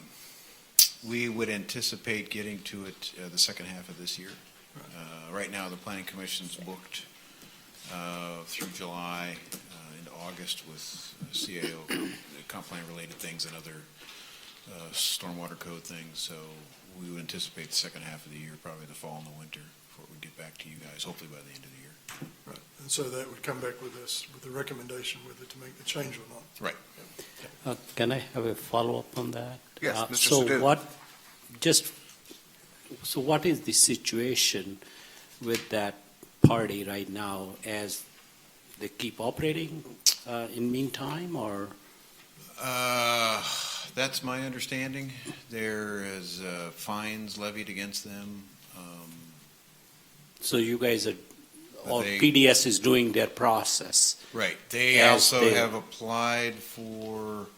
We would anticipate getting to it the second half of this year. Right now, the Planning Commission's booked through July into August with CAO, comp plan related things and other stormwater code things. So we would anticipate the second half of the year, probably the fall and the winter, before we get back to you guys, hopefully by the end of the year. Right, and so that would come back with us, with the recommendation whether to make the change or not. Right. Can I have a follow-up on that? Yes, Mr. So Sadoo. So what is the situation with that party right now, as they keep operating in meantime, or? That's my understanding. There is fines levied against them. So you guys are, or They- PDS is doing their process? Right. They As also they- have applied for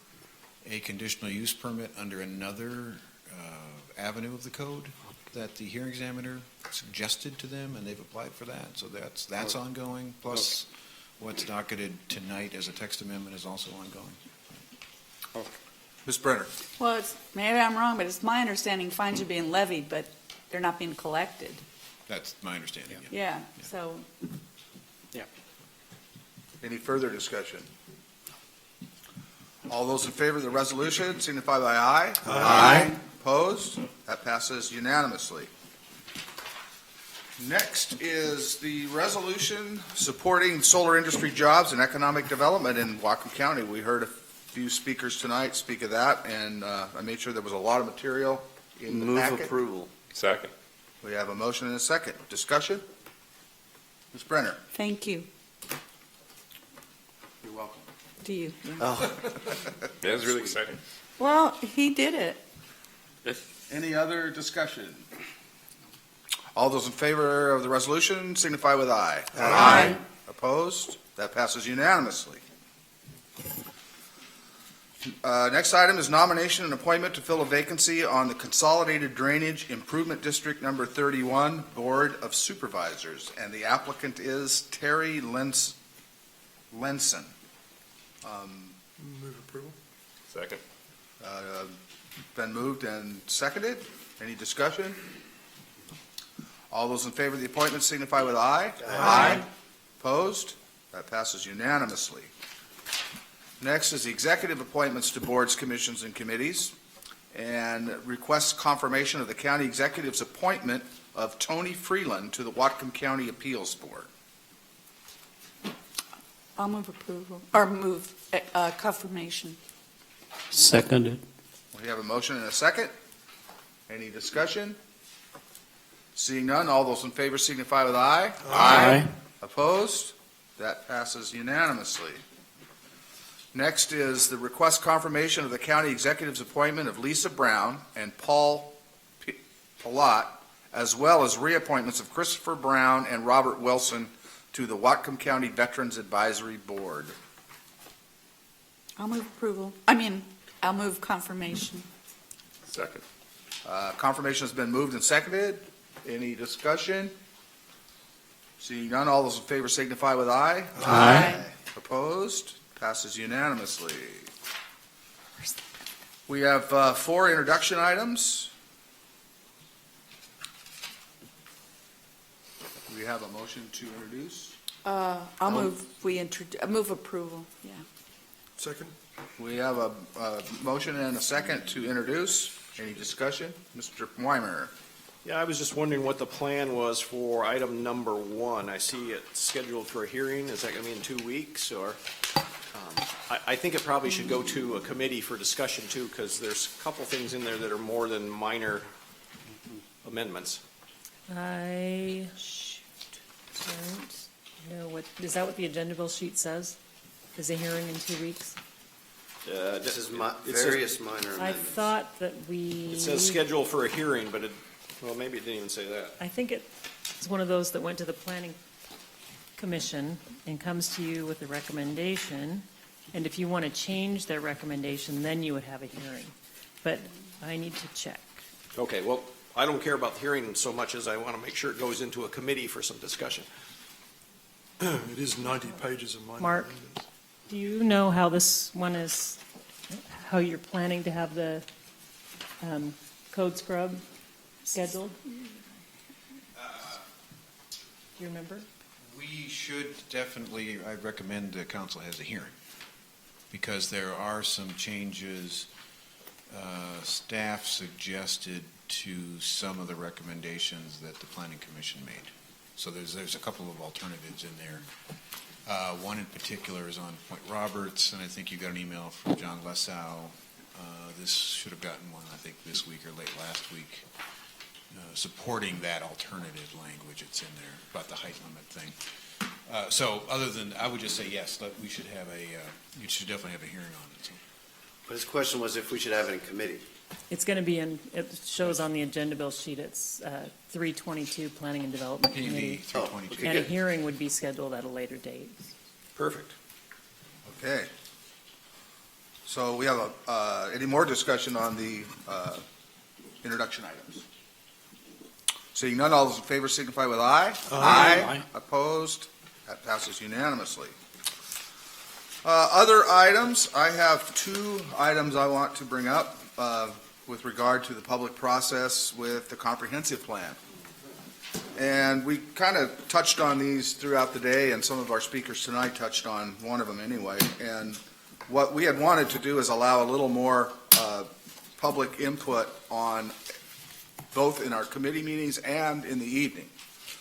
a conditional use permit under another avenue of the code that the hearing examiner suggested to them, and they've applied for that. So that's ongoing. Plus, what's docketed tonight as a text amendment is also ongoing. Ms. Brenner? Well, maybe I'm wrong, but it's my understanding fines are being levied, but they're not being collected. That's my understanding. Yeah, so. Any further discussion? All those in favor of the resolution signify by aye. Aye. Opposed? That passes unanimously. Next is the resolution supporting solar industry jobs and economic development in Whatcom County. We heard a few speakers tonight speak of that, and I made sure there was a lot of material in the Move packet. approval. Second. We have a motion and a second. Discussion? Ms. Brenner? Thank you. You're welcome. To you. Yeah. Oh, Yeah, it's really exciting. Well, he did it. Any other discussion? All those in favor of the resolution signify with aye. Aye. Opposed? That passes unanimously. Next item is nomination and appointment to fill a vacancy on the Consolidated Drainage Improvement District Number 31 Board of Supervisors, and the applicant is Terry Lenson. Move approval. Second. Been moved and seconded. Any discussion? All those in favor of the appointment signify with aye. Aye. Opposed? That passes unanimously. Next is the executive appointments to boards, commissions, and committees, and requests confirmation of the county executive's appointment of Tony Freeland to the Whatcom County Appeals Board. I'll move approval, or move confirmation. Seconded. We have a motion and a second. Any discussion? Seeing none, all those in favor signify with aye. Aye. Opposed? That passes unanimously. Next is the request confirmation of the county executive's appointment of Lisa Brown and Paul Palat, as well as reappointments of Christopher Brown and Robert Wilson to the Whatcom County Veterans Advisory Board. I'll move confirmation. Second. Confirmation has been moved and seconded. Any discussion? Seeing none, all those in favor signify with aye. Aye. Opposed? Passes unanimously. We have 4 introduction items. We have a motion to introduce. I'll move approval, yeah. Second? We have a motion and a second to introduce. Any discussion? Mr. Weimer. Yeah, I was just wondering what the plan was for item number 1. I see it scheduled for a hearing. Is that going to be in 2 weeks, or? I think it probably should go to a committee for discussion too, because there's a couple things in there that are more than minor amendments. I don't know what, is that what the agenda bill sheet says? Is a hearing in 2 weeks? This is it says- various minor I amendments. thought that we. It says schedule for a hearing, but well, maybe it didn't even say that. I think it's one of those that went to the planning commission and comes to you with a recommendation. And if you want to change their recommendation, then you would have a hearing. But I need to check. Okay, well, I don't care about the hearing so much as I want to make sure it goes into a committee for some discussion. It is 90 pages of minor Mark, amendments. do you know how this one is, how you're planning to have the code scrub scheduled? Do you remember? We should definitely, I recommend the council has a hearing, because there are some changes staff suggested to some of the recommendations that the planning commission made. So there's a couple of alternatives in there. One in particular is on Point Roberts, and I think you got an email from John Lesau. This should have gotten one, I think, this week or late last week, supporting that alternative language that's in there about the height limit thing. So other than, I would just say yes, we should have you should definitely have a hearing on it. So. But his question was if we should have it in committee. It's going to be it shows on the agenda bill sheet, it's 322 Planning and Development PV Committee. 322. And a hearing would be scheduled at a later date. Perfect. Okay. So we have any more discussion on the introduction items? Seeing none, all those in favor signify with aye. Aye. Opposed? That passes unanimously. Other items, I have 2 items I want to bring up with regard to the public process with the comprehensive plan. And we kind of touched on these throughout the day, and some of our speakers tonight touched on one of them anyway. And what we had wanted to do is allow a little more public input on both in our committee meetings and in the evening.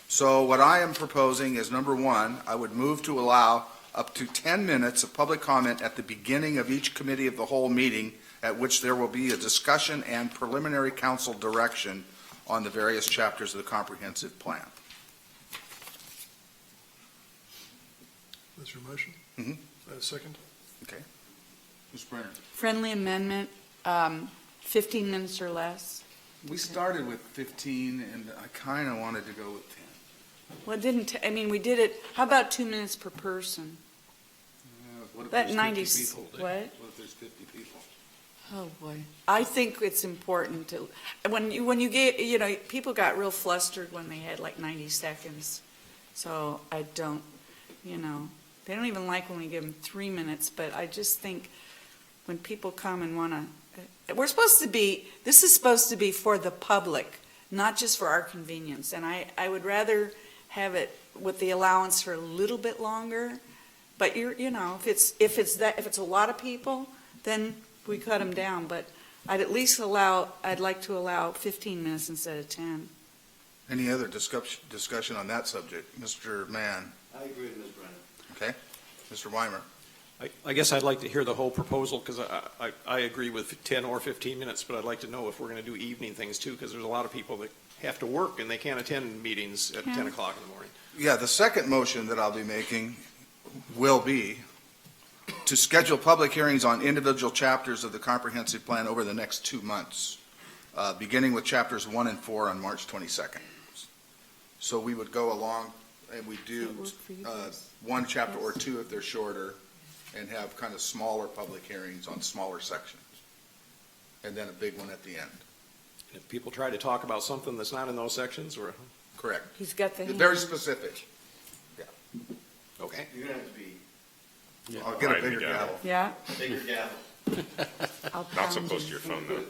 So what I am proposing is, number 1, I would move to allow up to 10 minutes of public comment at the beginning of each committee of the whole meeting, at which there will be a discussion and preliminary council direction on the various chapters of the comprehensive plan. That's your motion? Mhm. Second? Okay. Ms. Brenner? Friendly amendment, 15 minutes or less. We started with 15, and I kind of wanted to go with 10. Well, it didn't, we did it, how about 2 minutes per person? What if That there's 90 50 people? what? What if there's 50 people? Oh, boy. I think it's important to, when you get, people got real flustered when they had like 90 seconds. So I don't, they don't even like when we give them 3 minutes, but I just think when people come and want to, this is supposed to be for the public, not just for our convenience. And I would rather have it with the allowance for a little bit longer. But if it's a lot of people, then we cut them down. But I'd like to allow 15 minutes instead of 10. Any other discussion on that subject? Mr. Mann? I agree with Ms. Brennan. Okay. Mr. Weimer? I guess I'd like to hear the whole proposal, because I agree with 10 or 15 minutes, but I'd like to know if we're going to do evening things too, because there's a lot of people that have to work and they can't attend meetings at 10 o'clock in the morning. Yeah, the second motion that I'll be making will be to schedule public hearings on individual chapters of the comprehensive plan over the next 2 months, beginning with chapters 1 and 4 on March 22nd. So we would go along and we do one chapter or two if they're shorter, and have kind of smaller public hearings on smaller sections, and then a big one at the end. If people try to talk about something that's not in those sections, or Correct. He's got the Very hand. specific. okay. You're going to have to be, I'll get a bigger gavel. Yeah? Bigger gavel. I'll Not so pound close to him. your phone,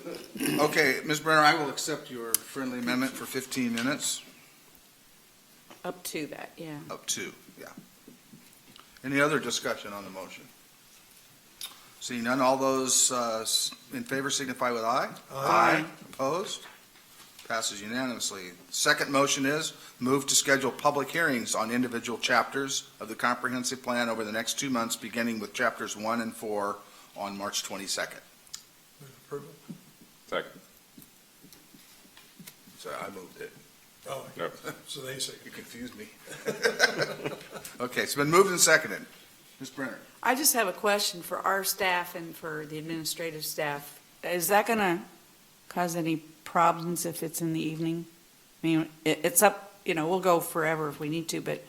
though. Okay, Ms. Brenner, I will accept your friendly amendment for 15 minutes, Up to that, yeah. up to, yeah. Any other discussion on the motion? Seeing none, all those in favor signify with aye. Aye. Opposed? Passes unanimously. Second motion is move to schedule public hearings on individual chapters of the comprehensive plan over the next 2 months, beginning with chapters 1 and 4 on March 22nd. Approval? Second. So I moved it. Oh, Yep. so they say. You confused me. Okay, it's been moved and seconded. Ms. Brenner? I just have a question for our staff and for the administrative staff. Is that going to cause any problems if it's in the evening? I mean, it's up, we'll go forever if we need to, but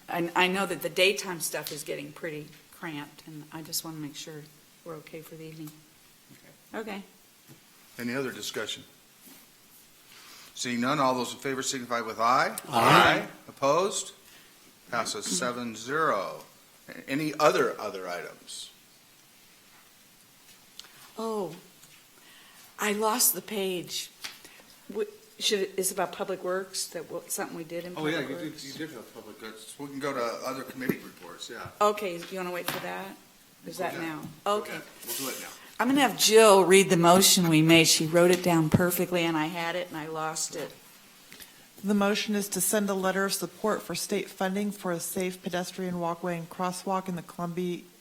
I know that the daytime stuff is getting pretty cramped, and I just want to make sure we're okay for the evening. Okay. Any other discussion? Seeing none, all those in favor signify with aye. Aye. Opposed? Passes 7-0. Any other items? Oh, I lost the page. Is about Public Works, something we did in Oh, Public yeah, Works? you did have public goods. We can go to other committee reports, yeah. Okay, you want to wait for that? Is that Okay. now? Okay. We'll do it now. I'm going to have Jill read the motion we made. She wrote it down perfectly, and I had it, and I lost it. The motion is to send a letter of support for state funding for a safe pedestrian walkway and crosswalk in the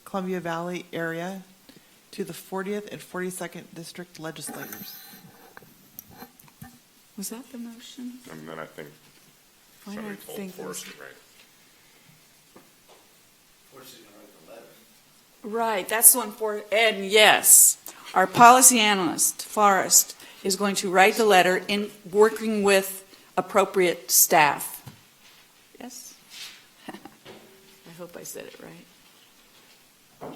Columbia Valley area to the 40th and 42nd District legislators. Was that the motion? And then I think Why do I somebody think told it was- Forrest to write. Right, that's the one for Ed, and yes. Our policy analyst, Forrest, is going to write the letter in working with appropriate staff. Yes? I hope I said it right.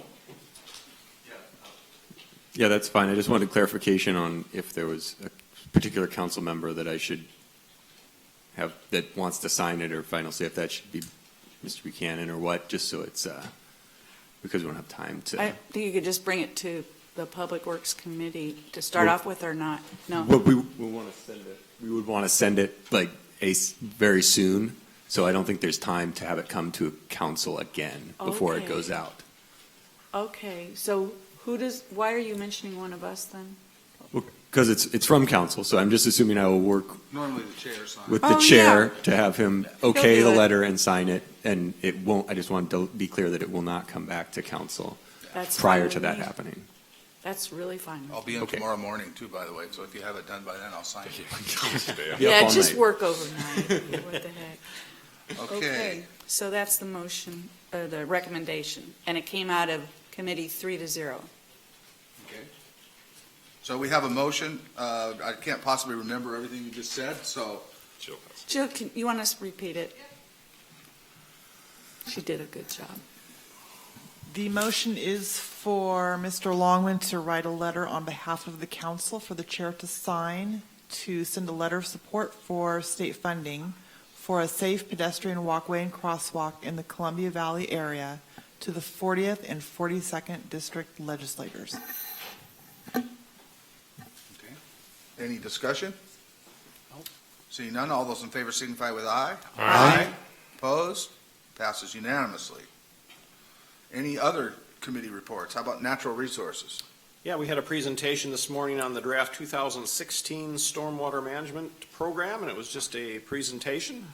Yeah, that's fine. I just wanted clarification on if there was a particular council member that I should have that wants to sign it or final say if that should be Mr. Buchanan or what, just so it's, because we don't have time to. I think you could just bring it to the Public Works Committee to start off with or not. No. Well, we want to send it. We would want to send it like very soon, so I don't think there's time to have it come to council again before it Okay. goes out. Okay, so why are you mentioning one of us then? Because it's from council, so I'm just assuming I will work Normally the chair signs. with the chair to have him okay do the it. letter and sign it, and it won't, I just want to be clear that it will not come back to council That's prior fine to with that me. happening. That's really fine. I'll be in Okay. tomorrow morning too, by the way, so if you have it done by then, I'll sign it. Yeah, all just night. work overnight. What the heck? Okay. So that's the motion, the recommendation, and it came out of committee 3-0. Okay. So we have a motion. I can't possibly remember everything you just said, so Jill, you want us to repeat it? She did a good job. The motion is for Mr. Longman to write a letter on behalf of the council for the chair to sign to send a letter of support for state funding for a safe pedestrian walkway and crosswalk in the Columbia Valley area to the 40th and 42nd District legislators. any discussion? Seeing none, all those in favor signify with aye. Aye. Opposed? Passes unanimously. Any other committee reports? How about natural resources? Yeah, we had a presentation this morning on the draft 2016 Stormwater Management Program, and it was just a presentation.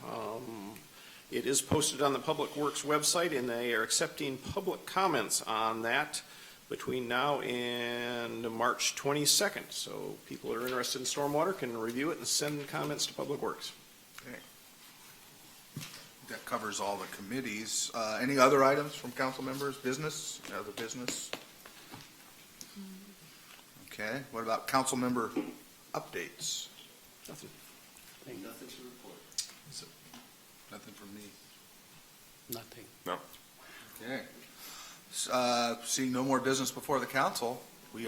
It is posted on the Public Works website, and they are accepting public comments on that between now and March 22nd. So people that are interested in stormwater can review it and send comments to Public Works. Okay. That covers all the committees. Any other items from council members? Business? Other business? Okay. What about council member updates? Nothing. Nothing to report. Nothing from me. Nothing. No. Okay. Seeing no more business before the council,